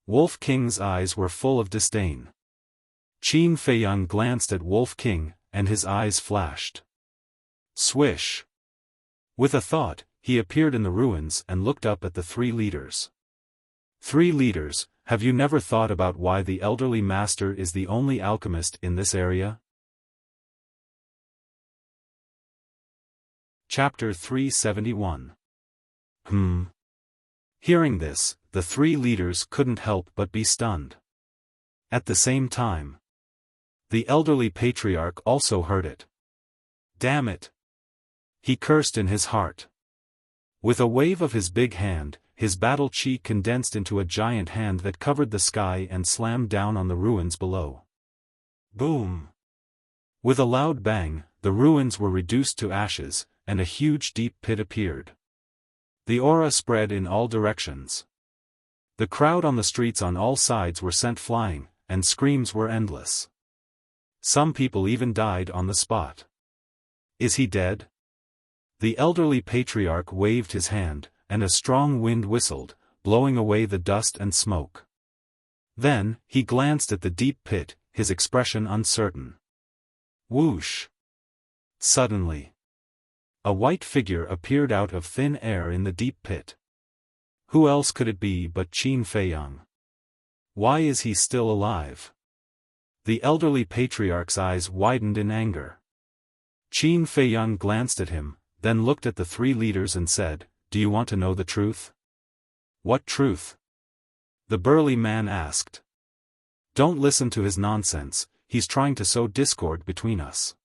Wolf King's eyes were full of disdain. Qin Feiyang glanced at Wolf King, and his eyes flashed. Swish! With a thought, he appeared in the ruins and looked up at the 3 leaders. 3 leaders, have you never thought about why the elderly master is the only alchemist in this area? Chapter 371. Hearing this, the 3 leaders couldn't help but be stunned. At the same time, the elderly patriarch also heard it. Damn it! He cursed in his heart. With a wave of his big hand, his battle qi condensed into a giant hand that covered the sky and slammed down on the ruins below. Boom! With a loud bang, the ruins were reduced to ashes, and a huge deep pit appeared. The aura spread in all directions. The crowd on the streets on all sides were sent flying, and screams were endless. Some people even died on the spot. Is he dead? The elderly patriarch waved his hand, and a strong wind whistled, blowing away the dust and smoke. Then, he glanced at the deep pit, his expression uncertain. Whoosh! Suddenly, a white figure appeared out of thin air in the deep pit. Who else could it be but Qin Feiyang? Why is he still alive? The elderly patriarch's eyes widened in anger. Qin Feiyang glanced at him, then looked at the three leaders and said, "Do you want to know the truth?" "What truth?" the burly man asked. "Don't listen to his nonsense, he's trying to sow discord between us."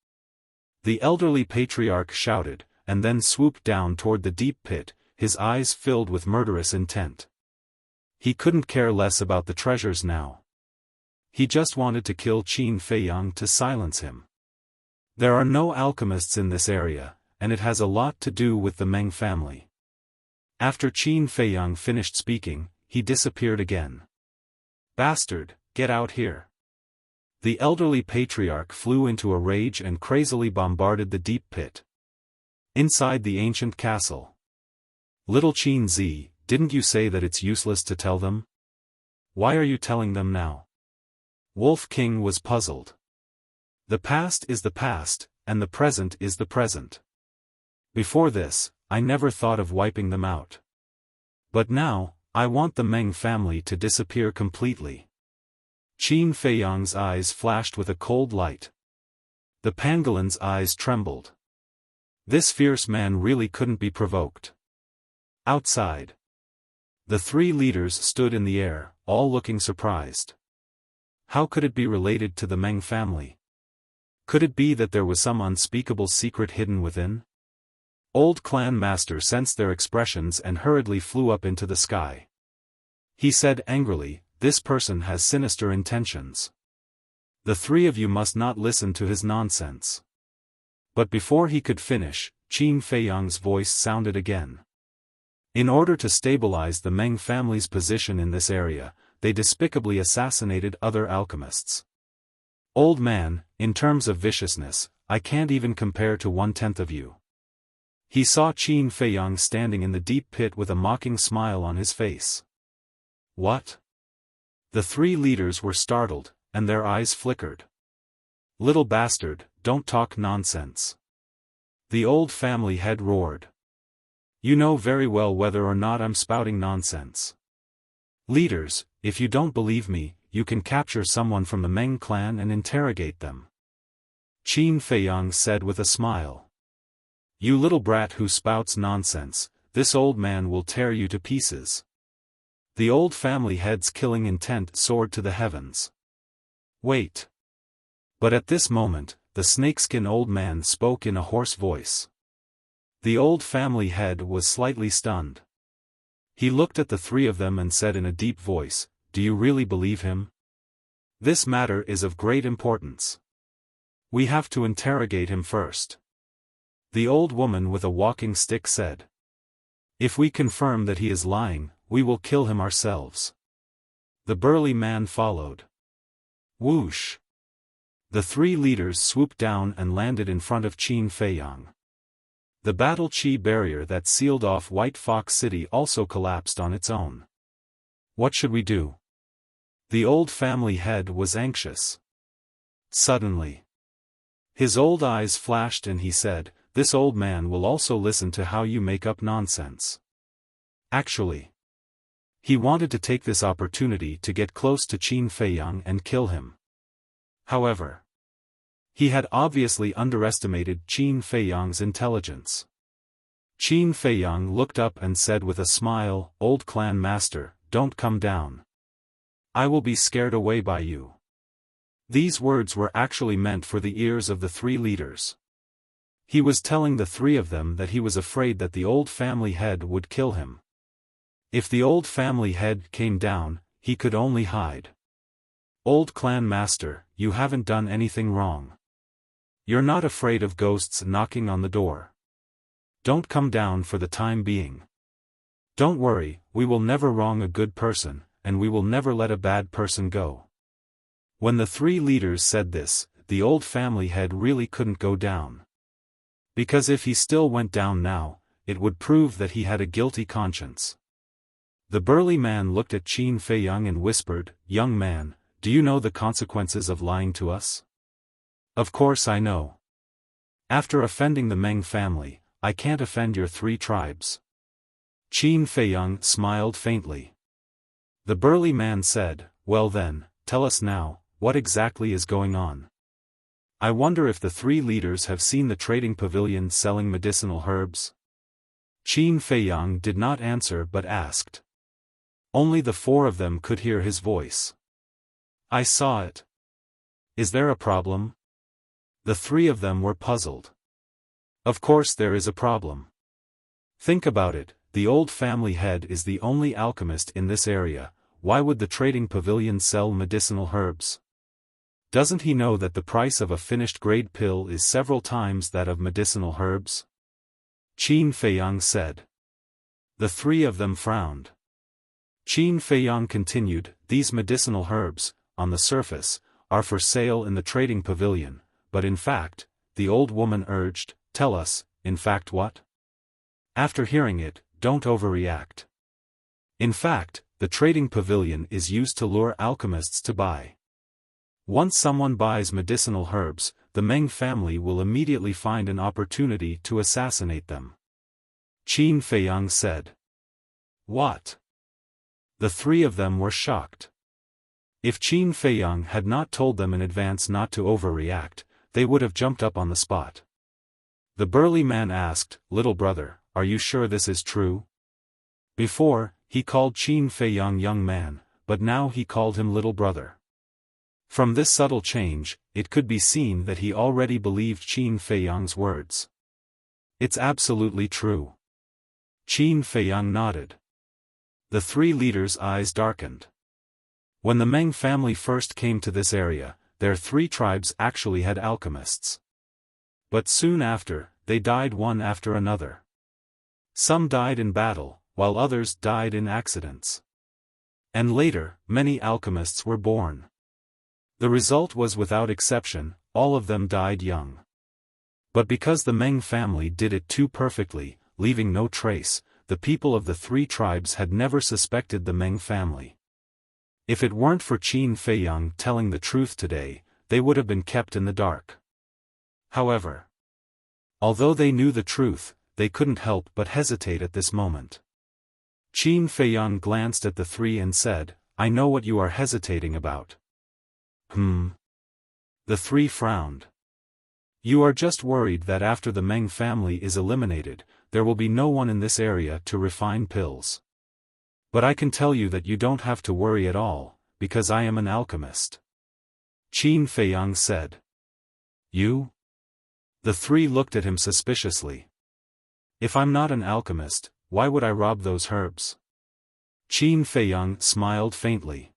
The elderly patriarch shouted, and then swooped down toward the deep pit, his eyes filled with murderous intent. He couldn't care less about the treasures now. He just wanted to kill Qin Feiyang to silence him. There are no alchemists in this area, and it has a lot to do with the Meng family. After Qin Feiyang finished speaking, he disappeared again. "Bastard, get out here." The elderly patriarch flew into a rage and crazily bombarded the deep pit. Inside the ancient castle. "Little Qin Zi, didn't you say that it's useless to tell them? Why are you telling them now?" Wolf King was puzzled. The past is the past, and the present is the present. Before this, I never thought of wiping them out. But now, I want the Meng family to disappear completely. Qin Feiyang's eyes flashed with a cold light. The pangolin's eyes trembled. This fierce man really couldn't be provoked. Outside, the three leaders stood in the air, all looking surprised. How could it be related to the Meng family? Could it be that there was some unspeakable secret hidden within? Old Clan Master sensed their expressions and hurriedly flew up into the sky. He said angrily, "This person has sinister intentions. The three of you must not listen to his nonsense." But before he could finish, Qin Feiyang's voice sounded again. In order to stabilize the Meng family's position in this area, they despicably assassinated other alchemists. Old man, in terms of viciousness, I can't even compare to 1/10 of you. He saw Qin Feiyang standing in the deep pit with a mocking smile on his face. What? The three leaders were startled, and their eyes flickered. "Little bastard, don't talk nonsense," the old family head roared. "You know very well whether or not I'm spouting nonsense. Leaders, if you don't believe me, you can capture someone from the Meng clan and interrogate them," Qin Feiyang said with a smile. "You little brat who spouts nonsense, this old man will tear you to pieces." The old family head's killing intent soared to the heavens. "Wait." But at this moment, the snakeskin old man spoke in a hoarse voice. The old family head was slightly stunned. He looked at the three of them and said in a deep voice, "Do you really believe him? This matter is of great importance. We have to interrogate him first." The old woman with a walking stick said, "If we confirm that he is lying, we will kill him ourselves." The burly man followed. Whoosh! The three leaders swooped down and landed in front of Qin Feiyang. The battle chi barrier that sealed off White Fox City also collapsed on its own. What should we do? The old family head was anxious. Suddenly, his old eyes flashed and he said, "This old man will also listen to how you make up nonsense." Actually, he wanted to take this opportunity to get close to Qin Feiyang and kill him. However, he had obviously underestimated Qin Feiyang's intelligence. Qin Feiyang looked up and said with a smile, "Old clan master, don't come down. I will be scared away by you." These words were actually meant for the ears of the three leaders. He was telling the three of them that he was afraid that the old family head would kill him. If the old family head came down, he could only hide. "Old clan master, you haven't done anything wrong. You're not afraid of ghosts knocking on the door. Don't come down for the time being. Don't worry, we will never wrong a good person, and we will never let a bad person go." When the three leaders said this, the old family head really couldn't go down. Because if he still went down now, it would prove that he had a guilty conscience. The burly man looked at Qin Feiyang and whispered, "Young man, do you know the consequences of lying to us?" "Of course I know. After offending the Meng family, I can't offend your 3 tribes." Qin Feiyang smiled faintly. The burly man said, "Well then, tell us now, what exactly is going on? I wonder if the 3 leaders have seen the trading pavilion selling medicinal herbs?" Qin Feiyang did not answer but asked. Only the 4 of them could hear his voice. "I saw it. Is there a problem?" The 3 of them were puzzled. "Of course there is a problem. Think about it, the old family head is the only alchemist in this area. Why would the trading pavilion sell medicinal herbs? Doesn't he know that the price of a finished grade pill is several times that of medicinal herbs?" Qin Feiyang said. The 3 of them frowned. Qin Feiyang continued, "These medicinal herbs, on the surface, are for sale in the trading pavilion, but in fact," the old woman urged, "tell us, in fact what?" After hearing it, don't overreact. In fact, the trading pavilion is used to lure alchemists to buy. Once someone buys medicinal herbs, the Meng family will immediately find an opportunity to assassinate them. Qin Feiyang said. What? The 3 of them were shocked. If Qin Feiyang had not told them in advance not to overreact, they would have jumped up on the spot. The burly man asked, "Little brother, are you sure this is true?" Before, he called Qin Feiyang young man, but now he called him little brother. From this subtle change, it could be seen that he already believed Qin Feiyang's words. "It's absolutely true." Qin Feiyang nodded. The 3 leaders' eyes darkened. When the Meng family first came to this area, their 3 tribes actually had alchemists. But soon after, they died one after another. Some died in battle, while others died in accidents. And later, many alchemists were born. The result was without exception, all of them died young. But because the Meng family did it too perfectly, leaving no trace, the people of the 3 tribes had never suspected the Meng family. If it weren't for Qin Feiyang telling the truth today, they would have been kept in the dark. However, although they knew the truth, they couldn't help but hesitate at this moment. Qin Feiyang glanced at the 3 and said, "I know what you are hesitating about." The 3 frowned. "You are just worried that after the Meng family is eliminated, there will be no one in this area to refine pills. But I can tell you that you don't have to worry at all, because I am an alchemist." Qin Feiyang said. "You?" The 3 looked at him suspiciously. "If I'm not an alchemist, why would I rob those herbs?" Qin Feiyang smiled faintly.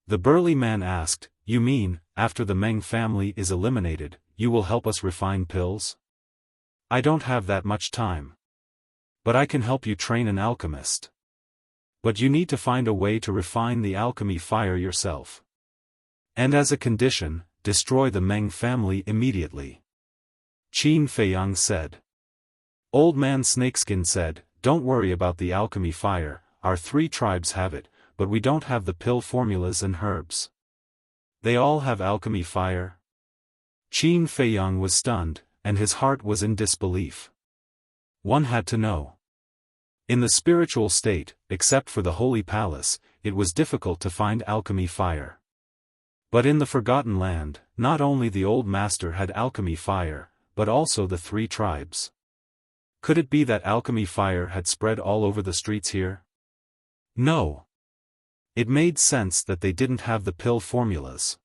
The burly man asked, "You mean, after the Meng family is eliminated, you will help us refine pills?" "I don't have that much time. But I can help you train an alchemist. But you need to find a way to refine the alchemy fire yourself. And as a condition, destroy the Meng family immediately." Qin Feiyang said. Old Man Snakeskin said, "Don't worry about the alchemy fire, our 3 tribes have it, but we don't have the pill formulas and herbs." "They all have alchemy fire?" Qin Feiyang was stunned, and his heart was in disbelief. One had to know. In the spiritual state, except for the Holy Palace, it was difficult to find alchemy fire. But in the Forgotten Land, not only the old master had alchemy fire, but also the 3 tribes. Could it be that alchemy fire had spread all over the streets here? No. It made sense that they didn't have the pill formulas.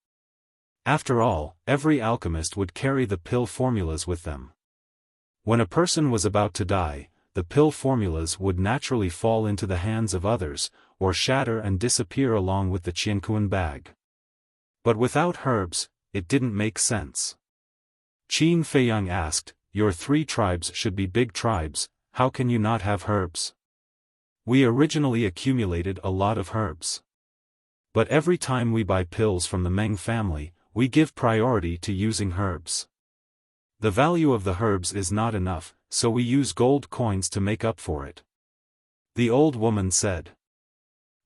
After all, every alchemist would carry the pill formulas with them. When a person was about to die, the pill formulas would naturally fall into the hands of others, or shatter and disappear along with the Qiankuan bag. But without herbs, it didn't make sense. Qin Feiyang asked, "Your 3 tribes should be big tribes, how can you not have herbs?" "We originally accumulated a lot of herbs. But every time we buy pills from the Meng family, we give priority to using herbs. The value of the herbs is not enough, so we use gold coins to make up for it. The old woman said.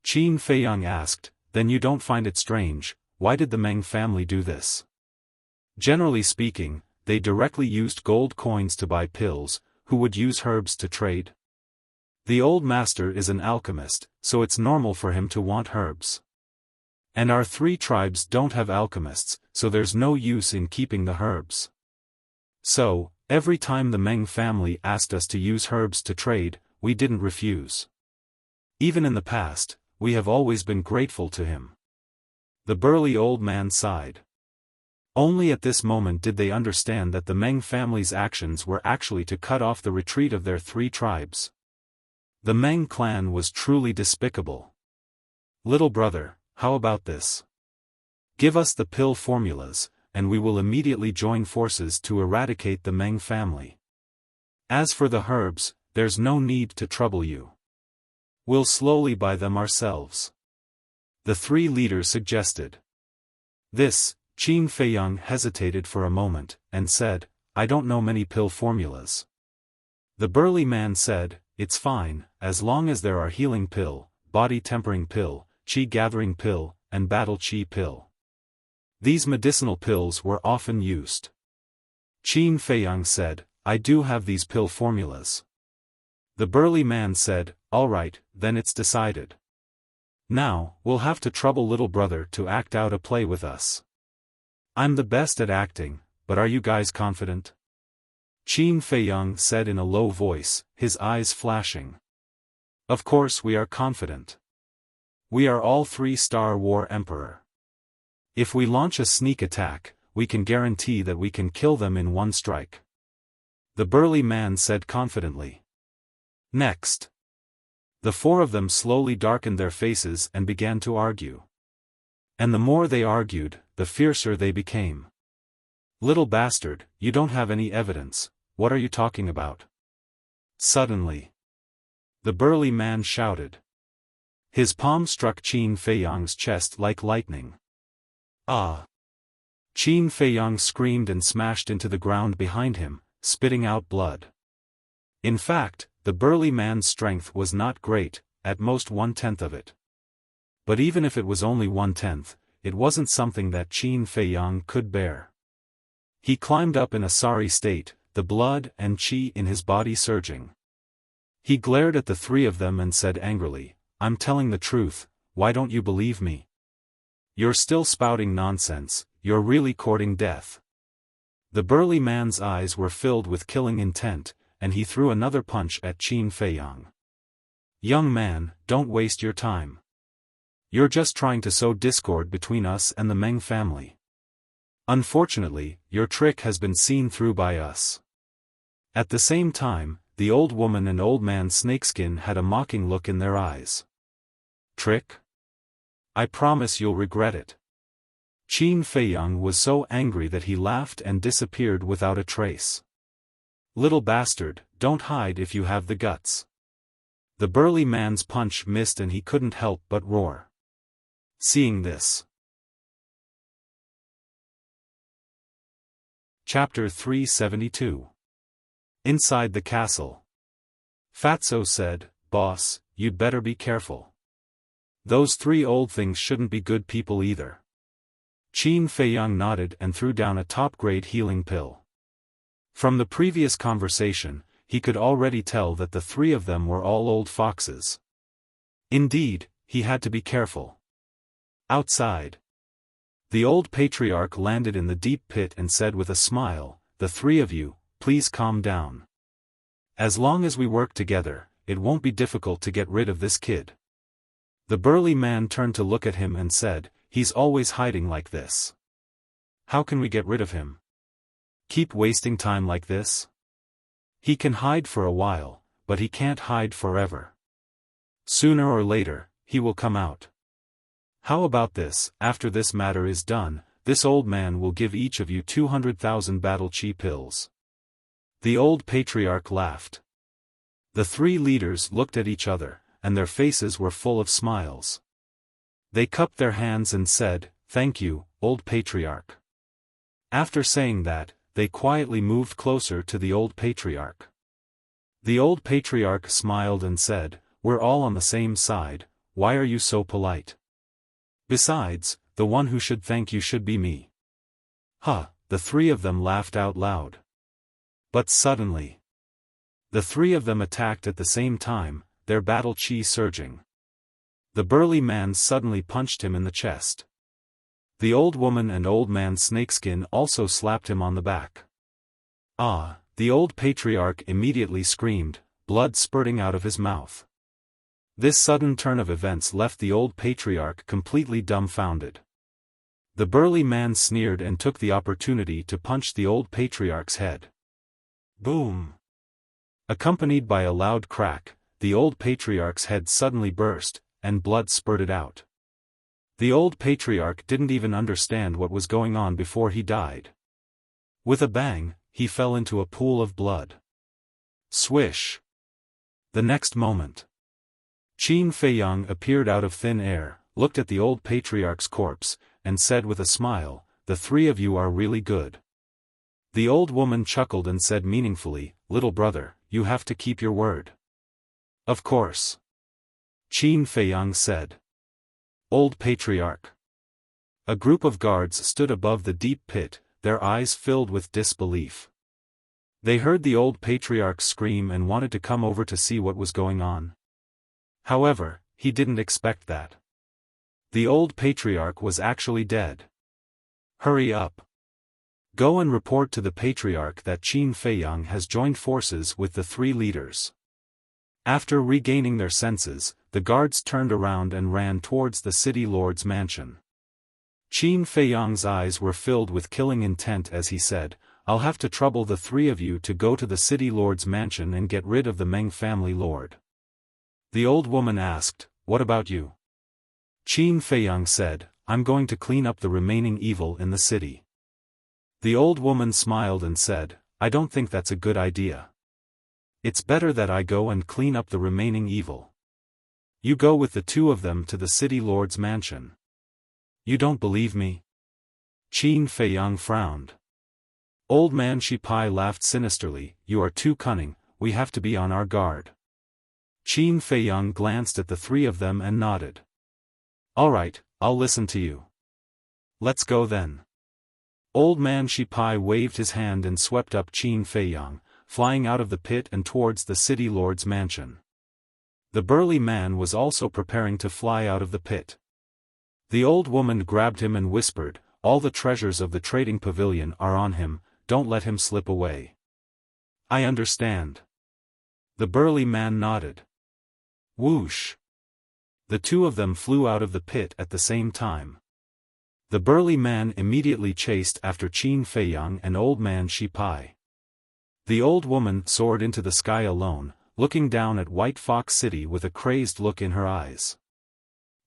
Qin Feiyang asked, then you don't find it strange, why did the Meng family do this? Generally speaking, they directly used gold coins to buy pills, who would use herbs to trade? The old master is an alchemist, so it's normal for him to want herbs. And our 3 tribes don't have alchemists, so there's no use in keeping the herbs. So, every time the Meng family asked us to use herbs to trade, we didn't refuse. Even in the past, we have always been grateful to him. The burly old man sighed. Only at this moment did they understand that the Meng family's actions were actually to cut off the retreat of their 3 tribes. The Meng clan was truly despicable. Little brother, how about this? Give us the pill formulas, and we will immediately join forces to eradicate the Meng family. As for the herbs, there's no need to trouble you. We'll slowly buy them ourselves. The 3 leaders suggested. This, Qin Feiyang hesitated for a moment, and said, I don't know many pill formulas. The burly man said, it's fine, as long as there are healing pill, body tempering pill, qi gathering pill, and battle qi pill. These medicinal pills were often used. Qin Feiyang said, I do have these pill formulas. The burly man said, all right, then it's decided. Now, we'll have to trouble little brother to act out a play with us. I'm the best at acting, but are you guys confident? Qin Feiyang said in a low voice, his eyes flashing. Of course we are confident. We are all 3-star war emperor. If we launch a sneak attack, we can guarantee that we can kill them in 1 strike. The burly man said confidently. Next. The 4 of them slowly darkened their faces and began to argue. And the more they argued, the fiercer they became. Little bastard, you don't have any evidence, what are you talking about? Suddenly. The burly man shouted. His palm struck Qin Feiyang's chest like lightning. Ah! Qin Feiyang screamed and smashed into the ground behind him, spitting out blood. In fact, the burly man's strength was not great, at most 1/10 of it. But even if it was only 1/10, it wasn't something that Qin Feiyang could bear. He climbed up in a sorry state, the blood and qi in his body surging. He glared at the 3 of them and said angrily, I'm telling the truth, why don't you believe me? You're still spouting nonsense, you're really courting death. The burly man's eyes were filled with killing intent, and he threw another punch at Qin Feiyang. Young man, don't waste your time. You're just trying to sow discord between us and the Meng family. Unfortunately, your trick has been seen through by us. At the same time, the old woman and old man Snakeskin had a mocking look in their eyes. Trick? I promise you'll regret it. Qin Feiyang was so angry that he laughed and disappeared without a trace. Little bastard, don't hide if you have the guts. The burly man's punch missed and he couldn't help but roar. Seeing this. Chapter 372. Inside the castle. Fatso said, Boss, you'd better be careful. Those 3 old things shouldn't be good people either. Qin Feiyang nodded and threw down a top-grade healing pill. From the previous conversation, he could already tell that the 3 of them were all old foxes. Indeed, he had to be careful. Outside. The old patriarch landed in the deep pit and said with a smile, the 3 of you, please calm down. As long as we work together, it won't be difficult to get rid of this kid. The burly man turned to look at him and said, he's always hiding like this. How can we get rid of him? Keep wasting time like this? He can hide for a while, but he can't hide forever. Sooner or later, he will come out. How about this, after this matter is done, this old man will give each of you 200,000 battle chi pills. The old patriarch laughed. The 3 leaders looked at each other, and their faces were full of smiles. They cupped their hands and said, thank you, old patriarch. After saying that, they quietly moved closer to the old patriarch. The old patriarch smiled and said, "We're all on the same side, why are you so polite? Besides, the one who should thank you should be me." "Huh," the three of them laughed out loud. But suddenly, the three of them attacked at the same time, their battle chi surging. The burly man suddenly punched him in the chest. The old woman and old man Snakeskin also slapped him on the back. "Ah!" the old patriarch immediately screamed, blood spurting out of his mouth. This sudden turn of events left the old patriarch completely dumbfounded. The burly man sneered and took the opportunity to punch the old patriarch's head. Boom! Accompanied by a loud crack, the old patriarch's head suddenly burst, and blood spurted out. The old patriarch didn't even understand what was going on before he died. With a bang, he fell into a pool of blood. Swish! The next moment, Qin Feiyang appeared out of thin air, looked at the old patriarch's corpse, and said with a smile, "The three of you are really good." The old woman chuckled and said meaningfully, "Little brother, you have to keep your word." "Of course," Qin Feiyang said. Old patriarch. A group of guards stood above the deep pit, their eyes filled with disbelief. They heard the old patriarch scream and wanted to come over to see what was going on. However, he didn't expect that. The old patriarch was actually dead. "Hurry up. Go and report to the patriarch that Qin Feiyang has joined forces with the three leaders." After regaining their senses, the guards turned around and ran towards the city lord's mansion. Qin Feiyang's eyes were filled with killing intent as he said, "I'll have to trouble the three of you to go to the city lord's mansion and get rid of the Meng family lord." The old woman asked, "What about you?" Qin Feiyang said, "I'm going to clean up the remaining evil in the city." The old woman smiled and said, "I don't think that's a good idea. It's better that I go and clean up the remaining evil. You go with the two of them to the city lord's mansion." "You don't believe me?" Qin Feiyang frowned. Old man Shipai laughed sinisterly, "You are too cunning, we have to be on our guard." Qin Feiyang glanced at the three of them and nodded. "All right, I'll listen to you. Let's go then." Old man Shipai waved his hand and swept up Qin Feiyang, flying out of the pit and towards the city lord's mansion. The burly man was also preparing to fly out of the pit. The old woman grabbed him and whispered, "All the treasures of the trading pavilion are on him, don't let him slip away." "I understand." The burly man nodded. Whoosh! The two of them flew out of the pit at the same time. The burly man immediately chased after Qin Feiyang and old man Shipai. The old woman soared into the sky alone, looking down at White Fox City with a crazed look in her eyes.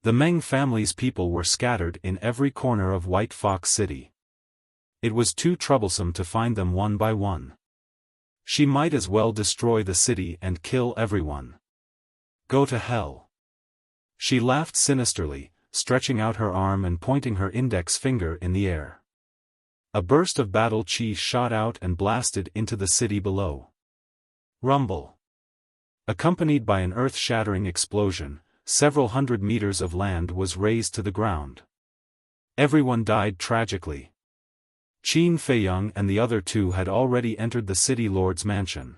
The Meng family's people were scattered in every corner of White Fox City. It was too troublesome to find them one by one. She might as well destroy the city and kill everyone. Go to hell. She laughed sinisterly, stretching out her arm and pointing her index finger in the air. A burst of battle chi shot out and blasted into the city below. Rumble. Accompanied by an earth-shattering explosion, several hundred meters of land was razed to the ground. Everyone died tragically. Qin Feiyang and the other two had already entered the city lord's mansion.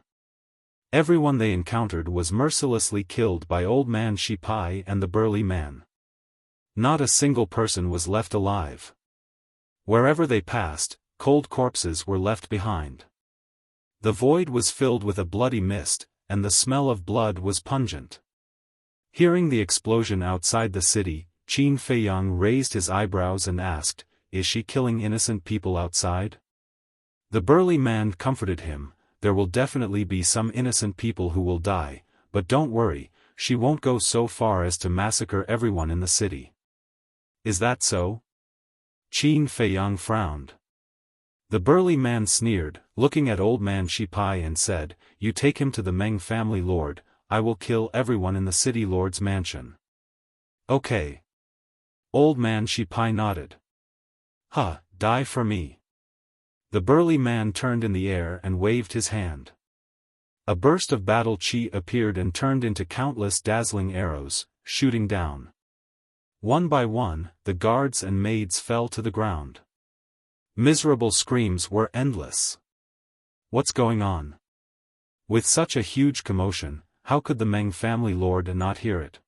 Everyone they encountered was mercilessly killed by old man Shipai and the burly man. Not a single person was left alive. Wherever they passed, cold corpses were left behind. The void was filled with a bloody mist, and the smell of blood was pungent. Hearing the explosion outside the city, Qin Feiyang raised his eyebrows and asked, "Is she killing innocent people outside?" The burly man comforted him, "There will definitely be some innocent people who will die, but don't worry, she won't go so far as to massacre everyone in the city." "Is that so?" Qin Feiyang frowned. The burly man sneered, looking at old man Shipai and said, "You take him to the Meng family lord, I will kill everyone in the city lord's mansion." "Okay." Old man Shipai nodded. "Huh, die for me." The burly man turned in the air and waved his hand. A burst of battle chi appeared and turned into countless dazzling arrows, shooting down. One by one, the guards and maids fell to the ground. Miserable screams were endless. What's going on? With such a huge commotion, how could the Meng family lord not hear it?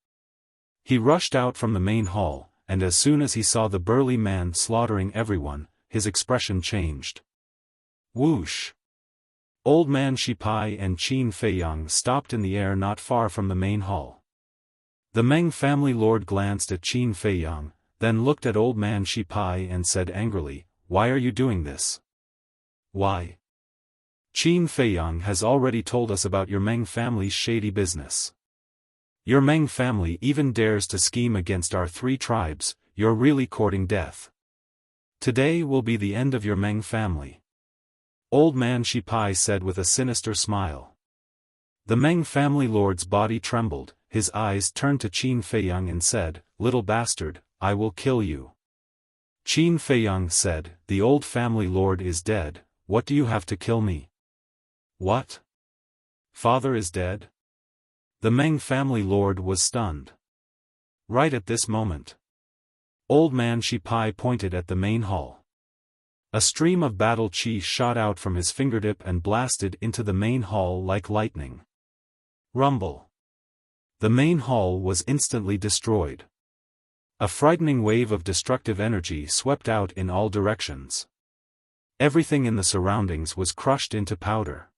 He rushed out from the main hall, and as soon as he saw the burly man slaughtering everyone, his expression changed. Whoosh! Old man Shipai and Qin Feiyang stopped in the air not far from the main hall. The Meng family lord glanced at Qin Feiyang, then looked at old man Shipai and said angrily, "Why are you doing this?" "Why? Qin Feiyang has already told us about your Meng family's shady business. Your Meng family even dares to scheme against our 3 tribes, you're really courting death. Today will be the end of your Meng family." Old man Shipai said with a sinister smile. The Meng family lord's body trembled, his eyes turned to Qin Feiyang and said, "Little bastard, I will kill you." Qin Feiyang said, "The old family lord is dead, what do you have to kill me?" "What? Father is dead?" The Meng family lord was stunned. Right at this moment, old man Shipai pointed at the main hall. A stream of battle chi shot out from his fingertip and blasted into the main hall like lightning. Rumble! The main hall was instantly destroyed. A frightening wave of destructive energy swept out in all directions. Everything in the surroundings was crushed into powder.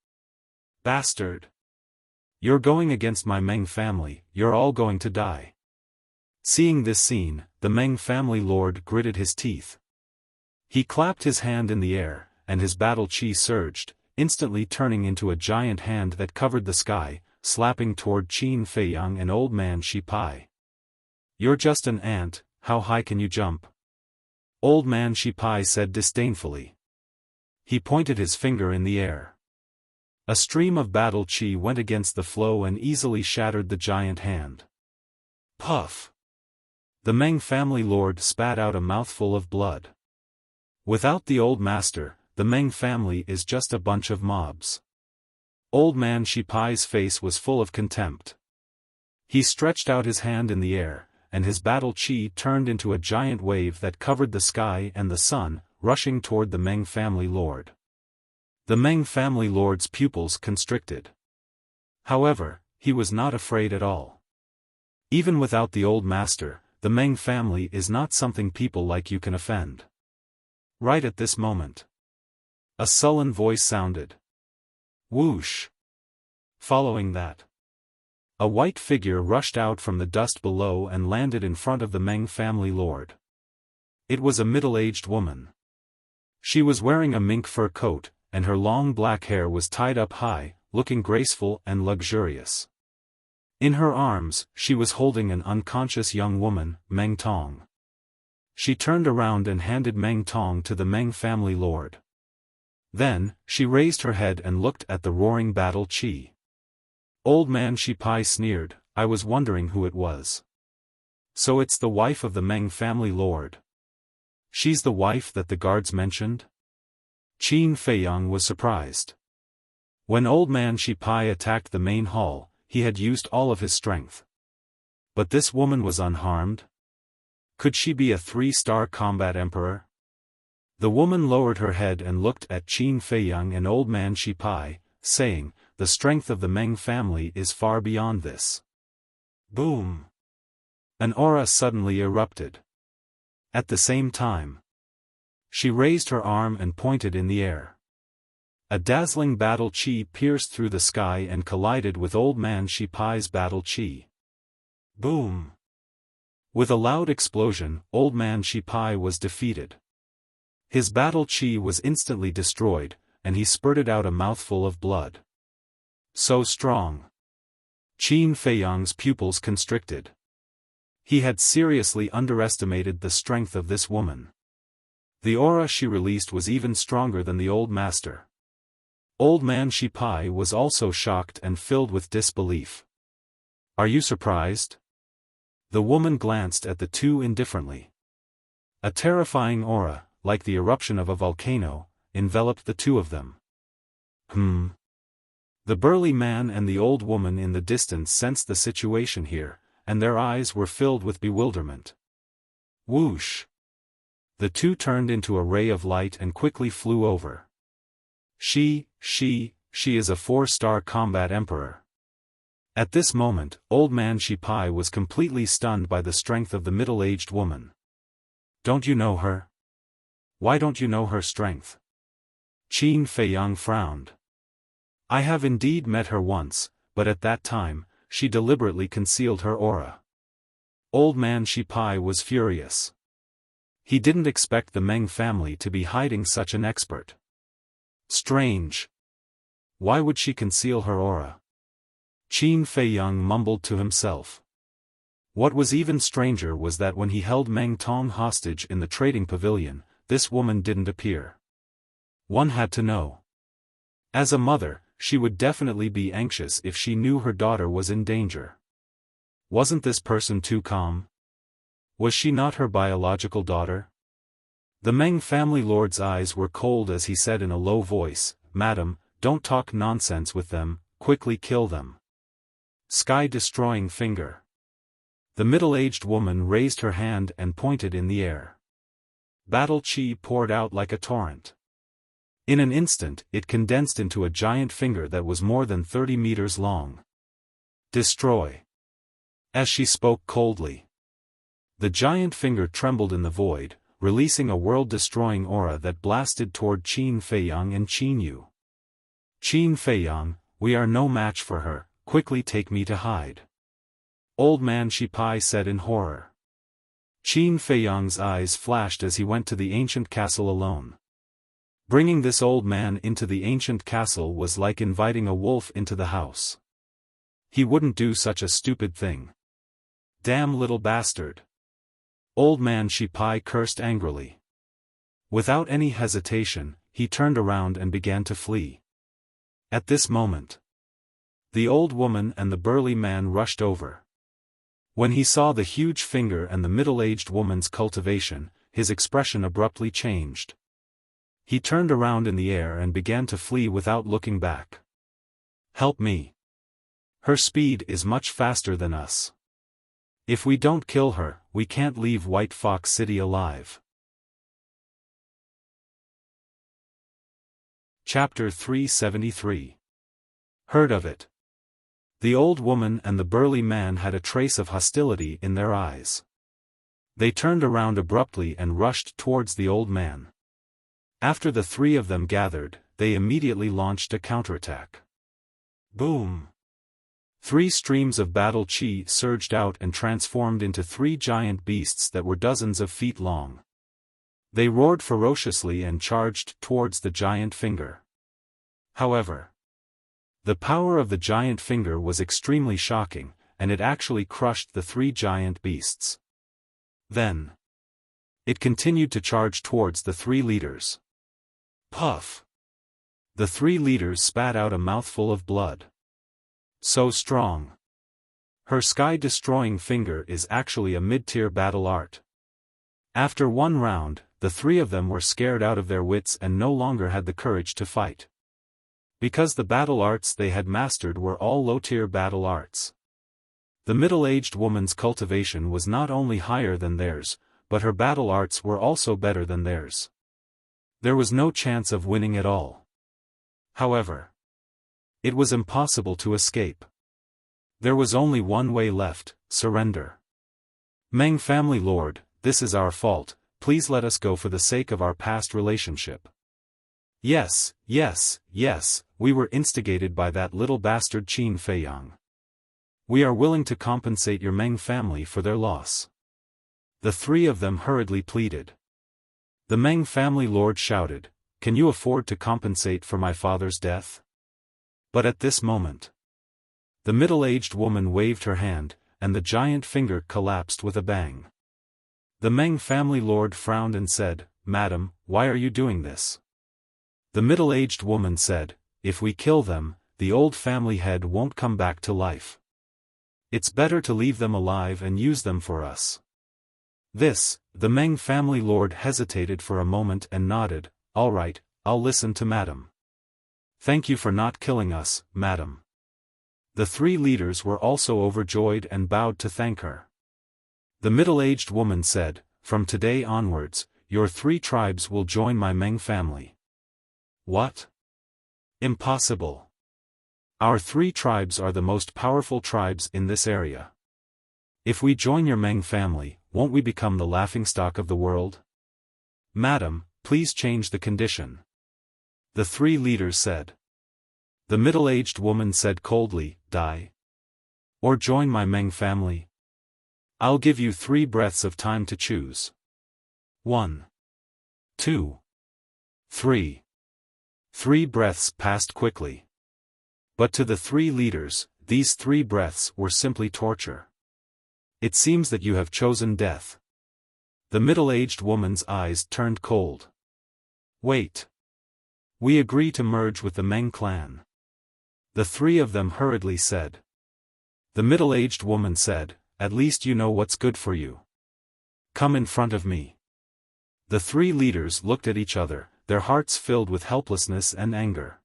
"Bastard! You're going against my Meng family, you're all going to die." Seeing this scene, the Meng family lord gritted his teeth. He clapped his hand in the air, and his battle chi surged, instantly turning into a giant hand that covered the sky, slapping toward Qin Feiyang and old man Shipai. "You're just an ant, how high can you jump?" Old man Shipai said disdainfully. He pointed his finger in the air. A stream of battle chi went against the flow and easily shattered the giant hand. Puff! The Meng family lord spat out a mouthful of blood. Without the old master, the Meng family is just a bunch of mobs. Old man Shipai's face was full of contempt. He stretched out his hand in the air, and his battle chi turned into a giant wave that covered the sky and the sun, rushing toward the Meng family lord. The Meng family lord's pupils constricted. However, he was not afraid at all. Even without the old master, the Meng family is not something people like you can offend. Right at this moment, a sullen voice sounded. Whoosh! Following that, a white figure rushed out from the dust below and landed in front of the Meng family lord. It was a middle-aged woman. She was wearing a mink fur coat, and her long black hair was tied up high, looking graceful and luxurious. In her arms, she was holding an unconscious young woman, Meng Tong. She turned around and handed Meng Tong to the Meng family lord. Then, she raised her head and looked at the roaring battle chi. Old man Shipai sneered, "I was wondering who it was. So it's the wife of the Meng family lord. She's the wife that the guards mentioned?" Qin Feiyang was surprised. When old man Shipai attacked the main hall, he had used all of his strength. But this woman was unharmed? Could she be a 3-star combat emperor? The woman lowered her head and looked at Qin Feiyang and old man Shipai, saying, "The strength of the Meng family is far beyond this." Boom! An aura suddenly erupted. At the same time, she raised her arm and pointed in the air. A dazzling battle chi pierced through the sky and collided with old man Shipai's battle chi. Boom! With a loud explosion, old man Shipai was defeated. His battle chi was instantly destroyed, and he spurted out a mouthful of blood. So strong! Qin Feiyang's pupils constricted. He had seriously underestimated the strength of this woman. The aura she released was even stronger than the old master. Old man Shipai was also shocked and filled with disbelief. "Are you surprised?" The woman glanced at the two indifferently. A terrifying aura, like the eruption of a volcano, enveloped the two of them. The burly man and the old woman in the distance sensed the situation here, and their eyes were filled with bewilderment. Whoosh! The two turned into a ray of light and quickly flew over. She is a 4-star combat emperor. At this moment, Old Man Shipai was completely stunned by the strength of the middle-aged woman. Don't you know her? Why don't you know her strength? Qin Feiyang frowned. I have indeed met her once, but at that time, she deliberately concealed her aura. Old Man Shipai was furious. He didn't expect the Meng family to be hiding such an expert. Strange. Why would she conceal her aura? Qin Feiyang mumbled to himself. What was even stranger was that when he held Meng Tong hostage in the trading pavilion, this woman didn't appear. One had to know. As a mother, she would definitely be anxious if she knew her daughter was in danger. Wasn't this person too calm? Was she not her biological daughter? The Meng family lord's eyes were cold as he said in a low voice, Madam, don't talk nonsense with them, quickly kill them. Sky-destroying finger. The middle-aged woman raised her hand and pointed in the air. Battle chi poured out like a torrent. In an instant, it condensed into a giant finger that was more than 30 meters long. Destroy. As she spoke coldly. The giant finger trembled in the void, releasing a world-destroying aura that blasted toward Qin Feiyang and Qin Yu. Qin Feiyang, we are no match for her, quickly take me to hide. Old Man Shipai said in horror. Qin Feiyang's eyes flashed as he went to the ancient castle alone. Bringing this old man into the ancient castle was like inviting a wolf into the house. He wouldn't do such a stupid thing. Damn little bastard. Old Man Shipai cursed angrily. Without any hesitation, he turned around and began to flee. At this moment, the old woman and the burly man rushed over. When he saw the huge finger and the middle-aged woman's cultivation, his expression abruptly changed. He turned around in the air and began to flee without looking back. Help me. Her speed is much faster than us. If we don't kill her, we can't leave White Fox City alive. Chapter 373. Heard of it. The old woman and the burly man had a trace of hostility in their eyes. They turned around abruptly and rushed towards the old man. After the three of them gathered, they immediately launched a counterattack. Boom! 3 streams of battle chi surged out and transformed into 3 giant beasts that were dozens of feet long. They roared ferociously and charged towards the giant finger. However, the power of the giant finger was extremely shocking, and it actually crushed the 3 giant beasts. Then, it continued to charge towards the 3 leaders. Puff! The 3 leaders spat out a mouthful of blood. So strong. Her sky-destroying finger is actually a mid-tier battle art. After 1 round, the 3 of them were scared out of their wits and no longer had the courage to fight. Because the battle arts they had mastered were all low-tier battle arts. The middle-aged woman's cultivation was not only higher than theirs, but her battle arts were also better than theirs. There was no chance of winning at all. However, it was impossible to escape. There was only one way left: surrender. Meng family lord, this is our fault, please let us go for the sake of our past relationship. Yes, we were instigated by that little bastard Qin Feiyang. We are willing to compensate your Meng family for their loss. The 3 of them hurriedly pleaded. The Meng family lord shouted, can you afford to compensate for my father's death? But at this moment, the middle-aged woman waved her hand, and the giant finger collapsed with a bang. The Meng family lord frowned and said, Madam, why are you doing this? The middle-aged woman said, if we kill them, the old family head won't come back to life. It's better to leave them alive and use them for us. The Meng family lord hesitated for a moment and nodded, all right, I'll listen to Madam. Thank you for not killing us, Madam. The three leaders were also overjoyed and bowed to thank her. The middle-aged woman said, "From today onwards, your three tribes will join my Meng family." What? Impossible. Our three tribes are the most powerful tribes in this area. If we join your Meng family, won't we become the laughingstock of the world? Madam, please change the condition. The three leaders said. The middle-aged woman said coldly, "Die. Or join my Meng family. I'll give you 3 breaths of time to choose. 1. 2. 3. 3 breaths passed quickly. But to the three leaders, these 3 breaths were simply torture. It seems that you have chosen death. The middle-aged woman's eyes turned cold. Wait. We agree to merge with the Meng clan. The 3 of them hurriedly said. The middle-aged woman said, "At least you know what's good for you. Come in front of me." The 3 leaders looked at each other, their hearts filled with helplessness and anger.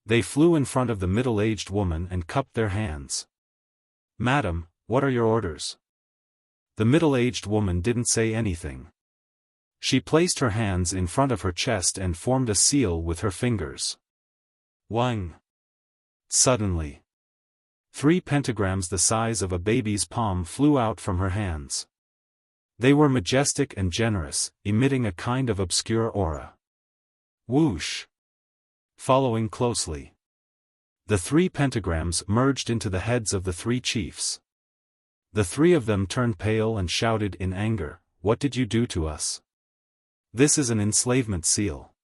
They flew in front of the middle-aged woman and cupped their hands. "Madam, what are your orders?" The middle-aged woman didn't say anything. She placed her hands in front of her chest and formed a seal with her fingers. Wang! Suddenly, 3 pentagrams the size of a baby's palm flew out from her hands. They were majestic and generous, emitting a kind of obscure aura. Whoosh! Following closely, the 3 pentagrams merged into the heads of the 3 chiefs. The 3 of them turned pale and shouted in anger, "What did you do to us? This is an enslavement seal.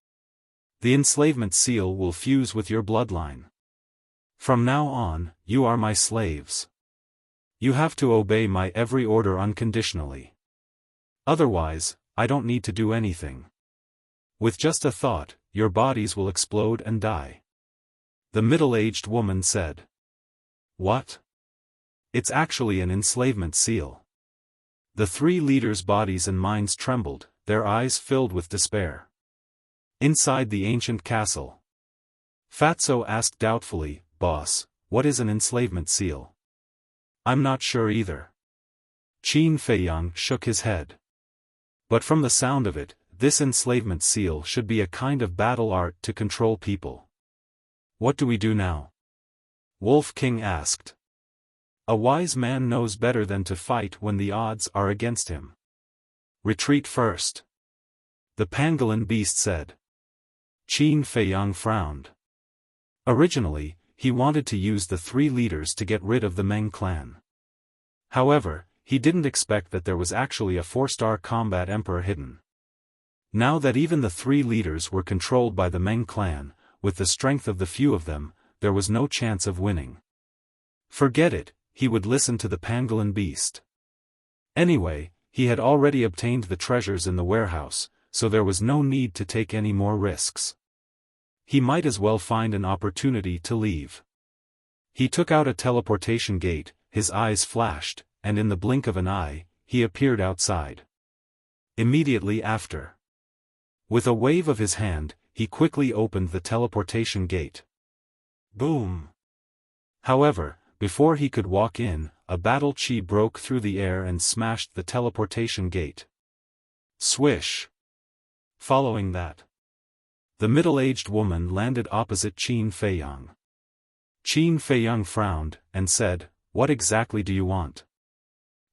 The enslavement seal will fuse with your bloodline. From now on, you are my slaves. You have to obey my every order unconditionally. Otherwise, I don't need to do anything. With just a thought, your bodies will explode and die." The middle-aged woman said. What? It's actually an enslavement seal. The 3 leaders' bodies and minds trembled, their eyes filled with despair. Inside the ancient castle, Fatso asked doubtfully, "Boss, what is an enslavement seal?" "I'm not sure either." Qin Feiyang shook his head. "But from the sound of it, this enslavement seal should be a kind of battle art to control people." "What do we do now?" Wolf King asked. "A wise man knows better than to fight when the odds are against him. Retreat first," the pangolin beast said. Qin Feiyang frowned. Originally, he wanted to use the 3 leaders to get rid of the Meng clan. However, he didn't expect that there was actually a 4-star combat emperor hidden. Now that even the 3 leaders were controlled by the Meng clan, with the strength of the few of them, there was no chance of winning. Forget it, he would listen to the pangolin beast. Anyway, he had already obtained the treasures in the warehouse, so there was no need to take any more risks. He might as well find an opportunity to leave. He took out a teleportation gate, his eyes flashed, and in the blink of an eye, he appeared outside. Immediately after, with a wave of his hand, he quickly opened the teleportation gate. Boom! However, before he could walk in, a battle chi broke through the air and smashed the teleportation gate. Swish! Following that, the middle-aged woman landed opposite Qin Feiyang. Qin Feiyang frowned, and said, "What exactly do you want?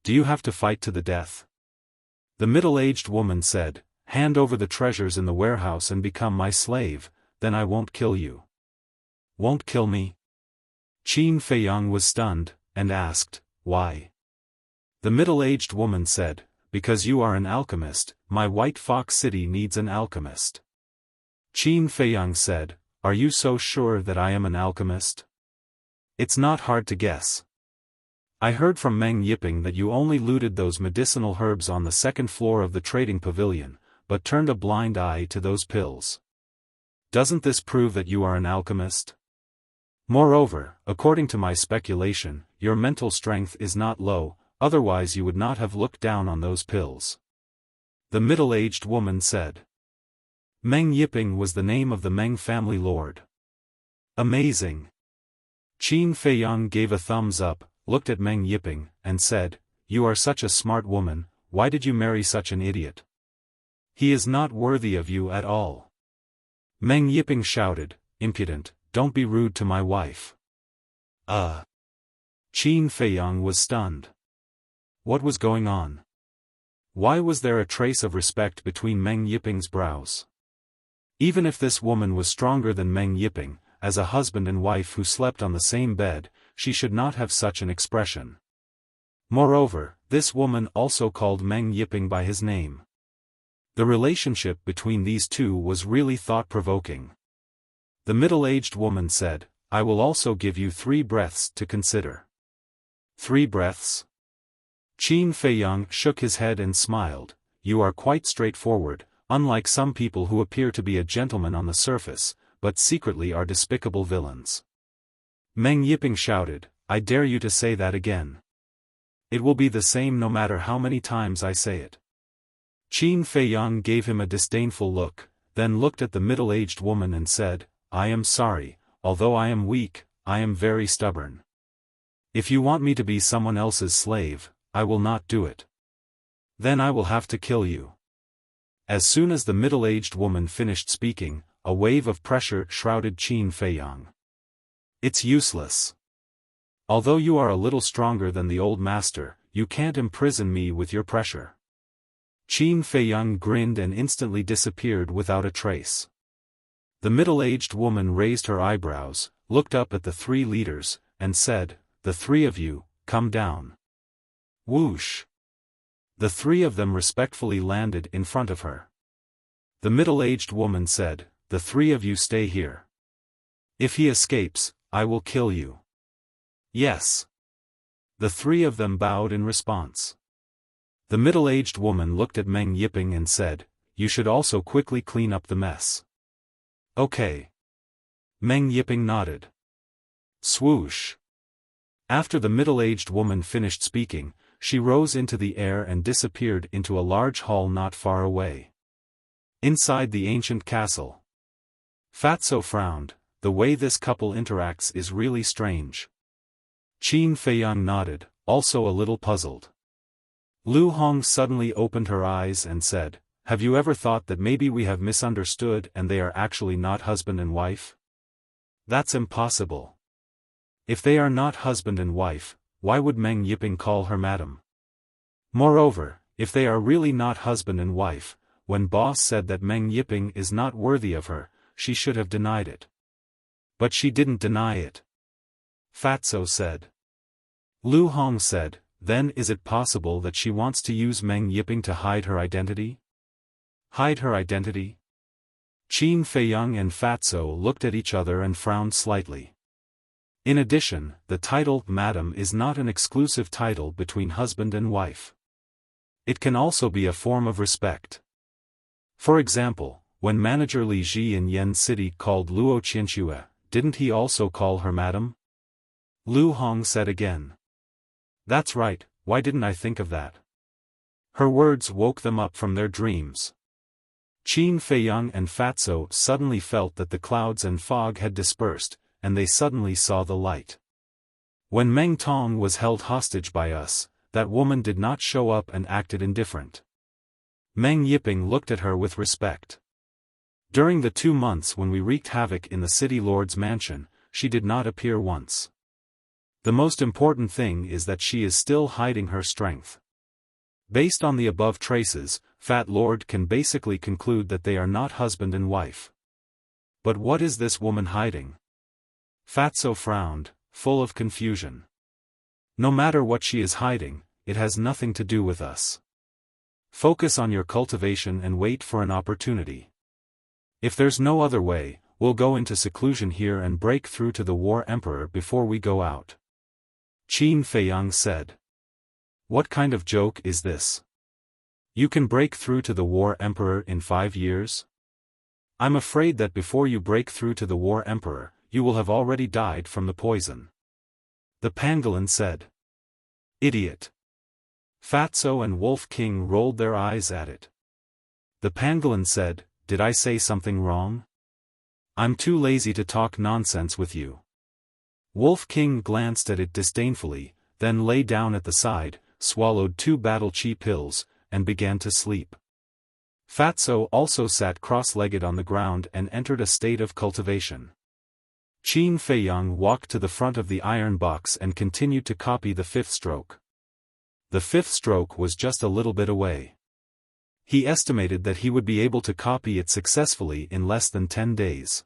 Do you have to fight to the death?" The middle-aged woman said, "Hand over the treasures in the warehouse and become my slave, then I won't kill you." "Won't kill me?" Qin Feiyang was stunned, and asked, "Why?" The middle-aged woman said, "Because you are an alchemist, my White Fox City needs an alchemist." Qin Feiyang said, "Are you so sure that I am an alchemist? It's not hard to guess. I heard from Meng Yiping that you only looted those medicinal herbs on the 2nd floor of the trading pavilion, but turned a blind eye to those pills. Doesn't this prove that you are an alchemist? Moreover, according to my speculation, your mental strength is not low, otherwise you would not have looked down on those pills." The middle-aged woman said. Meng Yiping was the name of the Meng family lord. Amazing. Qin Feiyang gave a thumbs up, looked at Meng Yiping, and said, "You are such a smart woman, why did you marry such an idiot? He is not worthy of you at all." Meng Yiping shouted, "Impudent, don't be rude to my wife." Qin Feiyang was stunned. What was going on? Why was there a trace of respect between Meng Yiping's brows? Even if this woman was stronger than Meng Yiping, as a husband and wife who slept on the same bed, she should not have such an expression. Moreover, this woman also called Meng Yiping by his name. The relationship between these two was really thought-provoking. The middle-aged woman said, "I will also give you 3 breaths to consider." 3 breaths? Qin Feiyang shook his head and smiled. "You are quite straightforward, unlike some people who appear to be a gentleman on the surface, but secretly are despicable villains." Meng Yiping shouted, "I dare you to say that again. It will be the same no matter how many times I say it." Qin Feiyang gave him a disdainful look, then looked at the middle-aged woman and said, "I am sorry, although I am weak, I am very stubborn. If you want me to be someone else's slave, I will not do it. Then I will have to kill you." As soon as the middle-aged woman finished speaking, a wave of pressure shrouded Qin Feiyang. "It's useless. Although you are a little stronger than the old master, you can't imprison me with your pressure." Qin Feiyang grinned and instantly disappeared without a trace. The middle-aged woman raised her eyebrows, looked up at the 3 leaders, and said, "The 3 of you, come down." Whoosh! The 3 of them respectfully landed in front of her. The middle-aged woman said, "The 3 of you stay here. If he escapes, I will kill you." "Yes." The 3 of them bowed in response. The middle-aged woman looked at Meng Yiping and said, "You should also quickly clean up the mess." "Okay." Meng Yiping nodded. Swoosh! After the middle-aged woman finished speaking, she rose into the air and disappeared into a large hall not far away. Inside the ancient castle. Fatso frowned. The way this couple interacts is really strange. Qin Feiyang nodded, also a little puzzled. Lu Hong suddenly opened her eyes and said, "Have you ever thought that maybe we have misunderstood and they are actually not husband and wife? That's impossible. If they are not husband and wife, why would Meng Yiping call her madam? Moreover, if they are really not husband and wife, when boss said that Meng Yiping is not worthy of her, she should have denied it. But she didn't deny it." Fatso said. Lu Hong said, "Then is it possible that she wants to use Meng Yiping to hide her identity?" Hide her identity? Qin Feiyang and Fatso looked at each other and frowned slightly. In addition, the title Madam is not an exclusive title between husband and wife. It can also be a form of respect. For example, when manager Li Ji in Yen City called Luo Qianxue, didn't he also call her Madam? Lu Hong said again. "That's right, why didn't I think of that?" Her words woke them up from their dreams. Qin Feiyang and Fatso suddenly felt that the clouds and fog had dispersed, and they suddenly saw the light. When Meng Tong was held hostage by us, that woman did not show up and acted indifferent. Meng Yiping looked at her with respect. During the 2 months when we wreaked havoc in the city lord's mansion, she did not appear once. The most important thing is that she is still hiding her strength. Based on the above traces, Fat Lord can basically conclude that they are not husband and wife. But what is this woman hiding? Fatso frowned, full of confusion. No matter what she is hiding, it has nothing to do with us. Focus on your cultivation and wait for an opportunity. If there's no other way, we'll go into seclusion here and break through to the War Emperor before we go out. Qin Feiyang said. What kind of joke is this? You can break through to the War Emperor in 5 years? I'm afraid that before you break through to the War Emperor, you will have already died from the poison. The pangolin said. Idiot. Fatso and Wolf King rolled their eyes at it. The pangolin said, did I say something wrong? I'm too lazy to talk nonsense with you. Wolf King glanced at it disdainfully, then lay down at the side, swallowed 2 battle chi pills, and began to sleep. Fatso also sat cross-legged on the ground and entered a state of cultivation. Qin Feiyang walked to the front of the iron box and continued to copy the 5th stroke. The 5th stroke was just a little bit away. He estimated that he would be able to copy it successfully in less than 10 days.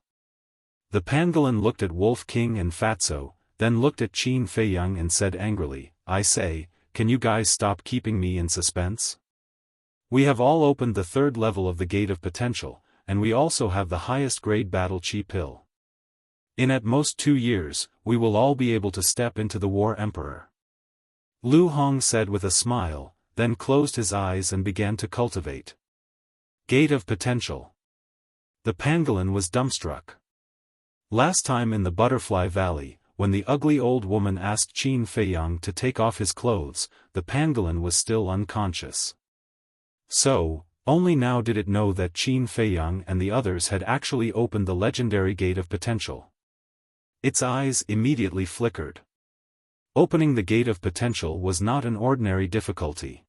The pangolin looked at Wolf King and Fatso, then looked at Qin Feiyang and said angrily, I say, can you guys stop keeping me in suspense? We have all opened the 3rd level of the Gate of Potential, and we also have the highest grade battle chi pill. In at most 2 years, we will all be able to step into the War Emperor. Lu Hong said with a smile, then closed his eyes and began to cultivate. Gate of Potential. The pangolin was dumbstruck. Last time in the Butterfly Valley, when the ugly old woman asked Qin Feiyang to take off his clothes, the pangolin was still unconscious. So, only now did it know that Qin Feiyang and the others had actually opened the legendary Gate of Potential. Its eyes immediately flickered. Opening the Gate of Potential was not an ordinary difficulty.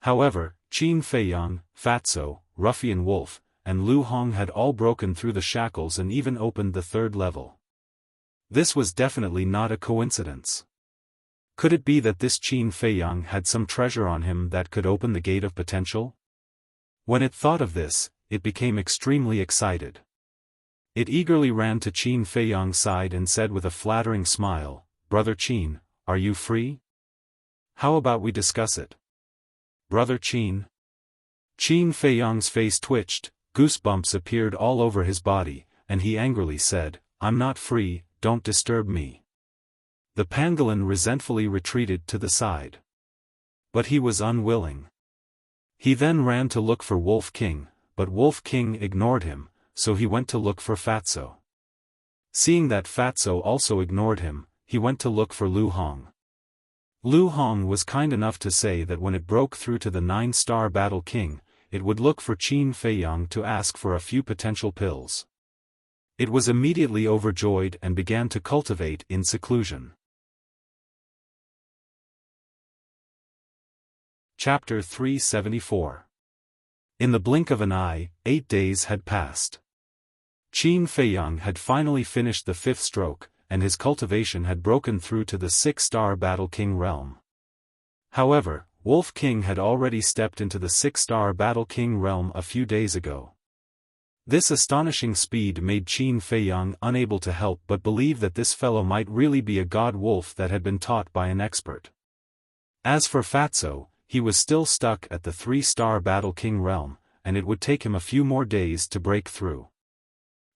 However, Qin Feiyang, Fatso, Ruffian Wolf, and Lu Hong had all broken through the shackles and even opened the 3rd level. This was definitely not a coincidence. Could it be that this Qin Feiyang had some treasure on him that could open the Gate of Potential? When it thought of this, it became extremely excited. It eagerly ran to Qin Feiyang's side and said with a flattering smile, Brother Qin, are you free? How about we discuss it? Brother Qin? Qin Feiyang's face twitched, goosebumps appeared all over his body, and he angrily said, I'm not free, don't disturb me. The pangolin resentfully retreated to the side. But he was unwilling. He then ran to look for Wolf King, but Wolf King ignored him, so he went to look for Fatso. Seeing that Fatso also ignored him, he went to look for Lu Hong. Lu Hong was kind enough to say that when it broke through to the 9-star Battle King, it would look for Qin Feiyang to ask for a few potential pills. It was immediately overjoyed and began to cultivate in seclusion. Chapter 374. In the blink of an eye, 8 days had passed. Qin Feiyang had finally finished the 5th stroke, and his cultivation had broken through to the 6-star Battle King realm. However, Wolf King had already stepped into the 6-star Battle King realm a few days ago. This astonishing speed made Qin Feiyang unable to help but believe that this fellow might really be a god wolf that had been taught by an expert. As for Fatso, he was still stuck at the 3-star Battle King realm, and it would take him a few more days to break through.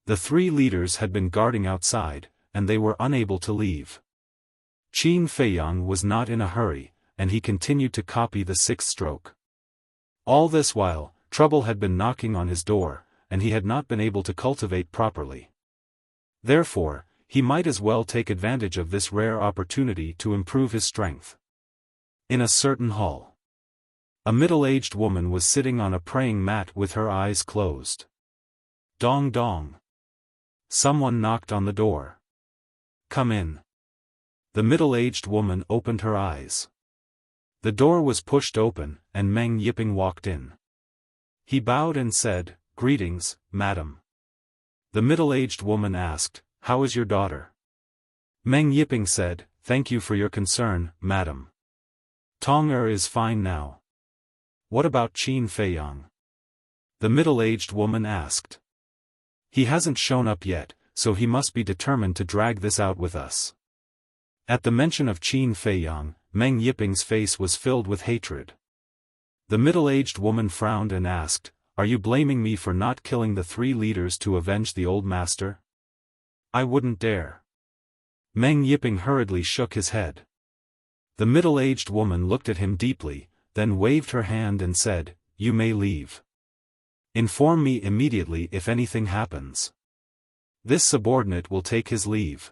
The 3 leaders had been guarding outside, and they were unable to leave. Qin Feiyang was not in a hurry, and he continued to copy the 6th stroke. All this while, trouble had been knocking on his door, and he had not been able to cultivate properly. Therefore, he might as well take advantage of this rare opportunity to improve his strength. In a certain hall, a middle-aged woman was sitting on a praying mat with her eyes closed. Dong dong. Someone knocked on the door. Come in. The middle-aged woman opened her eyes. The door was pushed open, and Meng Yiping walked in. He bowed and said, Greetings, madam. The middle-aged woman asked, How is your daughter? Meng Yiping said, Thank you for your concern, madam. Tong is fine now. What about Qin Feiyang? The middle-aged woman asked. He hasn't shown up yet, so he must be determined to drag this out with us. At the mention of Qin Feiyang, Meng Yiping's face was filled with hatred. The middle-aged woman frowned and asked, Are you blaming me for not killing the 3 leaders to avenge the old master? I wouldn't dare. Meng Yiping hurriedly shook his head. The middle-aged woman looked at him deeply, then waved her hand and said, You may leave. Inform me immediately if anything happens. This subordinate will take his leave.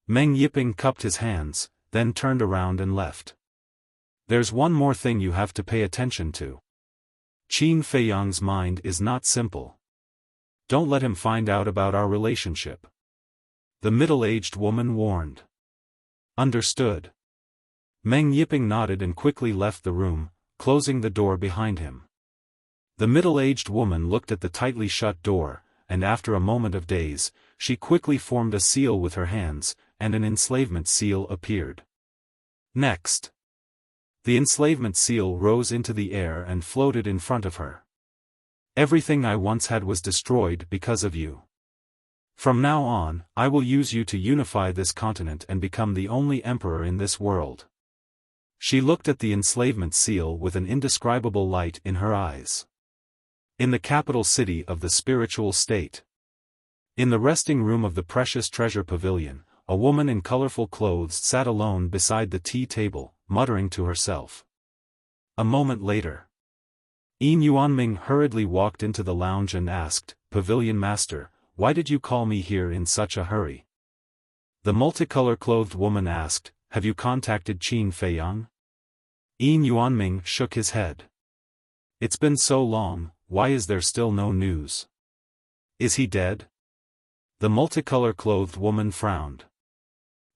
Meng Yiping cupped his hands, then turned around and left. There's one more thing you have to pay attention to. Qin Feiyang's mind is not simple. Don't let him find out about our relationship. The middle-aged woman warned. Understood. Meng Yiping nodded and quickly left the room, closing the door behind him. The middle-aged woman looked at the tightly shut door, and after a moment of daze, she quickly formed a seal with her hands, and an enslavement seal appeared. Next, the enslavement seal rose into the air and floated in front of her. Everything I once had was destroyed because of you. From now on, I will use you to unify this continent and become the only emperor in this world. She looked at the enslavement seal with an indescribable light in her eyes. In the capital city of the spiritual state. In the resting room of the precious treasure pavilion, a woman in colorful clothes sat alone beside the tea table, muttering to herself. A moment later, Yin Yuanming hurriedly walked into the lounge and asked, "Pavilion master, why did you call me here in such a hurry?" The multicolor-clothed woman asked, "Have you contacted Qin Feiyang?" Yin Yuanming shook his head. "It's been so long, why is there still no news? Is he dead?" The multicolor-clothed woman frowned.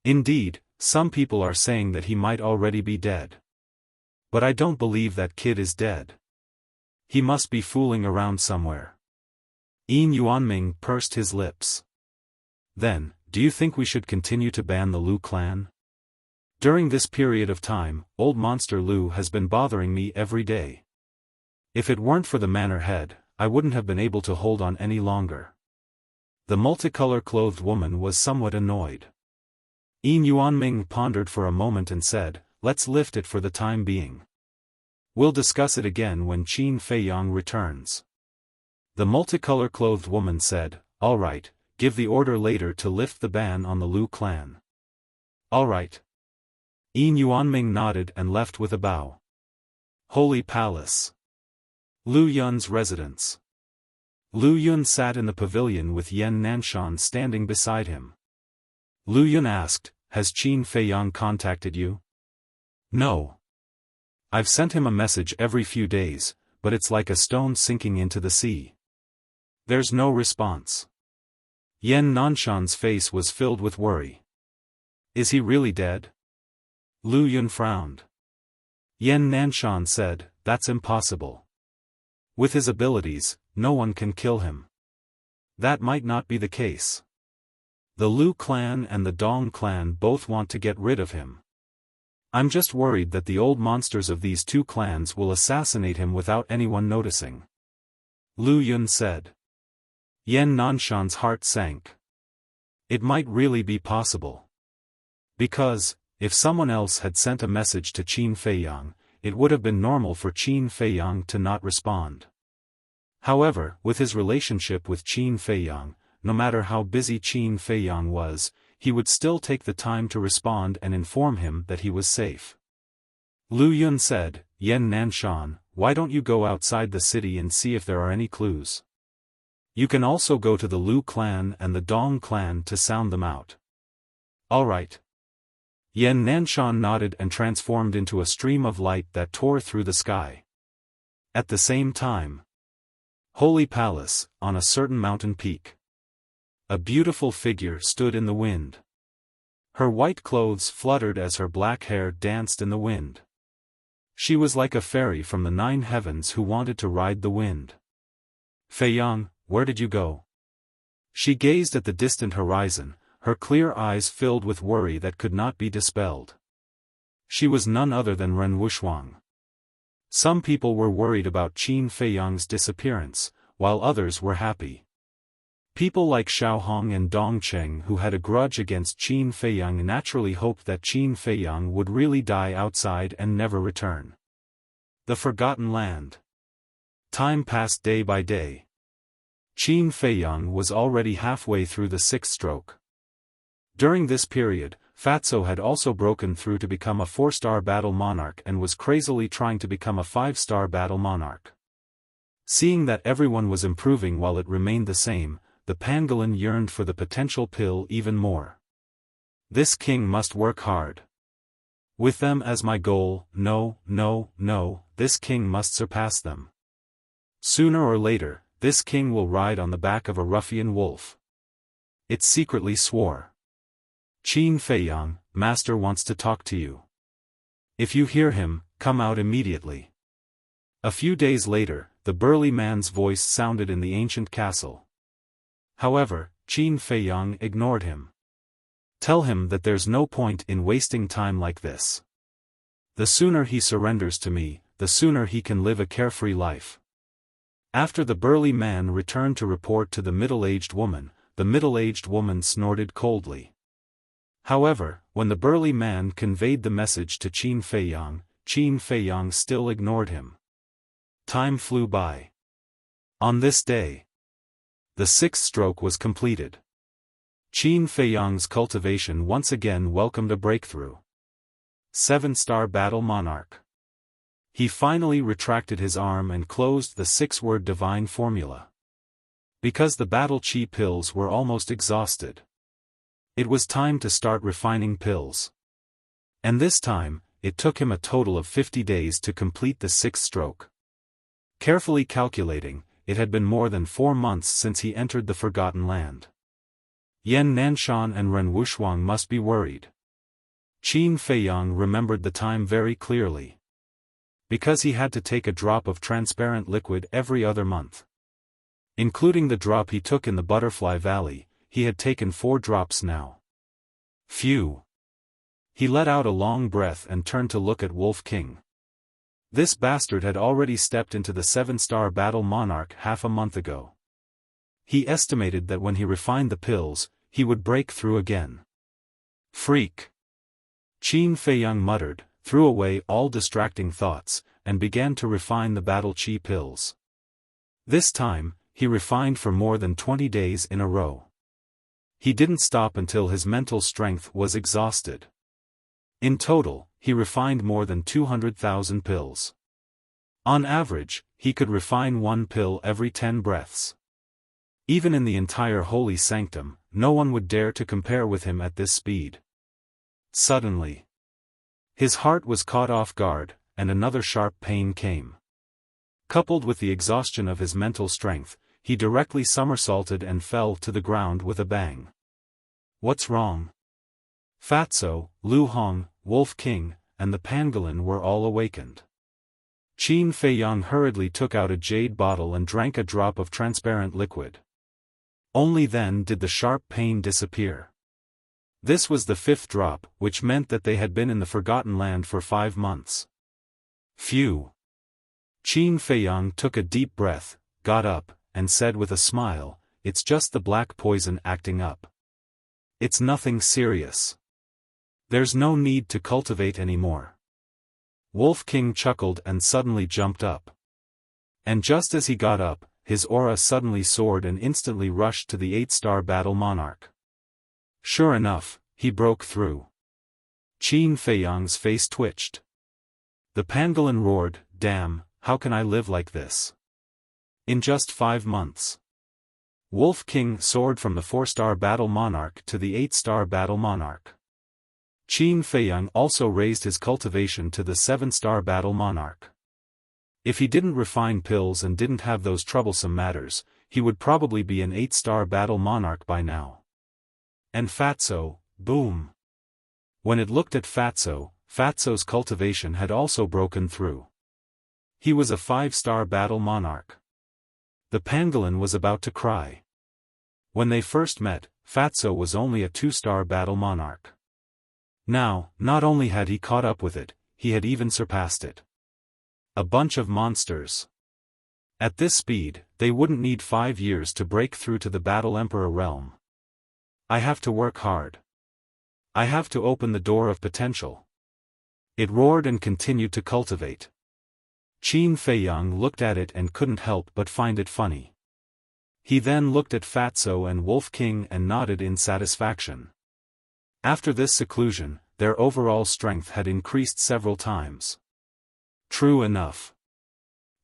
"Indeed, some people are saying that he might already be dead. But I don't believe that kid is dead. He must be fooling around somewhere." Yin Yuanming pursed his lips. "Then, do you think we should continue to ban the Lu clan? During this period of time, old monster Lu has been bothering me every day. If it weren't for the manor head, I wouldn't have been able to hold on any longer." The multicolor-clothed woman was somewhat annoyed. Yin Yuanming pondered for a moment and said, "Let's lift it for the time being. We'll discuss it again when Qin Feiyang returns." The multicolor-clothed woman said, "All right, give the order later to lift the ban on the Lu clan." "All right." Yin Yuanming nodded and left with a bow. Holy Palace. Lu Yun's residence. Lu Yun sat in the pavilion with Yan Nanshan standing beside him. Lu Yun asked, "Has Qin Feiyang contacted you?" "No. I've sent him a message every few days, but it's like a stone sinking into the sea. There's no response." Yan Nanshan's face was filled with worry. "Is he really dead?" Lu Yun frowned. Yan Nanshan said, "That's impossible. With his abilities, no one can kill him." "That might not be the case. The Lu clan and the Dong clan both want to get rid of him. I'm just worried that the old monsters of these two clans will assassinate him without anyone noticing." Lu Yun said. Yan Nanshan's heart sank. It might really be possible. Because, if someone else had sent a message to Qin Feiyang, it would have been normal for Qin Feiyang to not respond. However, with his relationship with Qin Feiyang, no matter how busy Qin Feiyang was, he would still take the time to respond and inform him that he was safe. Lu Yun said, "Yan Nanshan, why don't you go outside the city and see if there are any clues? You can also go to the Lu clan and the Dong clan to sound them out." "All right." Yan Nanshan nodded and transformed into a stream of light that tore through the sky. At the same time, Holy Palace, on a certain mountain peak. A beautiful figure stood in the wind. Her white clothes fluttered as her black hair danced in the wind. She was like a fairy from the 9 heavens who wanted to ride the wind. "Feiyang, where did you go?" She gazed at the distant horizon, her clear eyes filled with worry that could not be dispelled. She was none other than Ren Wuxuang. Some people were worried about Qin Feiyang's disappearance, while others were happy. People like Xiaofan and Dongcheng who had a grudge against Qin Feiyang naturally hoped that Qin Feiyang would really die outside and never return. The Forgotten Land. Time passed day by day. Qin Feiyang was already halfway through the 6th stroke. During this period, Fatso had also broken through to become a 4-star battle monarch and was crazily trying to become a 5-star battle monarch. Seeing that everyone was improving while it remained the same, the pangolin yearned for the potential pill even more. This king must work hard. With them as my goal, no, this king must surpass them. Sooner or later, this king will ride on the back of a ruffian wolf. It secretly swore. Qin Feiyang, master wants to talk to you. If you hear him, come out immediately. A few days later, the burly man's voice sounded in the ancient castle. However, Qin Feiyang ignored him. Tell him that there's no point in wasting time like this. The sooner he surrenders to me, the sooner he can live a carefree life. After the burly man returned to report to the middle-aged woman, the middle-aged woman snorted coldly. However, when the burly man conveyed the message to Qin Feiyang still ignored him. Time flew by. On this day, the sixth stroke was completed. Qin Feiyang's cultivation once again welcomed a breakthrough. 7-star battle monarch. He finally retracted his arm and closed the 6-word divine formula. Because the battle chi pills were almost exhausted, it was time to start refining pills. And this time, it took him a total of 50 days to complete the 6th stroke. Carefully calculating, it had been more than 4 months since he entered the Forgotten Land. Yan Nanshan and Ren Wushuang must be worried. Qin Feiyang remembered the time very clearly. Because he had to take a drop of transparent liquid every other month. Including the drop he took in the Butterfly Valley, he had taken 4 drops now. Phew! He let out a long breath and turned to look at Wolf King. This bastard had already stepped into the 7-star battle monarch half a month ago. He estimated that when he refined the pills, he would break through again. Freak! Qin Feiyang muttered, threw away all distracting thoughts, and began to refine the battle chi pills. This time, he refined for more than 20 days in a row. He didn't stop until his mental strength was exhausted. In total, he refined more than 200,000 pills. On average, he could refine 1 pill every 10 breaths. Even in the entire holy sanctum, no one would dare to compare with him at this speed. Suddenly, his heart was caught off guard, and another sharp pain came. Coupled with the exhaustion of his mental strength, he directly somersaulted and fell to the ground with a bang. What's wrong? Fatso, Lu Hong, Wolf King, and the pangolin were all awakened. Qin Feiyang hurriedly took out a jade bottle and drank a drop of transparent liquid. Only then did the sharp pain disappear. This was the 5th drop, which meant that they had been in the Forgotten Land for 5 months. Phew! Qin Feiyang took a deep breath, got up, and said with a smile, "It's just the black poison acting up. It's nothing serious. There's no need to cultivate anymore." Wolf King chuckled and suddenly jumped up. And just as he got up, his aura suddenly soared and instantly rushed to the 8-star battle monarch. Sure enough, he broke through. Qin Feiyang's face twitched. The pangolin roared, "Damn, how can I live like this? In just 5 months." Wolf King soared from the 4-star battle monarch to the 8-star battle monarch. Qin Feiyang also raised his cultivation to the 7-star battle monarch. If he didn't refine pills and didn't have those troublesome matters, he would probably be an 8-star battle monarch by now. And Fatso, boom! When it looked at Fatso, Fatso's cultivation had also broken through. He was a 5-star battle monarch. The pangolin was about to cry. When they first met, Fatso was only a 2-star battle monarch. Now, not only had he caught up with it, he had even surpassed it. A bunch of monsters. At this speed, they wouldn't need 5 years to break through to the Battle Emperor realm. I have to work hard. I have to open the door of potential. It roared and continued to cultivate. Qin Feiyang looked at it and couldn't help but find it funny. He then looked at Fatso and Wolf King and nodded in satisfaction. After this seclusion, their overall strength had increased several times. True enough.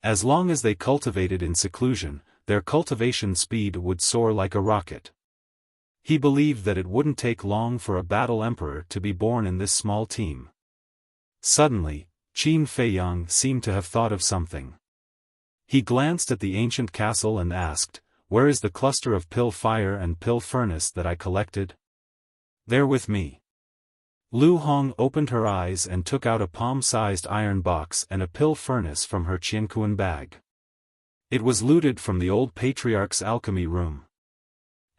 As long as they cultivated in seclusion, their cultivation speed would soar like a rocket. He believed that it wouldn't take long for a battle emperor to be born in this small team. Suddenly, Qin Feiyang seemed to have thought of something. He glanced at the ancient castle and asked, "Where is the cluster of pill fire and pill furnace that I collected?" "They're with me." Lu Hong opened her eyes and took out a palm-sized iron box and a pill furnace from her qianquan bag. It was looted from the old patriarch's alchemy room.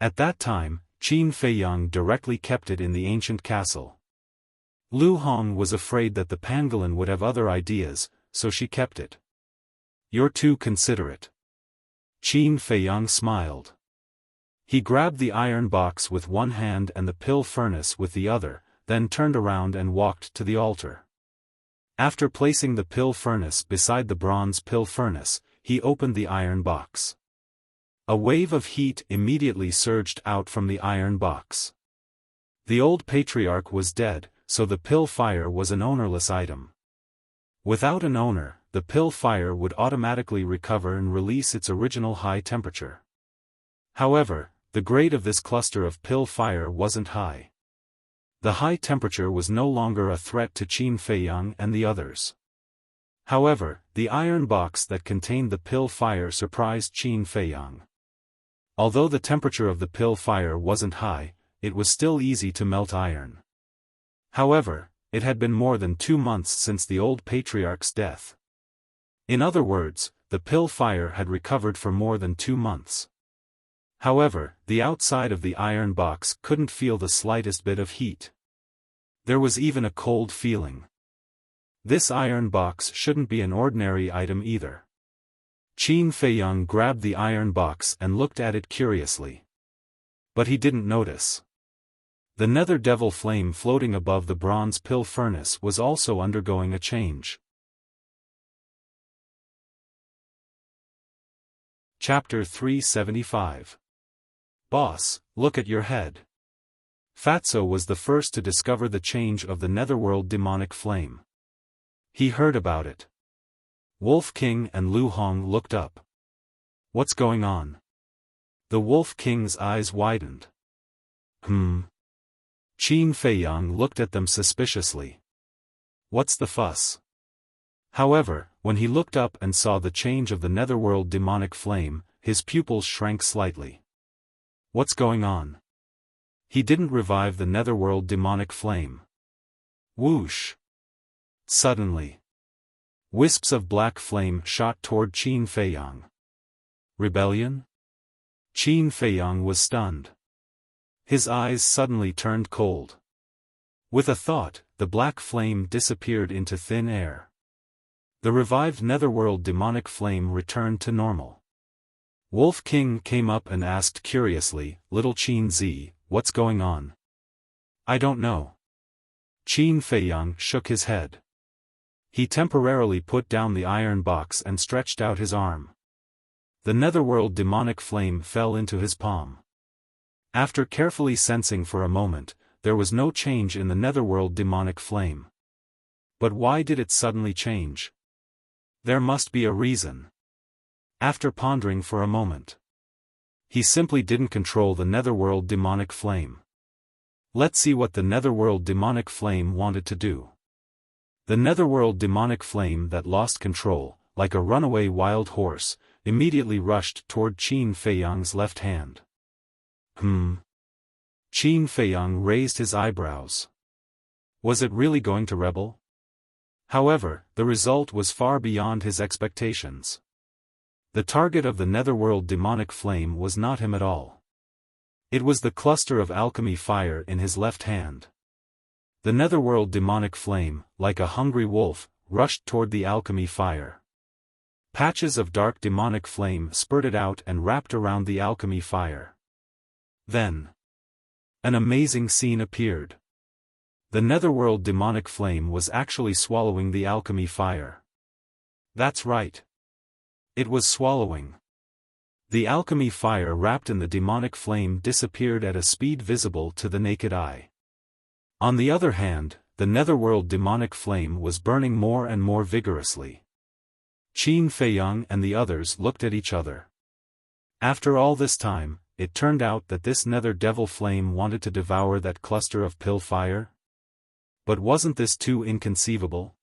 At that time, Qin Feiyang directly kept it in the ancient castle. Lu Hong was afraid that the pangolin would have other ideas, so she kept it. "You're too considerate." Qin Feiyang smiled. He grabbed the iron box with one hand and the pill furnace with the other, then turned around and walked to the altar. After placing the pill furnace beside the bronze pill furnace, he opened the iron box. A wave of heat immediately surged out from the iron box. The old patriarch was dead, so the pill fire was an ownerless item. Without an owner, the pill fire would automatically recover and release its original high temperature. However, the grade of this cluster of pill fire wasn't high. The high temperature was no longer a threat to Qin Feiyang and the others. However, the iron box that contained the pill fire surprised Qin Feiyang. Although the temperature of the pill fire wasn't high, it was still easy to melt iron. However, it had been more than 2 months since the old patriarch's death. In other words, the pill fire had recovered for more than 2 months. However, the outside of the iron box couldn't feel the slightest bit of heat. There was even a cold feeling. This iron box shouldn't be an ordinary item either. Qin Feiyang grabbed the iron box and looked at it curiously. But he didn't notice. The nether devil flame floating above the bronze pill furnace was also undergoing a change. Chapter 375. Boss, look at your head. Fatso was the first to discover the change of the netherworld demonic flame. He heard about it. Wolf King and Lu Hong looked up. "What's going on?" The Wolf King's eyes widened. Qin Feiyang looked at them suspiciously. "What's the fuss?" However, when he looked up and saw the change of the netherworld demonic flame, his pupils shrank slightly. "What's going on?" He didn't revive the netherworld demonic flame. Whoosh! Suddenly, wisps of black flame shot toward Qin Feiyang. Rebellion? Qin Feiyang was stunned. His eyes suddenly turned cold. With a thought, the black flame disappeared into thin air. The revived netherworld demonic flame returned to normal. Wolf King came up and asked curiously, "Little Qin Zi, what's going on?" "I don't know." Qin Feiyang shook his head. He temporarily put down the iron box and stretched out his arm. The netherworld demonic flame fell into his palm. After carefully sensing for a moment, there was no change in the netherworld demonic flame. But why did it suddenly change? There must be a reason. After pondering for a moment, he simply didn't control the netherworld demonic flame. Let's see what the netherworld demonic flame wanted to do. The netherworld demonic flame that lost control, like a runaway wild horse, immediately rushed toward Qin Feiyang's left hand. Qin Feiyang raised his eyebrows. Was it really going to rebel? However, the result was far beyond his expectations. The target of the netherworld demonic flame was not him at all. It was the cluster of alchemy fire in his left hand. The netherworld demonic flame, like a hungry wolf, rushed toward the alchemy fire. Patches of dark demonic flame spurted out and wrapped around the alchemy fire. Then, an amazing scene appeared. The netherworld demonic flame was actually swallowing the alchemy fire. That's right. It was swallowing. The alchemy fire wrapped in the demonic flame disappeared at a speed visible to the naked eye. On the other hand, the netherworld demonic flame was burning more and more vigorously. Qin Feiyang and the others looked at each other. After all this time, it turned out that this nether devil flame wanted to devour that cluster of pill fire? But wasn't this too inconceivable?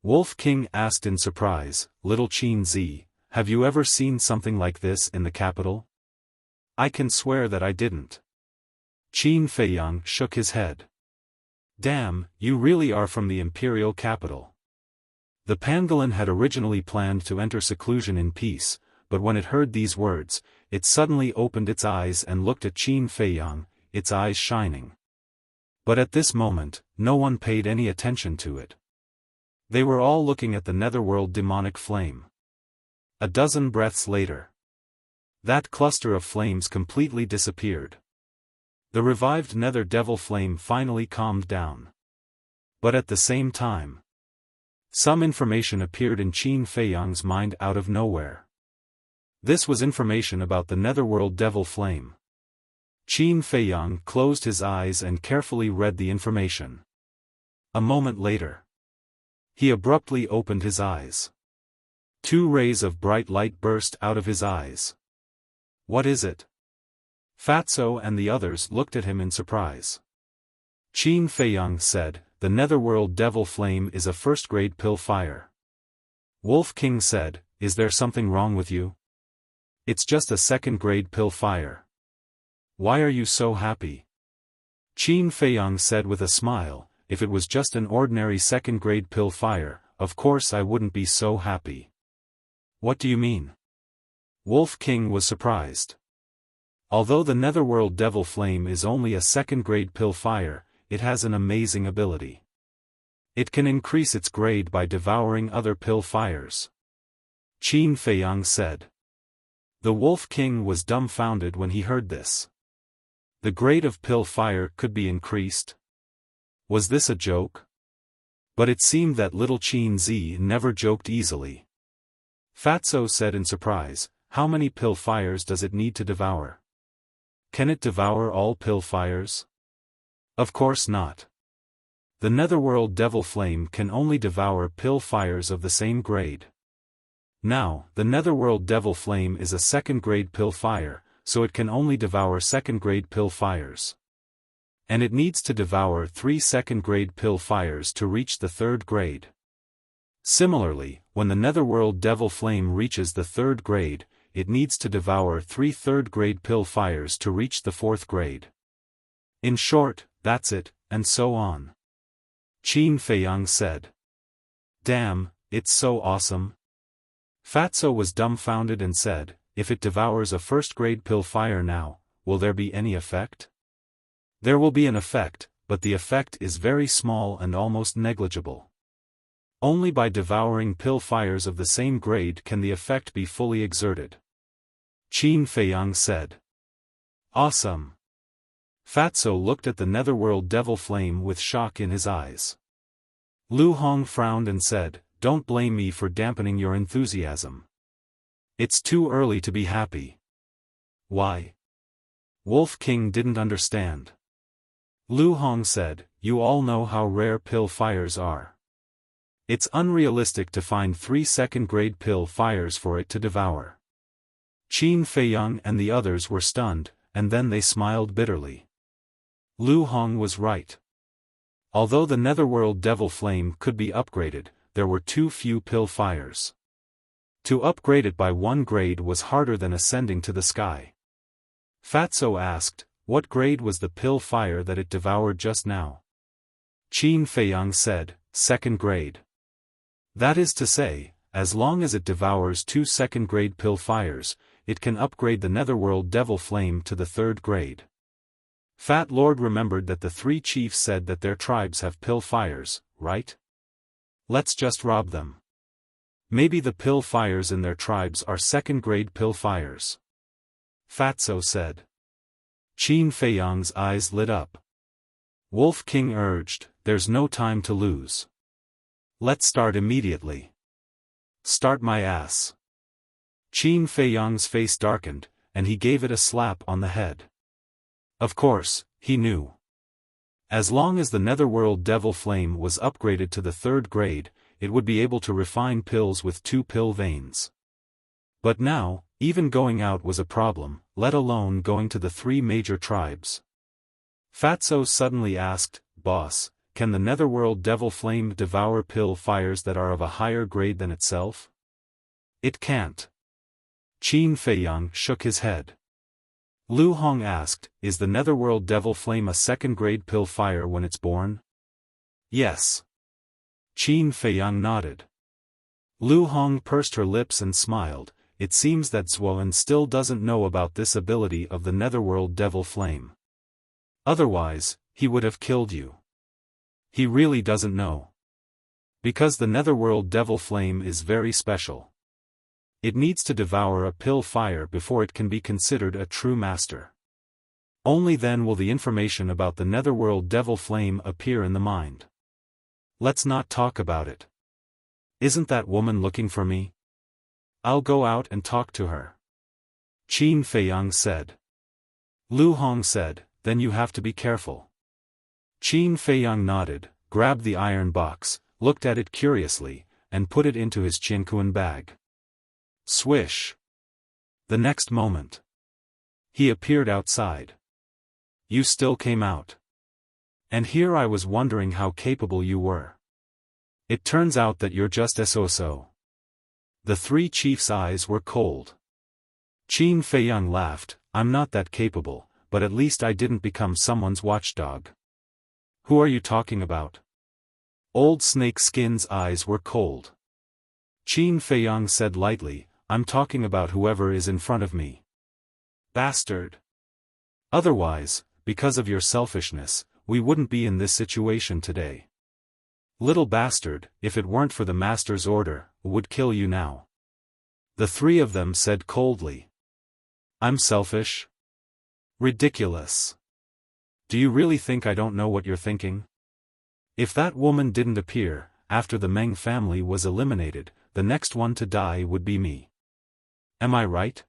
Wolf King asked in surprise, "Little Qin Zi, Have you ever seen something like this in the capital? I can swear that I didn't. Qin Feiyang shook his head. Damn, you really are from the imperial capital. The pangolin had originally planned to enter seclusion in peace, but when it heard these words, it suddenly opened its eyes and looked at Qin Feiyang, its eyes shining. But at this moment, no one paid any attention to it. They were all looking at the netherworld demonic flame. A dozen breaths later, that cluster of flames completely disappeared. The revived nether devil flame finally calmed down. But at the same time, some information appeared in Qin Feiyang's mind out of nowhere. This was information about the netherworld devil flame. Qin Feiyang closed his eyes and carefully read the information. A moment later, he abruptly opened his eyes. 2 rays of bright light burst out of his eyes. What is it? Fatso and the others looked at him in surprise. Qin Feiyang said, the netherworld devil flame is a first-grade pill fire. Wolf King said, is there something wrong with you? It's just a second-grade pill fire. Why are you so happy? Qin Feiyang said with a smile, if it was just an ordinary second-grade pill fire, of course I wouldn't be so happy. What do you mean? Wolf King was surprised. Although the netherworld devil flame is only a second-grade pill fire, it has an amazing ability. It can increase its grade by devouring other pill fires. Qin Feiyang said. The Wolf King was dumbfounded when he heard this. The grade of pill fire could be increased? Was this a joke? But it seemed that little Qin Zi never joked easily. Fatso said in surprise, how many pill fires does it need to devour? Can it devour all pill fires? Of course not. The netherworld devil flame can only devour pill fires of the same grade. Now, the netherworld devil flame is a second-grade pill fire, so it can only devour second-grade pill fires. And it needs to devour 3 second-grade pill fires to reach the 3rd grade. Similarly, when the netherworld devil flame reaches the 3rd grade, it needs to devour 3 3rd-grade pill fires to reach the 4th grade. In short, that's it, and so on. Qin Feiyang said. Damn, it's so awesome. Fatso was dumbfounded and said, if it devours a first-grade pill fire now, will there be any effect? There will be an effect, but the effect is very small and almost negligible. Only by devouring pill fires of the same grade can the effect be fully exerted. Qin Feiyang said. Awesome. Fatso looked at the netherworld devil flame with shock in his eyes. Lu Hong frowned and said, don't blame me for dampening your enthusiasm. It's too early to be happy. Why? Wolf King didn't understand. Lu Hong said, you all know how rare pill fires are. It's unrealistic to find 3 second-grade pill fires for it to devour. Qin Feiyang and the others were stunned, and then they smiled bitterly. Lu Hong was right. Although the netherworld devil flame could be upgraded, there were too few pill fires. To upgrade it by 1 grade was harder than ascending to the sky. Fatso asked, what grade was the pill fire that it devoured just now? Qin Feiyang said, 2nd grade. That is to say, as long as it devours 2 second-grade pill fires, it can upgrade the netherworld devil flame to the 3rd grade. Fat Lord remembered that the 3 chiefs said that their tribes have pill fires, right? Let's just rob them. Maybe the pill fires in their tribes are second-grade pill fires. Fatso said. Qin Feiyang's eyes lit up. Wolf King urged, there's no time to lose. Let's start immediately. Start my ass. Qin Feiyang's face darkened, and he gave it a slap on the head. Of course, he knew. As long as the netherworld devil flame was upgraded to the 3rd grade, it would be able to refine pills with 2 pill veins. But now, even going out was a problem, let alone going to the 3 major tribes. Fatso suddenly asked, Boss, can the netherworld devil flame devour pill fires that are of a higher grade than itself? It can't. Qin Feiyang shook his head. Lu Hong asked, is the netherworld devil flame a second-grade pill fire when it's born? Yes. Qin Feiyang nodded. Lu Hong pursed her lips and smiled. It seems that Xiaofan still doesn't know about this ability of the netherworld devil flame. Otherwise, he would have killed you. He really doesn't know. Because the netherworld devil flame is very special. It needs to devour a pill fire before it can be considered a true master. Only then will the information about the netherworld devil flame appear in the mind. Let's not talk about it. Isn't that woman looking for me? I'll go out and talk to her. Qin Feiyang said. Lu Hong said, then you have to be careful. Qin Feiyang nodded, grabbed the iron box, looked at it curiously, and put it into his Qinkuan bag. Swish. The next moment, he appeared outside. You still came out. And here I was wondering how capable you were. It turns out that you're just so. The three chiefs' eyes were cold. Qin Feiyang laughed, I'm not that capable, but at least I didn't become someone's watchdog. Who are you talking about? Old Snake Skin's eyes were cold. Qin Feiyang said lightly, I'm talking about whoever is in front of me. Bastard. Otherwise, because of your selfishness, we wouldn't be in this situation today. Little bastard, if it weren't for the master's order, would kill you now. The three of them said coldly. I'm selfish? Ridiculous. Do you really think I don't know what you're thinking? If that woman didn't appear, after the Meng family was eliminated, the next one to die would be me. Am I right?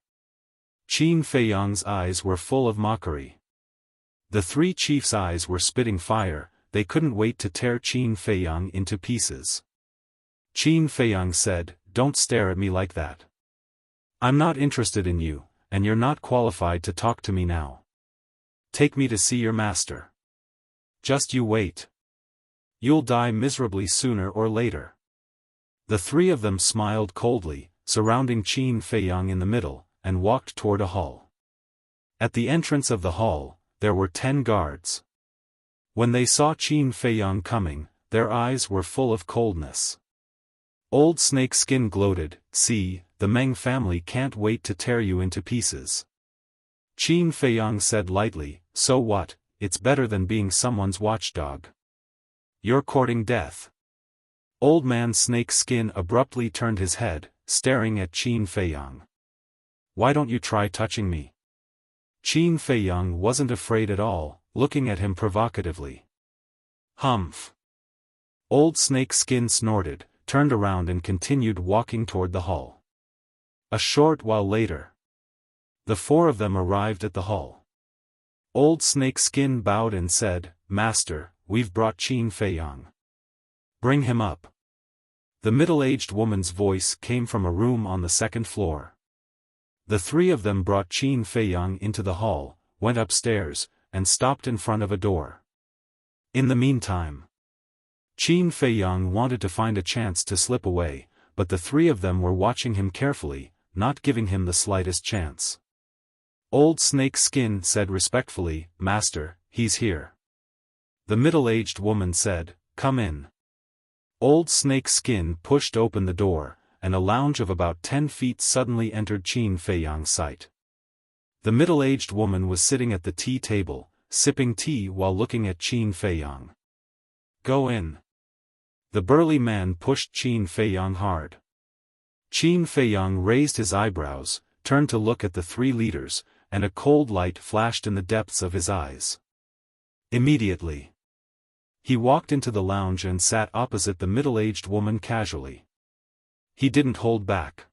Qin Feiyang's eyes were full of mockery. The three chiefs' eyes were spitting fire, they couldn't wait to tear Qin Feiyang into pieces. Qin Feiyang said, don't stare at me like that. I'm not interested in you, and you're not qualified to talk to me now. Take me to see your master. Just you wait. You'll die miserably sooner or later. The three of them smiled coldly, surrounding Qin Feiyang in the middle, and walked toward a hall. At the entrance of the hall, there were 10 guards. When they saw Qin Feiyang coming, their eyes were full of coldness. Old Snake Skin gloated, see, the Meng family can't wait to tear you into pieces. Qin Feiyang said lightly, so what, it's better than being someone's watchdog. You're courting death. Old Man Snake Skin abruptly turned his head, staring at Qin Feiyang. Why don't you try touching me? Qin Feiyang wasn't afraid at all, looking at him provocatively. Humph. Old Snake Skin snorted, turned around and continued walking toward the hall. A short while later, the four of them arrived at the hall. Old Snake Skin bowed and said, Master, we've brought Qin Feiyang. Bring him up. The middle-aged woman's voice came from a room on the second floor. The three of them brought Qin Feiyang into the hall, went upstairs, and stopped in front of a door. In the meantime, Qin Feiyang wanted to find a chance to slip away, but the three of them were watching him carefully, not giving him the slightest chance. Old Snake Skin said respectfully, Master, he's here. The middle-aged woman said, Come in. Old Snake Skin pushed open the door, and a lounge of about 10 feet suddenly entered Qin Feiyang's sight. The middle-aged woman was sitting at the tea table, sipping tea while looking at Qin Feiyang. Go in. The burly man pushed Qin Feiyang hard. Qin Feiyang raised his eyebrows, turned to look at the three leaders, and a cold light flashed in the depths of his eyes. Immediately, he walked into the lounge and sat opposite the middle-aged woman casually. He didn't hold back.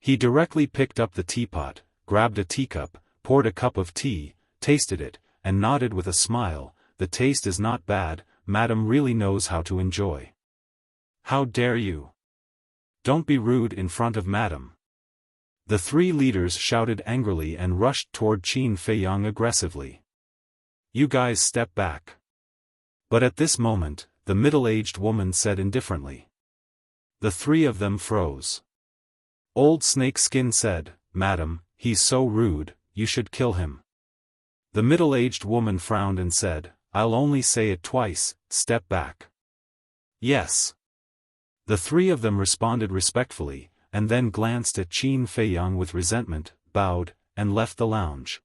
He directly picked up the teapot, grabbed a teacup, poured a cup of tea, tasted it, and nodded with a smile, the taste is not bad, madam really knows how to enjoy. How dare you? Don't be rude in front of madam. The three leaders shouted angrily and rushed toward Qin Feiyang aggressively. You guys step back. But at this moment, the middle-aged woman said indifferently. The three of them froze. Old Snake Skin said, "Madam, he's so rude, you should kill him." The middle-aged woman frowned and said, "I'll only say it twice, step back." "Yes." The three of them responded respectfully, and then glanced at Qin Feiyang with resentment, bowed, and left the lounge.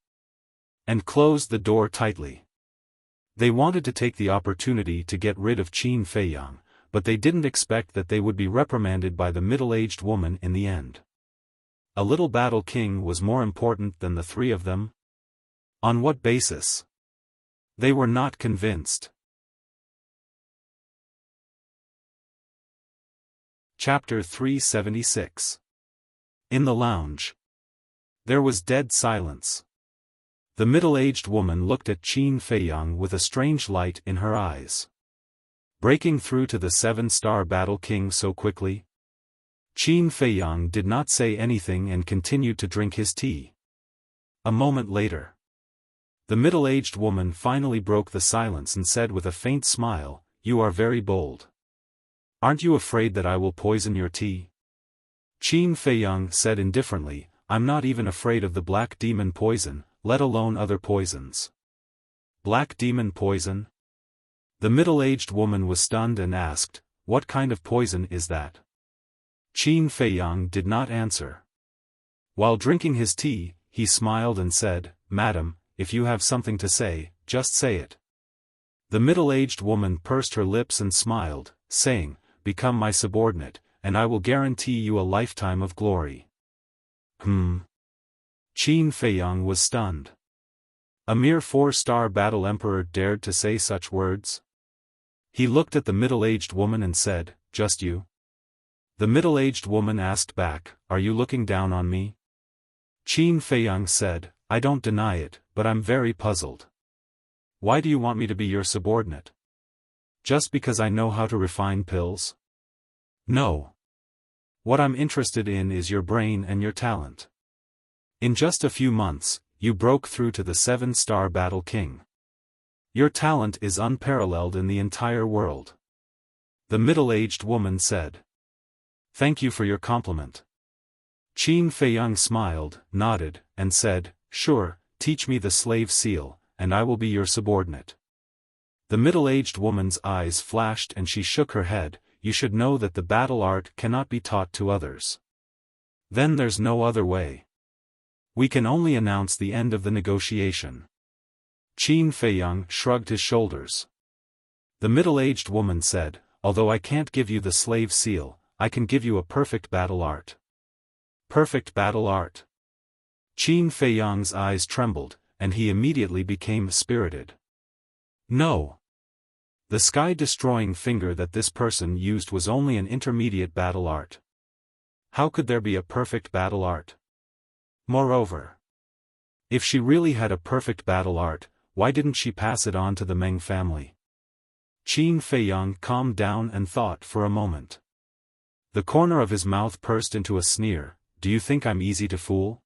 And closed the door tightly. They wanted to take the opportunity to get rid of Qin Feiyang, but they didn't expect that they would be reprimanded by the middle-aged woman in the end. A little battle king was more important than the three of them? On what basis? They were not convinced. Chapter 376. In the lounge. There was dead silence. The middle-aged woman looked at Qin Feiyang with a strange light in her eyes. Breaking through to the 7-star battle king so quickly? Qin Feiyang did not say anything and continued to drink his tea. A moment later, the middle-aged woman finally broke the silence and said with a faint smile, "You are very bold. Aren't you afraid that I will poison your tea?" Qin Feiyang said indifferently, "I'm not even afraid of the black demon poison, let alone other poisons." Black demon poison? The middle-aged woman was stunned and asked, "What kind of poison is that?" Qin Feiyang did not answer. While drinking his tea, he smiled and said, "Madam, if you have something to say, just say it." The middle-aged woman pursed her lips and smiled, saying, "Become my subordinate, and I will guarantee you a lifetime of glory." Qin Feiyang was stunned. A mere 4-star battle emperor dared to say such words? He looked at the middle-aged woman and said, "Just you?" The middle-aged woman asked back, "Are you looking down on me?" Qin Feiyang said, "I don't deny it, but I'm very puzzled. Why do you want me to be your subordinate? Just because I know how to refine pills? No. What I'm interested in is your brain and your talent. In just a few months, you broke through to the 7-star battle king. Your talent is unparalleled in the entire world." The middle-aged woman said. "Thank you for your compliment." Qin Feiyang smiled, nodded, and said, "Sure, teach me the slave seal, and I will be your subordinate." The middle-aged woman's eyes flashed and she shook her head, "You should know that the battle art cannot be taught to others." "Then there's no other way. We can only announce the end of the negotiation." Qin Feiyang shrugged his shoulders. The middle-aged woman said, "Although I can't give you the slave seal, I can give you a perfect battle art." Perfect battle art? Qin Feiyang's eyes trembled, and he immediately became spirited. No. The sky-destroying finger that this person used was only an intermediate battle art. How could there be a perfect battle art? Moreover, if she really had a perfect battle art, why didn't she pass it on to the Meng family? Qin Feiyang calmed down and thought for a moment. The corner of his mouth pursed into a sneer, "Do you think I'm easy to fool?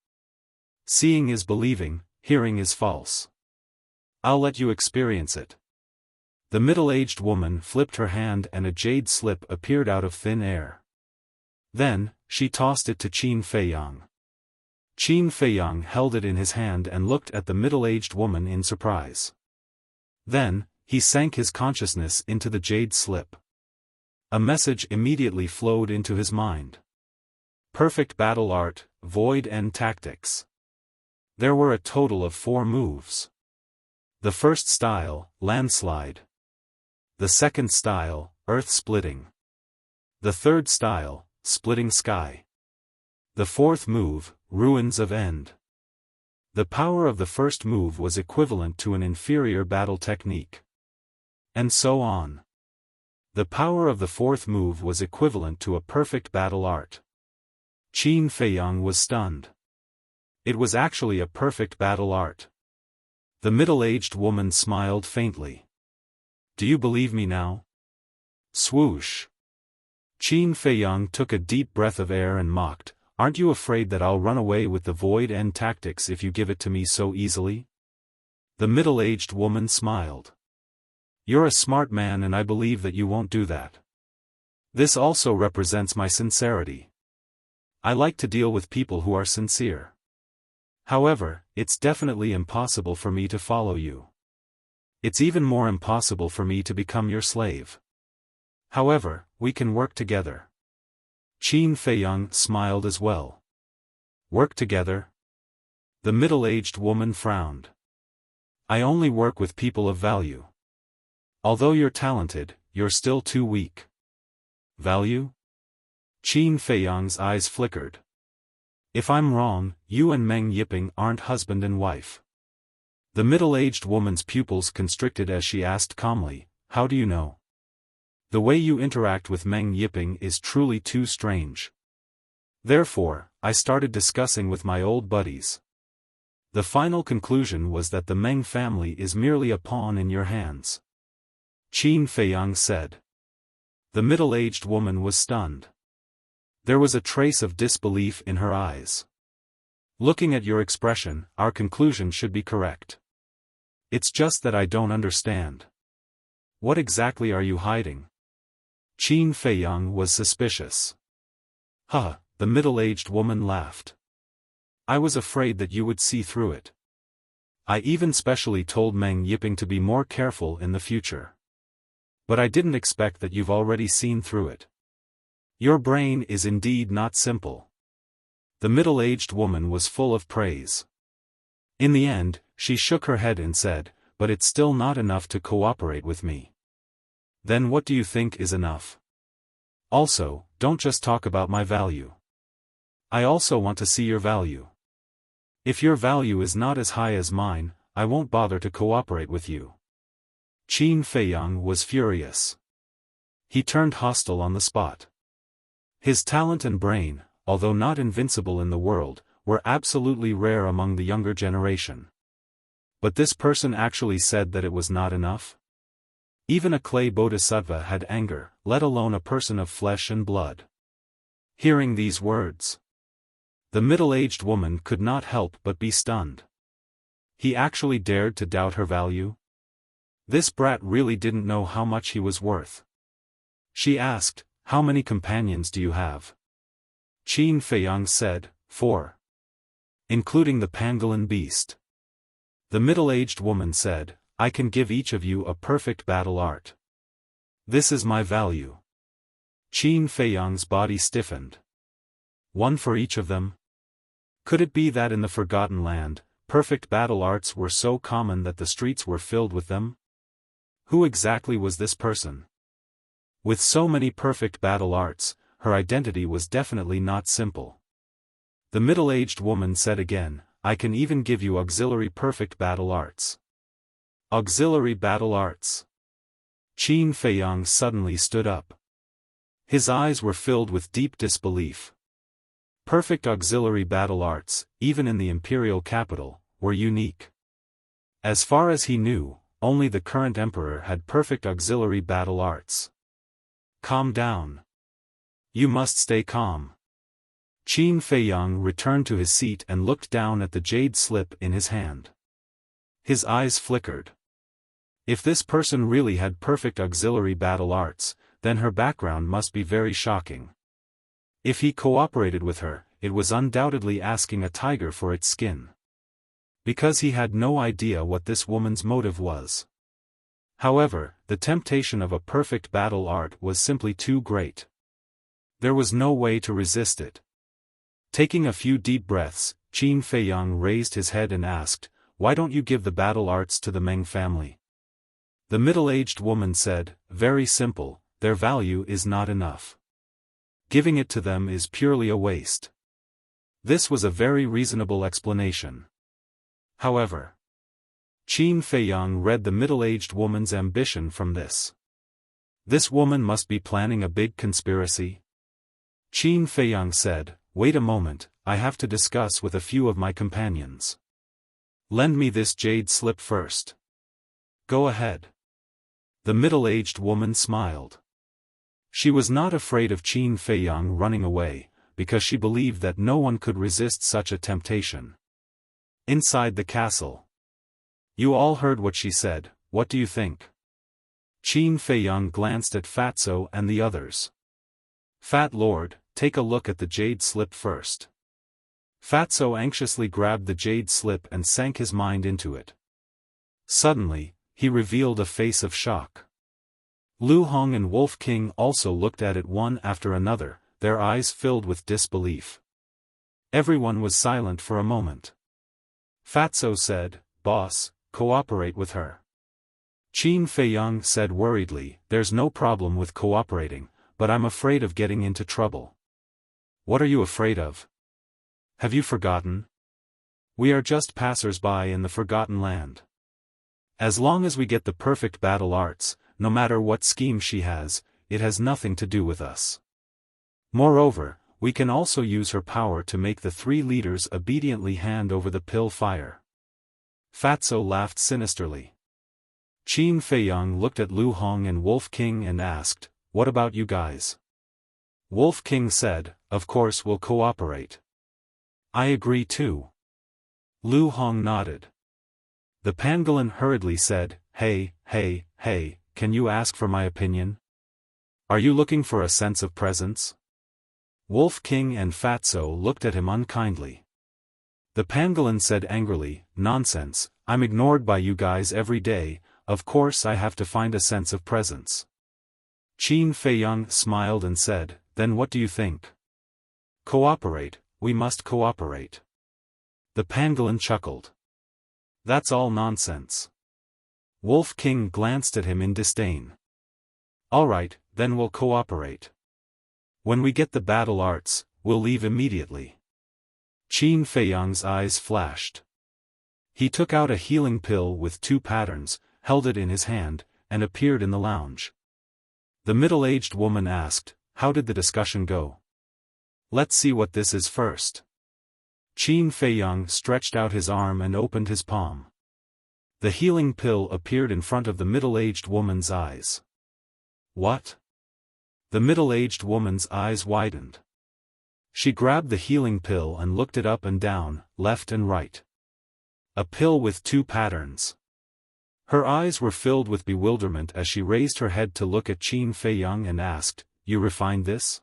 Seeing is believing, hearing is false. I'll let you experience it." The middle-aged woman flipped her hand and a jade slip appeared out of thin air. Then, she tossed it to Qin Feiyang. Qin Feiyang held it in his hand and looked at the middle-aged woman in surprise. Then, he sank his consciousness into the jade slip. A message immediately flowed into his mind. Perfect battle art, void end tactics. There were a total of 4 moves. The first style, landslide. The second style, earth splitting. The third style, splitting sky. The fourth move, ruins of end. The power of the first move was equivalent to an inferior battle technique. And so on. The power of the fourth move was equivalent to a perfect battle art. Qin Feiyang was stunned. It was actually a perfect battle art. The middle-aged woman smiled faintly. "Do you believe me now?" Swoosh. Qin Feiyang took a deep breath of air and mocked, "Aren't you afraid that I'll run away with the void end tactics if you give it to me so easily?" The middle-aged woman smiled. "You're a smart man and I believe that you won't do that. This also represents my sincerity. I like to deal with people who are sincere." However, it's definitely impossible for me to follow you. It's even more impossible for me to become your slave. However, we can work together. Qin Feiyang smiled as well. Work together? The middle-aged woman frowned. I only work with people of value. Although you're talented, you're still too weak. Value? Qin Feiyang's eyes flickered. If I'm wrong, you and Meng Yiping aren't husband and wife. The middle-aged woman's pupils constricted as she asked calmly, how do you know? The way you interact with Meng Yiping is truly too strange. Therefore, I started discussing with my old buddies. The final conclusion was that the Meng family is merely a pawn in your hands. Qin Feiyang said. The middle-aged woman was stunned. There was a trace of disbelief in her eyes. Looking at your expression, our conclusion should be correct. It's just that I don't understand. What exactly are you hiding? Qin Feiyang was suspicious. Huh, the middle-aged woman laughed. I was afraid that you would see through it. I even specially told Meng Yiping to be more careful in the future. But I didn't expect that you've already seen through it. Your brain is indeed not simple. The middle-aged woman was full of praise. In the end, she shook her head and said, but it's still not enough to cooperate with me. Then what do you think is enough? Also, don't just talk about my value. I also want to see your value. If your value is not as high as mine, I won't bother to cooperate with you. Qin Feiyang was furious. He turned hostile on the spot. His talent and brain, although not invincible in the world, were absolutely rare among the younger generation. But this person actually said that it was not enough? Even a clay bodhisattva had anger, let alone a person of flesh and blood. Hearing these words, the middle-aged woman could not help but be stunned. He actually dared to doubt her value? This brat really didn't know how much he was worth. She asked, how many companions do you have? Qin Feiyang said, 4. Including the pangolin beast. The middle-aged woman said, I can give each of you a perfect battle art. This is my value. Qin Feiyang's body stiffened. 1 for each of them? Could it be that in the Forgotten Land, perfect battle arts were so common that the streets were filled with them? Who exactly was this person? With so many perfect battle arts, her identity was definitely not simple. The middle-aged woman said again, I can even give you auxiliary perfect battle arts. Auxiliary battle arts. Qin Feiyang suddenly stood up. His eyes were filled with deep disbelief. Perfect auxiliary battle arts, even in the imperial capital, were unique. As far as he knew, only the current emperor had perfect auxiliary battle arts. Calm down. You must stay calm. Qin Feiyang returned to his seat and looked down at the jade slip in his hand. His eyes flickered. If this person really had perfect auxiliary battle arts, then her background must be very shocking. If he cooperated with her, it was undoubtedly asking a tiger for its skin. Because he had no idea what this woman's motive was. However, the temptation of a perfect battle art was simply too great. There was no way to resist it. Taking a few deep breaths, Qin Feiyang raised his head and asked, why don't you give the battle arts to the Meng family? The middle-aged woman said, very simple, their value is not enough. Giving it to them is purely a waste. This was a very reasonable explanation. However, Qin Feiyang read the middle-aged woman's ambition from this. This woman must be planning a big conspiracy. Qin Feiyang said, wait a moment, I have to discuss with a few of my companions. Lend me this jade slip first. Go ahead. The middle-aged woman smiled. She was not afraid of Qin Feiyang running away, because she believed that no one could resist such a temptation. Inside the castle. You all heard what she said, what do you think? Qin Feiyang glanced at Fatso and the others. Fat Lord, take a look at the jade slip first. Fatso anxiously grabbed the jade slip and sank his mind into it. Suddenly, he revealed a face of shock. Lu Hong and Wolf King also looked at it one after another, their eyes filled with disbelief. Everyone was silent for a moment. Fatso said, "Boss, cooperate with her." Qin Feiyang said worriedly, "There's no problem with cooperating, but I'm afraid of getting into trouble." "What are you afraid of? Have you forgotten? We are just passers-by in the Forgotten Land. As long as we get the perfect battle arts, no matter what scheme she has, it has nothing to do with us. Moreover, we can also use her power to make the three leaders obediently hand over the pill fire." Fatso laughed sinisterly. Qin Feiyang looked at Lu Hong and Wolf King and asked, "What about you guys?" Wolf King said, "Of course we'll cooperate." "I agree too." Lu Hong nodded. The pangolin hurriedly said, Hey, can you ask for my opinion? Are you looking for a sense of presence?" Wolf King and Fatso looked at him unkindly. The pangolin said angrily, "Nonsense, I'm ignored by you guys every day, of course I have to find a sense of presence." Qin Feiyang smiled and said, "Then what do you think?" "Cooperate, we must cooperate." The pangolin chuckled. "That's all nonsense." Wolf King glanced at him in disdain. "Alright, then we'll cooperate. When we get the battle arts, we'll leave immediately." Qin Feiyang's eyes flashed. He took out a healing pill with 2 patterns, held it in his hand, and appeared in the lounge. The middle-aged woman asked, "How did the discussion go?" "Let's see what this is first." Qin Feiyang stretched out his arm and opened his palm. The healing pill appeared in front of the middle-aged woman's eyes. "What?" The middle-aged woman's eyes widened. She grabbed the healing pill and looked it up and down, left and right. A pill with 2 patterns. Her eyes were filled with bewilderment as she raised her head to look at Qin Feiyang and asked, "You refined this?"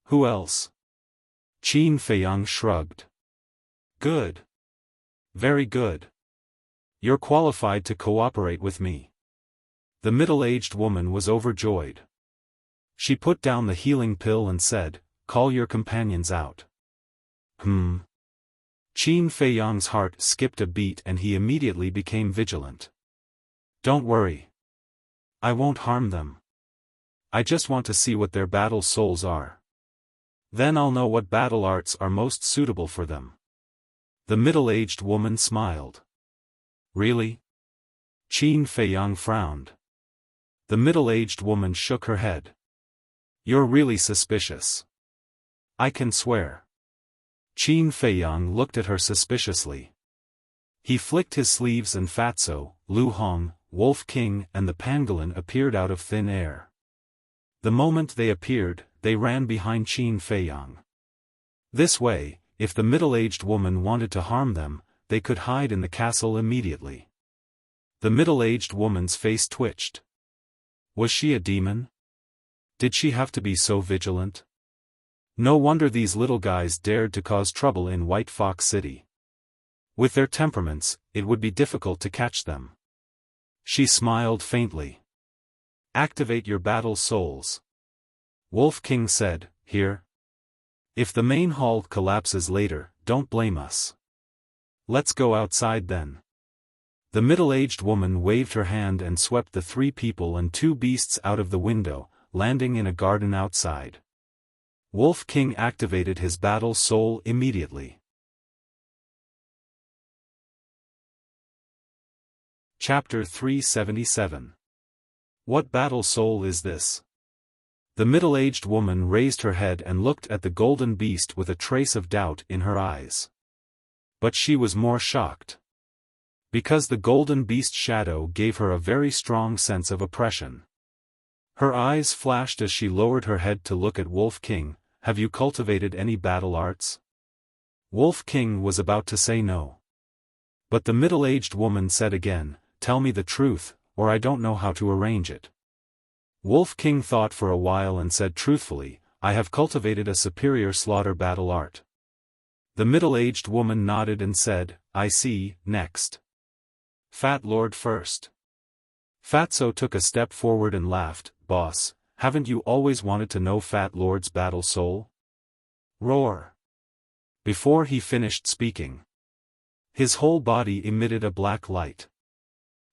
"Who else?" Qin Feiyang shrugged. "Good. Very good. You're qualified to cooperate with me." The middle-aged woman was overjoyed. She put down the healing pill and said, "Call your companions out." Qin Feiyang's heart skipped a beat and he immediately became vigilant. "Don't worry. I won't harm them. I just want to see what their battle souls are. Then I'll know what battle arts are most suitable for them." The middle-aged woman smiled. "Really?" Qin Feiyang frowned. The middle-aged woman shook her head. "You're really suspicious. I can swear." Qin Feiyang looked at her suspiciously. He flicked his sleeves and Fatso, Lu Hong, Wolf King and the pangolin appeared out of thin air. The moment they appeared, they ran behind Qin Feiyang. This way, if the middle-aged woman wanted to harm them, they could hide in the castle immediately. The middle-aged woman's face twitched. Was she a demon? Did she have to be so vigilant? No wonder these little guys dared to cause trouble in White Fox City. With their temperaments, it would be difficult to catch them. She smiled faintly. "Activate your battle souls." Wolf King said, "Here. If the main hall collapses later, don't blame us. Let's go outside then." The middle-aged woman waved her hand and swept the 3 people and 2 beasts out of the window, landing in a garden outside. Wolf King activated his battle soul immediately. Chapter 377. What battle soul is this? The middle-aged woman raised her head and looked at the golden beast with a trace of doubt in her eyes. But she was more shocked. Because the golden beast shadow gave her a very strong sense of oppression. Her eyes flashed as she lowered her head to look at Wolf King. "Have you cultivated any battle arts?" Wolf King was about to say no. But the middle-aged woman said again, "Tell me the truth, or I don't know how to arrange it." Wolf King thought for a while and said truthfully, "I have cultivated a superior slaughter battle art." The middle-aged woman nodded and said, I see, next. Fat Lord first. Fatso took a step forward and laughed, Boss, haven't you always wanted to know Fat Lord's battle soul? Roar. Before he finished speaking, his whole body emitted a black light.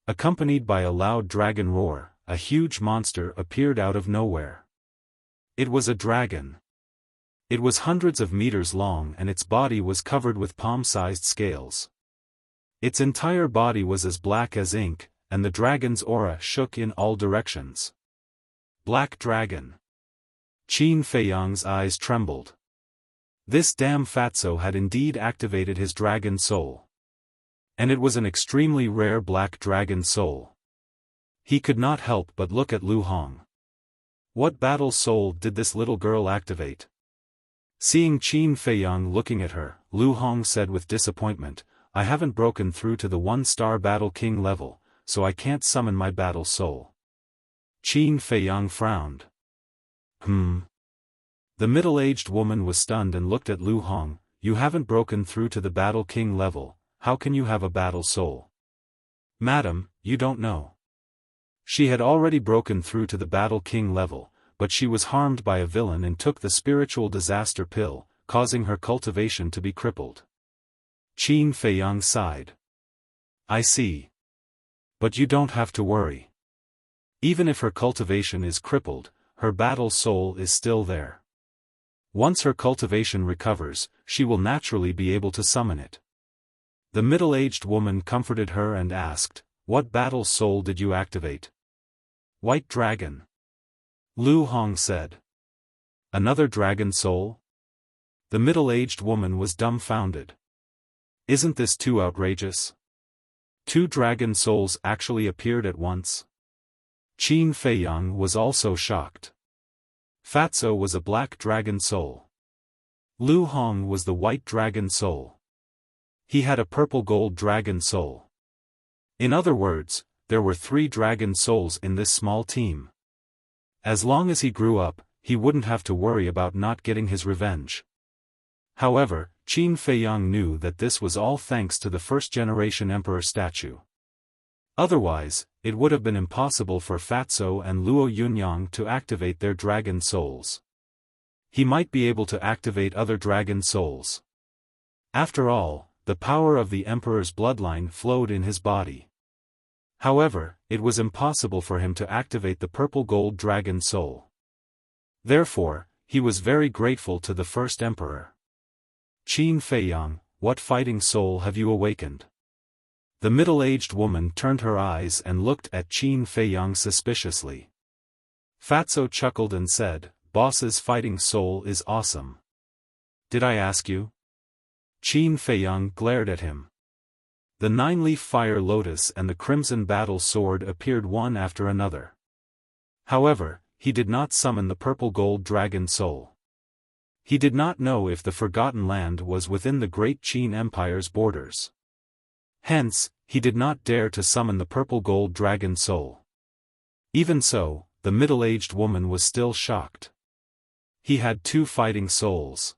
Accompanied by a loud dragon roar, a huge monster appeared out of nowhere. It was a dragon. It was hundreds of meters long and its body was covered with palm-sized scales. Its entire body was as black as ink, and the dragon's aura shook in all directions. Black Dragon. Qin Feiyang's eyes trembled. This damn Fatso had indeed activated his dragon soul. And it was an extremely rare black dragon soul. He could not help but look at Lu Hong. What battle soul did this little girl activate? Seeing Qin Feiyang looking at her, Lu Hong said with disappointment, I haven't broken through to the 1-star Battle King level, so I can't summon my battle soul. Qin Feiyang frowned. The middle-aged woman was stunned and looked at Lu Hong, you haven't broken through to the Battle King level, how can you have a battle soul? Madam, you don't know. She had already broken through to the Battle King level, but she was harmed by a villain and took the spiritual disaster pill, causing her cultivation to be crippled. Qin Feiyang sighed. I see. But you don't have to worry. Even if her cultivation is crippled, her battle soul is still there. Once her cultivation recovers, she will naturally be able to summon it. The middle-aged woman comforted her and asked, what battle soul did you activate? White Dragon. Lu Hong said. Another dragon soul? The middle-aged woman was dumbfounded. Isn't this too outrageous? 2 dragon souls actually appeared at once? Qin Feiyang was also shocked. Fatso was a black dragon soul. Lu Hong was the white dragon soul. He had a purple gold dragon soul. In other words, there were 3 dragon souls in this small team. As long as he grew up, he wouldn't have to worry about not getting his revenge. However, Qin Feiyang knew that this was all thanks to the first-generation emperor statue. Otherwise, it would have been impossible for Fatso and Luo Yunyang to activate their dragon souls. He might be able to activate other dragon souls. After all, the power of the emperor's bloodline flowed in his body. However, it was impossible for him to activate the purple gold dragon soul. Therefore, he was very grateful to the first emperor. Qin Feiyang, what fighting soul have you awakened? The middle-aged woman turned her eyes and looked at Qin Feiyang suspiciously. Fatso chuckled and said, Boss's fighting soul is awesome. Did I ask you? Qin Feiyang glared at him. The 9-leaf fire lotus and the crimson battle sword appeared one after another. However, he did not summon the purple gold dragon soul. He did not know if the Forgotten Land was within the Great Qin Empire's borders. Hence, he did not dare to summon the purple gold dragon soul. Even so, the middle-aged woman was still shocked. He had 2 fighting souls.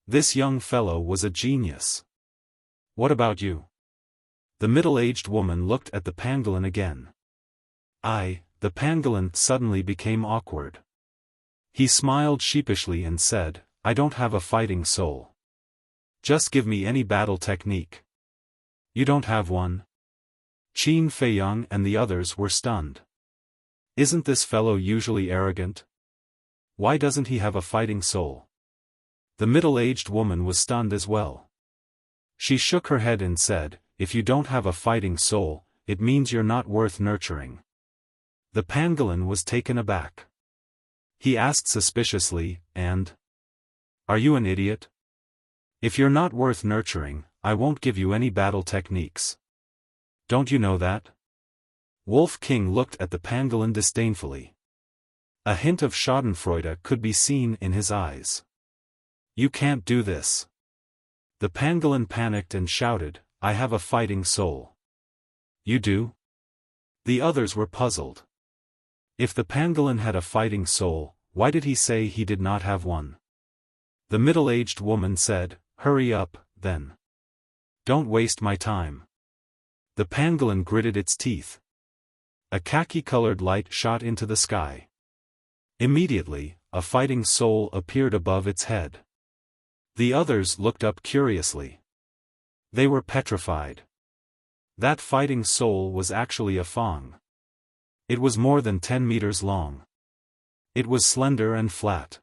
This young fellow was a genius. What about you? The middle-aged woman looked at the pangolin again. The pangolin suddenly became awkward. He smiled sheepishly and said, I don't have a fighting soul. Just give me any battle technique. You don't have one? Qin Feiyang and the others were stunned. Isn't this fellow usually arrogant? Why doesn't he have a fighting soul? The middle-aged woman was stunned as well. She shook her head and said, if you don't have a fighting soul, it means you're not worth nurturing. The pangolin was taken aback. He asked suspiciously, are you an idiot? If you're not worth nurturing, I won't give you any battle techniques. Don't you know that? Wolf King looked at the pangolin disdainfully. A hint of schadenfreude could be seen in his eyes. You can't do this. The pangolin panicked and shouted, I have a fighting soul. You do? The others were puzzled. If the pangolin had a fighting soul, why did he say he did not have one? The middle-aged woman said, hurry up, then. Don't waste my time. The pangolin gritted its teeth. A khaki-colored light shot into the sky. Immediately, a fighting soul appeared above its head. The others looked up curiously. They were petrified. That fighting soul was actually a fang. It was more than 10 meters long. It was slender and flat.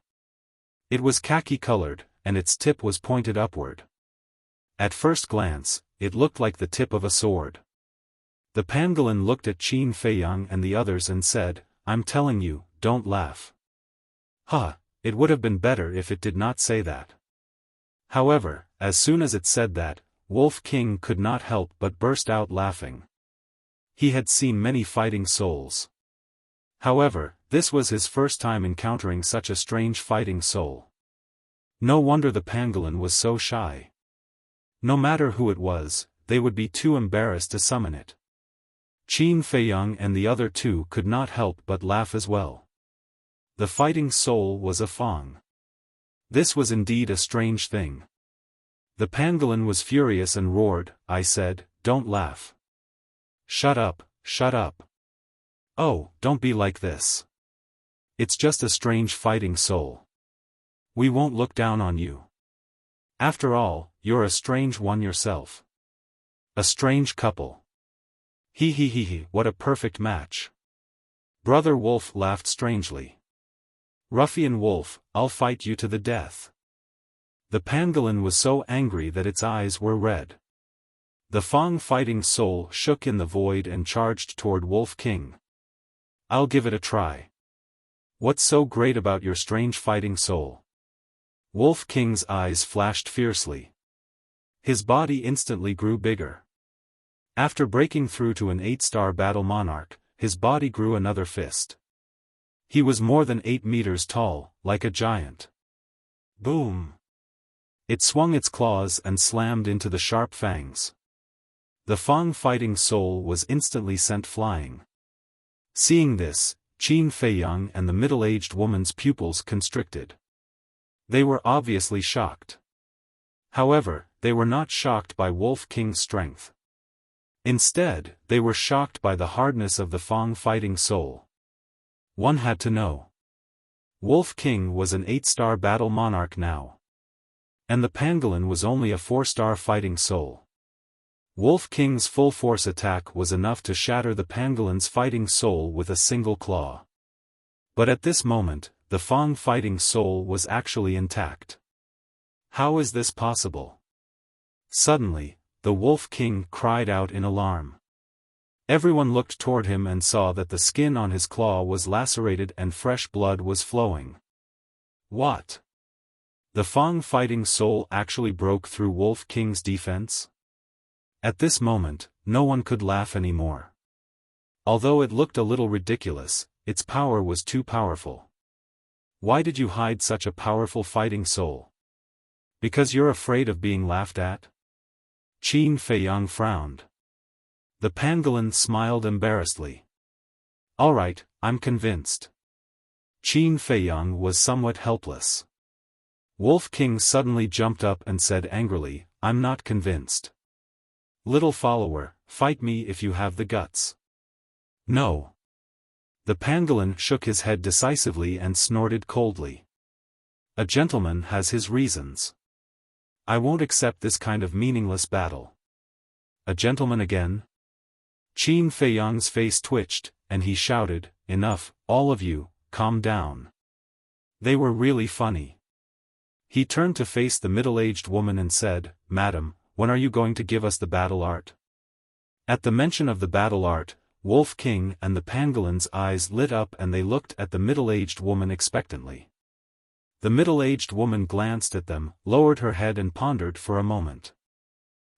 It was khaki-colored, and its tip was pointed upward. At first glance, it looked like the tip of a sword. The pangolin looked at Qin Feiyang and the others and said, "I'm telling you, don't laugh." It would have been better if it did not say that. However, as soon as it said that, Wolf King could not help but burst out laughing. He had seen many fighting souls. However, this was his first time encountering such a strange fighting soul. No wonder the pangolin was so shy. No matter who it was, they would be too embarrassed to summon it. Qin Feiyang and the other two could not help but laugh as well. The fighting soul was a fang. This was indeed a strange thing. The pangolin was furious and roared, "I said, don't laugh. Shut up, shut up. Oh, don't be like this. It's just a strange fighting soul. We won't look down on you. After all, you're a strange one yourself. A strange couple. He, what a perfect match." Brother Wolf laughed strangely. "Ruffian Wolf, I'll fight you to the death." The pangolin was so angry that its eyes were red. The fang fighting soul shook in the void and charged toward Wolf King. "I'll give it a try. What's so great about your strange fighting soul?" Wolf King's eyes flashed fiercely. His body instantly grew bigger. After breaking through to an 8-star battle monarch, his body grew another fist. He was more than 8 meters tall, like a giant. Boom! It swung its claws and slammed into the sharp fangs. The fang fighting soul was instantly sent flying. Seeing this, Qin Feiyang and the middle-aged woman's pupils constricted. They were obviously shocked. However, they were not shocked by Wolf King's strength. Instead, they were shocked by the hardness of the fang fighting soul. One had to know. Wolf King was an 8-star battle monarch now. And the pangolin was only a 4-star fighting soul. Wolf King's full-force attack was enough to shatter the pangolin's fighting soul with a single claw. But at this moment, the fang fighting soul was actually intact. How is this possible? Suddenly, the Wolf King cried out in alarm. Everyone looked toward him and saw that the skin on his claw was lacerated and fresh blood was flowing. What? The fang fighting soul actually broke through Wolf King's defense? At this moment, no one could laugh anymore. Although it looked a little ridiculous, its power was too powerful. Why did you hide such a powerful fighting soul? Because you're afraid of being laughed at? Qin Feiyang frowned. The pangolin smiled embarrassedly. "All right, I'm convinced." Qin Feiyang was somewhat helpless. Wolf King suddenly jumped up and said angrily, "I'm not convinced. Little follower, fight me if you have the guts." "No." The pangolin shook his head decisively and snorted coldly. "A gentleman has his reasons. I won't accept this kind of meaningless battle." "A gentleman again?" Qin Feiyang's face twitched, and he shouted, "Enough, all of you, calm down." They were really funny. He turned to face the middle-aged woman and said, "Madam, when are you going to give us the battle art?" At the mention of the battle art, Wolf King and the pangolin's eyes lit up and they looked at the middle-aged woman expectantly. The middle-aged woman glanced at them, lowered her head and pondered for a moment.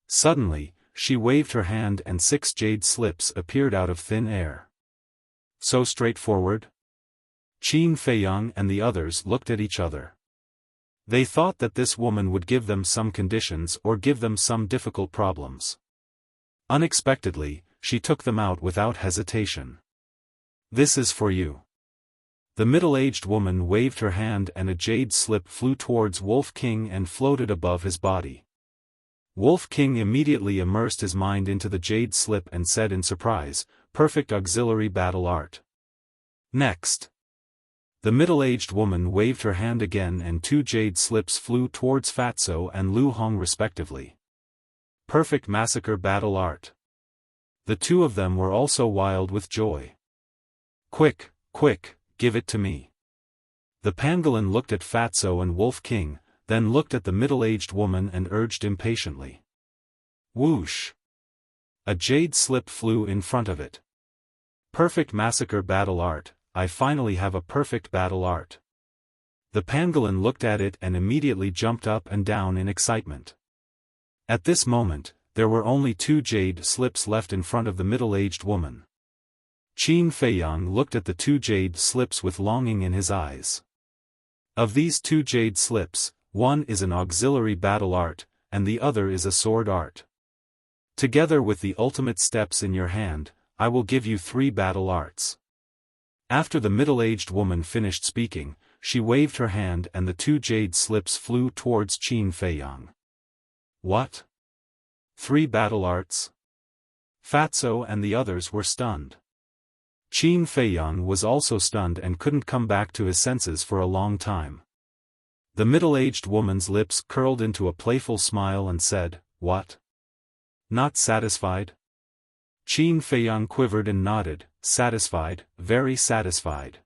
Suddenly, she waved her hand and 6 jade slips appeared out of thin air. So straightforward? Qin Feiyang and the others looked at each other. They thought that this woman would give them some conditions or give them some difficult problems. Unexpectedly, she took them out without hesitation. "This is for you." The middle-aged woman waved her hand and a jade slip flew towards Wolf King and floated above his body. Wolf King immediately immersed his mind into the jade slip and said in surprise, "Perfect auxiliary battle art." Next. The middle-aged woman waved her hand again and 2 jade slips flew towards Fatso and Lu Hong respectively. Perfect massacre battle art. The 2 of them were also wild with joy. "Quick, quick, give it to me." The pangolin looked at Fatso and Wolf King, then looked at the middle-aged woman and urged impatiently. Whoosh! A jade slip flew in front of it. Perfect massacre battle art, I finally have a perfect battle art. The pangolin looked at it and immediately jumped up and down in excitement. At this moment, there were only 2 jade slips left in front of the middle-aged woman. Qin Feiyang looked at the 2 jade slips with longing in his eyes. Of these 2 jade slips, one is an auxiliary battle art, and the other is a sword art. Together with the ultimate steps in your hand, I will give you 3 battle arts. After the middle-aged woman finished speaking, she waved her hand and the 2 jade slips flew towards Qin Feiyang. What? 3 battle arts? Fatso and the others were stunned. Qin Feiyang was also stunned and couldn't come back to his senses for a long time. The middle-aged woman's lips curled into a playful smile and said, "What? Not satisfied?" Qin Feiyang quivered and nodded, satisfied, very satisfied.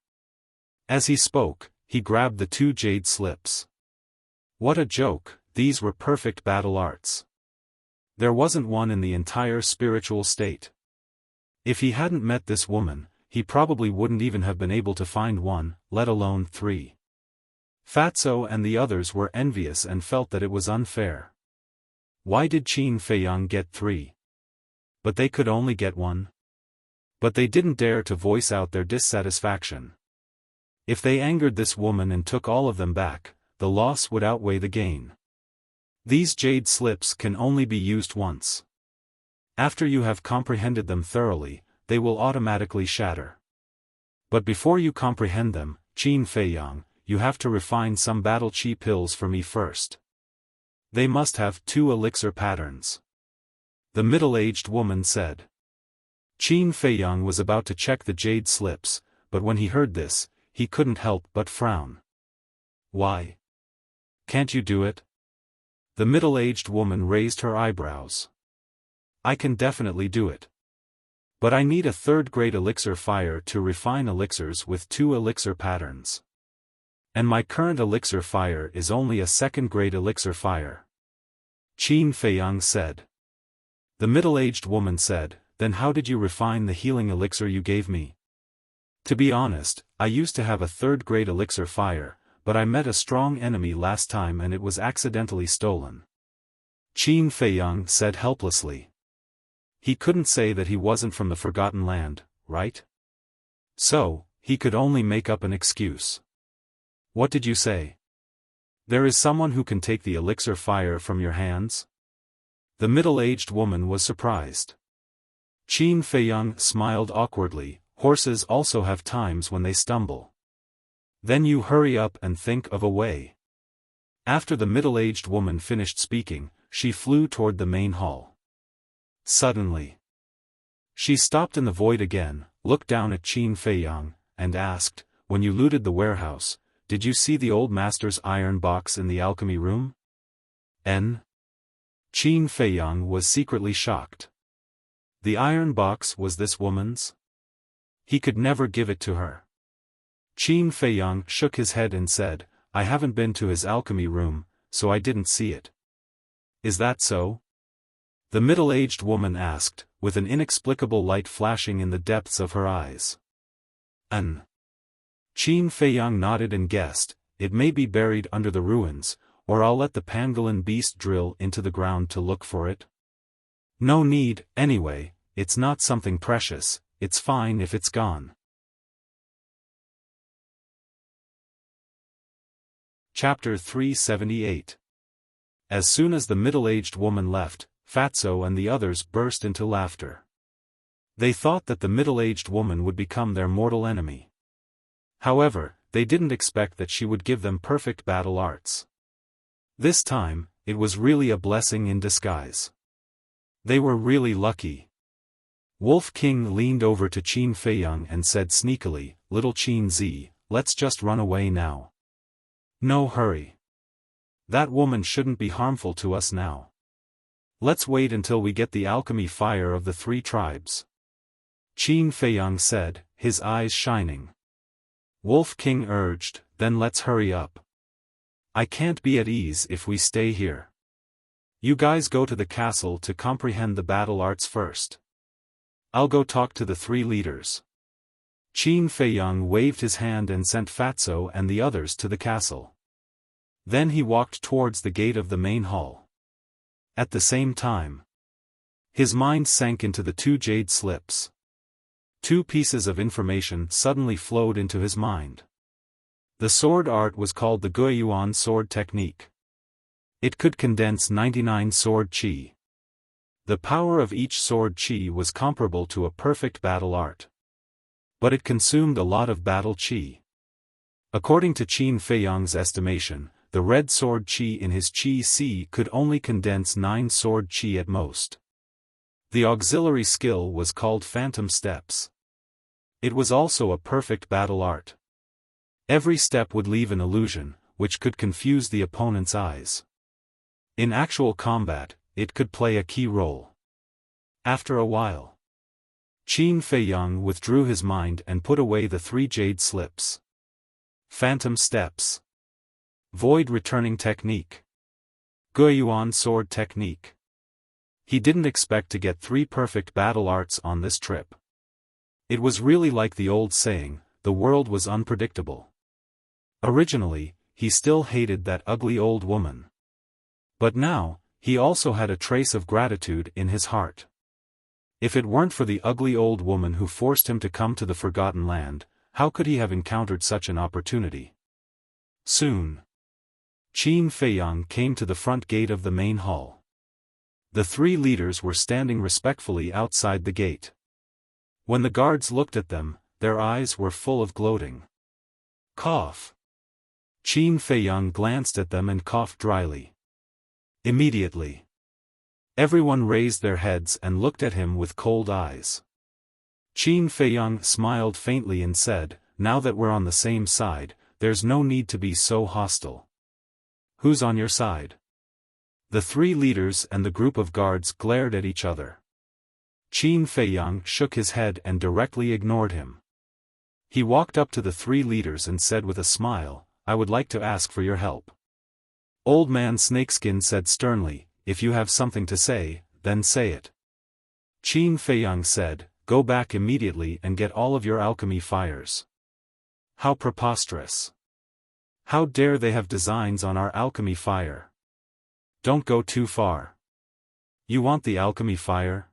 As he spoke, he grabbed the 2 jade slips. What a joke, these were perfect battle arts. There wasn't one in the entire spiritual state. If he hadn't met this woman, he probably wouldn't even have been able to find one, let alone 3. Fatso and the others were envious and felt that it was unfair. Why did Qin Feiyang get 3? But they could only get 1. But they didn't dare to voice out their dissatisfaction. If they angered this woman and took all of them back, the loss would outweigh the gain. These jade slips can only be used once. After you have comprehended them thoroughly, they will automatically shatter. But before you comprehend them, Qin Feiyang, you have to refine some battle chi pills for me first. They must have 2 elixir patterns. The middle-aged woman said. Qin Feiyang was about to check the jade slips, but when he heard this, he couldn't help but frown. Why? Can't you do it? The middle-aged woman raised her eyebrows. I can definitely do it. But I need a 3rd-grade elixir fire to refine elixirs with 2 elixir patterns. And my current elixir fire is only a 2nd-grade elixir fire. Qin Feiyang said. The middle-aged woman said, Then how did you refine the healing elixir you gave me? To be honest, I used to have a 3rd-grade elixir fire, but I met a strong enemy last time and it was accidentally stolen. Qin Feiyang said helplessly. He couldn't say that he wasn't from the Forgotten Land, right? So, he could only make up an excuse. What did you say? There is someone who can take the elixir fire from your hands? The middle-aged woman was surprised. Qin Feiyang smiled awkwardly. Horses also have times when they stumble. Then you hurry up and think of a way. After the middle-aged woman finished speaking, she flew toward the main hall. Suddenly, she stopped in the void again, looked down at Qin Feiyang, and asked, When you looted the warehouse, did you see the old master's iron box in the alchemy room? Qin Feiyang was secretly shocked. The iron box was this woman's? He could never give it to her. Qin Feiyang shook his head and said, I haven't been to his alchemy room, so I didn't see it. Is that so? The middle-aged woman asked, with an inexplicable light flashing in the depths of her eyes. Qin Feiyang nodded and guessed, it may be buried under the ruins, or I'll let the pangolin beast drill into the ground to look for it. No need, anyway, it's not something precious, it's fine if it's gone. Chapter 378. As soon as the middle-aged woman left, Fatso and the others burst into laughter. They thought that the middle-aged woman would become their mortal enemy. However, they didn't expect that she would give them perfect battle arts. This time, it was really a blessing in disguise. They were really lucky. Wolf King leaned over to Qin Feiyang and said sneakily, "Little Qin Zi, let's just run away now. No hurry. That woman shouldn't be harmful to us now. Let's wait until we get the alchemy fire of the three tribes." Qin Feiyang said, his eyes shining. Wolf King urged, "Then let's hurry up. I can't be at ease if we stay here. You guys go to the castle to comprehend the battle arts first. I'll go talk to the three leaders." Qin Feiyang waved his hand and sent Fatso and the others to the castle. Then he walked towards the gate of the main hall. At the same time, his mind sank into the two jade slips. Two pieces of information suddenly flowed into his mind. The sword art was called the Guiyuan sword technique. It could condense 99 sword qi. The power of each sword qi was comparable to a perfect battle art. But it consumed a lot of battle qi. According to Qin Feiyang's estimation, the red sword qi in his qi C could only condense 9 sword qi at most. The auxiliary skill was called Phantom Steps. It was also a perfect battle art. Every step would leave an illusion, which could confuse the opponent's eyes. In actual combat, it could play a key role. After a while, Qin Feiyang withdrew his mind and put away the 3 jade slips. Phantom Steps. Void Returning Technique. Guiyuan Sword Technique. He didn't expect to get 3 perfect battle arts on this trip. It was really like the old saying, the world was unpredictable. Originally, he still hated that ugly old woman. But now, he also had a trace of gratitude in his heart. If it weren't for the ugly old woman who forced him to come to the Forgotten Land, how could he have encountered such an opportunity? Soon, Qin Feiyang came to the front gate of the main hall. The 3 leaders were standing respectfully outside the gate. When the guards looked at them, their eyes were full of gloating. Cough. Qin Feiyang glanced at them and coughed dryly. Immediately, everyone raised their heads and looked at him with cold eyes. Qin Feiyang smiled faintly and said, "Now that we're on the same side, there's no need to be so hostile." "Who's on your side?" The 3 leaders and the group of guards glared at each other. Qin Feiyang shook his head and directly ignored him. He walked up to the 3 leaders and said with a smile, "I would like to ask for your help." Old Man Snakeskin said sternly, "If you have something to say, then say it." Qin Feiyang said, "Go back immediately and get all of your alchemy fires." How preposterous. How dare they have designs on our alchemy fire? Don't go too far. You want the alchemy fire?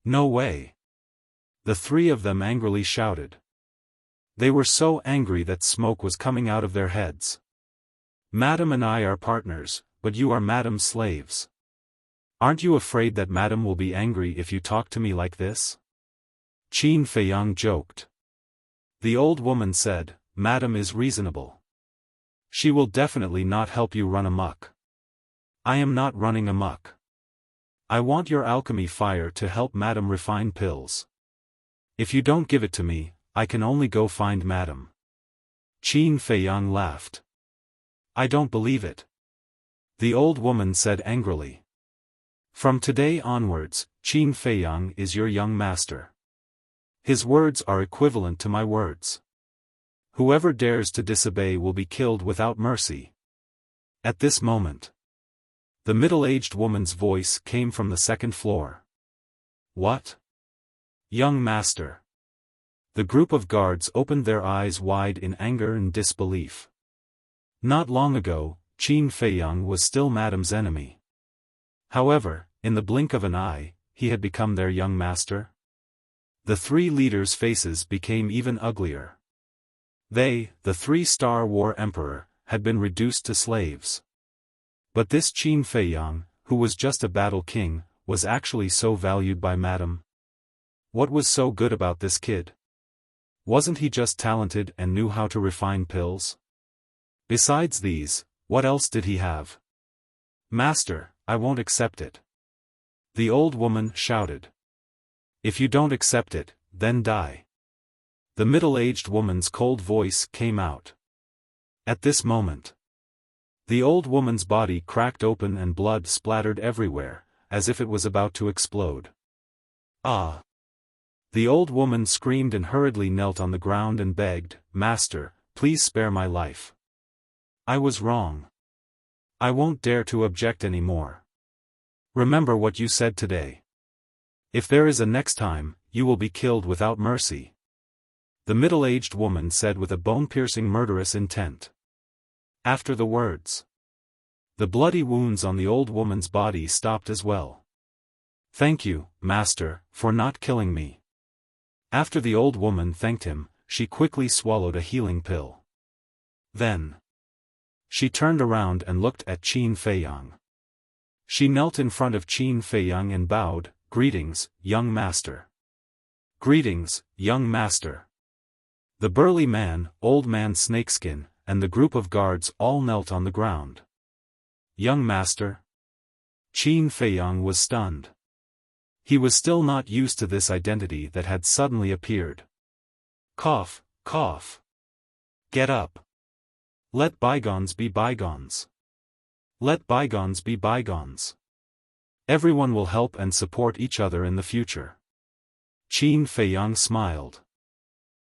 No way. The 3 of them angrily shouted. They were so angry that smoke was coming out of their heads. "Madam and I are partners, but you are Madam's slaves. Aren't you afraid that Madam will be angry if you talk to me like this?" Qin Feiyang joked. The old woman said, "Madam is reasonable. She will definitely not help you run amok." "I am not running amok. I want your alchemy fire to help Madam refine pills. If you don't give it to me, I can only go find Madam." Qin Feiyang laughed. "I don't believe it," the old woman said angrily. "From today onwards, Qin Feiyang is your young master. His words are equivalent to my words. Whoever dares to disobey will be killed without mercy." At this moment, the middle-aged woman's voice came from the 2nd floor. "What? Young master?" The group of guards opened their eyes wide in anger and disbelief. Not long ago, Qin Feiyang was still Madam's enemy. However, in the blink of an eye, he had become their young master. The 3 leaders' faces became even uglier. They, the 3-star war emperor, had been reduced to slaves. But this Qin Feiyang, who was just a battle king, was actually so valued by Madam. What was so good about this kid? Wasn't he just talented and knew how to refine pills? Besides these, what else did he have? Master, I won't accept it. The old woman shouted. If you don't accept it, then die. The middle-aged woman's cold voice came out. At this moment, the old woman's body cracked open and blood splattered everywhere, as if it was about to explode. Ah! The old woman screamed and hurriedly knelt on the ground and begged, Master, please spare my life. I was wrong. I won't dare to object any more. Remember what you said today. If there is a next time, you will be killed without mercy. The middle-aged woman said with a bone-piercing murderous intent. After the words, the bloody wounds on the old woman's body stopped as well. Thank you, Master, for not killing me. After the old woman thanked him, she quickly swallowed a healing pill. Then, she turned around and looked at Qin Feiyang. She knelt in front of Qin Feiyang and bowed, Greetings, young master. Greetings, young master. The burly man, old man Snakeskin, and the group of guards all knelt on the ground. Young master? Qin Feiyang was stunned. He was still not used to this identity that had suddenly appeared. Cough, cough. Get up. Let bygones be bygones. Let bygones be bygones. Everyone will help and support each other in the future. Qin Feiyang smiled.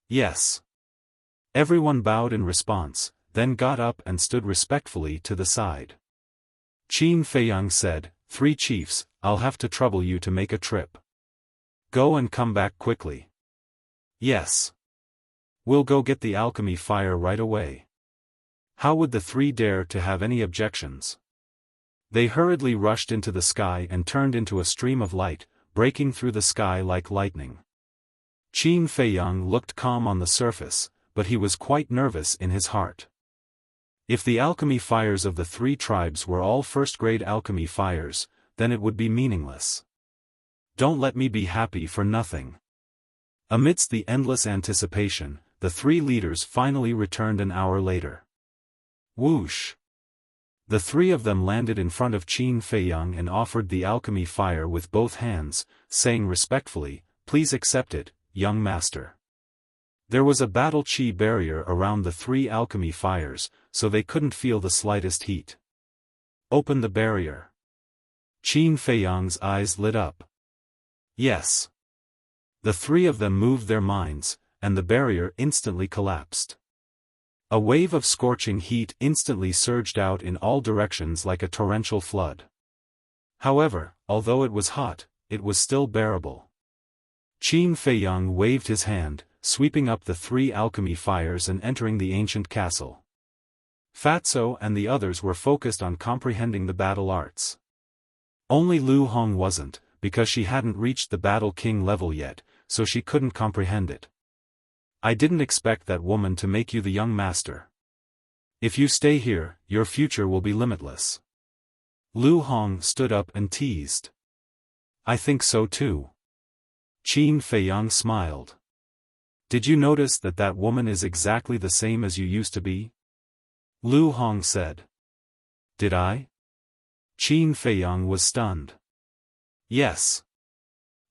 Yes. Everyone bowed in response, then got up and stood respectfully to the side. Qin Feiyang said, 3 chiefs, I'll have to trouble you to make a trip. Go and come back quickly. Yes. We'll go get the alchemy fire right away. How would the 3 dare to have any objections? They hurriedly rushed into the sky and turned into a stream of light, breaking through the sky like lightning. Qin Feiyang looked calm on the surface, but he was quite nervous in his heart. If the alchemy fires of the 3 tribes were all first-grade alchemy fires, then it would be meaningless. Don't let me be happy for nothing. Amidst the endless anticipation, the 3 leaders finally returned an hour later. Whoosh! The 3 of them landed in front of Qin Feiyang and offered the alchemy fire with both hands, saying respectfully, Please accept it, young master. There was a battle chi barrier around the 3 alchemy fires, so they couldn't feel the slightest heat. Open the barrier. Qin Feiyang's eyes lit up. Yes. The 3 of them moved their minds, and the barrier instantly collapsed. A wave of scorching heat instantly surged out in all directions like a torrential flood. However, although it was hot, it was still bearable. Qin Feiyang waved his hand, sweeping up the 3 alchemy fires and entering the ancient castle. Fatso and the others were focused on comprehending the battle arts. Only Lu Hong wasn't, because she hadn't reached the Battle King level yet, so she couldn't comprehend it. I didn't expect that woman to make you the young master. If you stay here, your future will be limitless. Lu Hong stood up and teased. I think so too. Qin Feiyang smiled. Did you notice that that woman is exactly the same as you used to be? Lu Hong said. Did I? Qin Feiyang was stunned. Yes.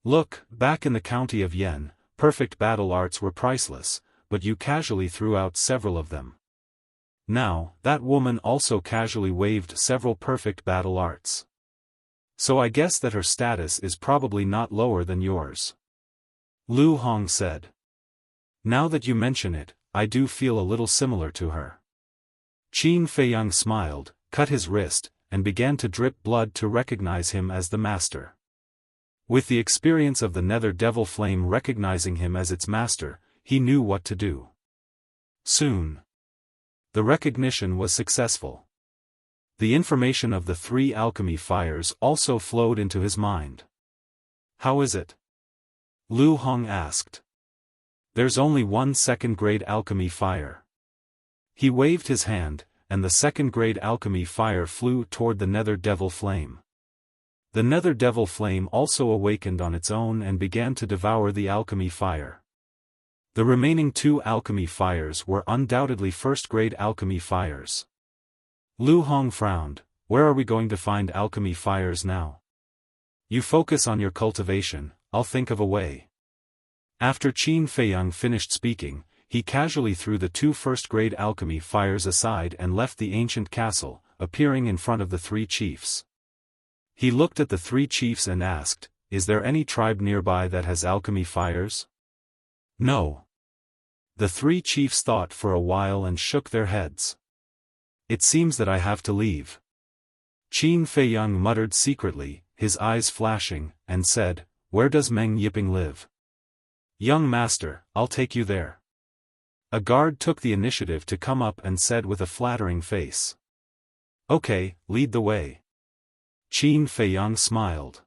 Look, back in the county of Yen, perfect battle arts were priceless, but you casually threw out several of them. Now, that woman also casually waved several perfect battle arts. So I guess that her status is probably not lower than yours. Lu Hong said. Now that you mention it, I do feel a little similar to her. Qin Feiyang smiled, cut his wrist, and began to drip blood to recognize him as the master. With the experience of the Nether Devil Flame recognizing him as its master, he knew what to do. Soon, the recognition was successful. The information of the 3 alchemy fires also flowed into his mind. How is it? Lu Hong asked. There's only 1 second-grade alchemy fire. He waved his hand, and the second-grade alchemy fire flew toward the Nether Devil Flame. The Nether Devil Flame also awakened on its own and began to devour the alchemy fire. The remaining 2 alchemy fires were undoubtedly first-grade alchemy fires. Lu Hong frowned. Where are we going to find alchemy fires now? You focus on your cultivation, I'll think of a way. After Qin Feiyang finished speaking, he casually threw the 2 first-grade alchemy fires aside and left the ancient castle, appearing in front of the 3 chiefs. He looked at the 3 chiefs and asked, "Is there any tribe nearby that has alchemy fires?" "No." The 3 chiefs thought for a while and shook their heads. "It seems that I have to leave." Qin Feiyang muttered secretly, his eyes flashing, and said, "Where does Meng Yiping live?" "Young master, I'll take you there." A guard took the initiative to come up and said with a flattering face, "Okay, lead the way." Qin Feiyang smiled.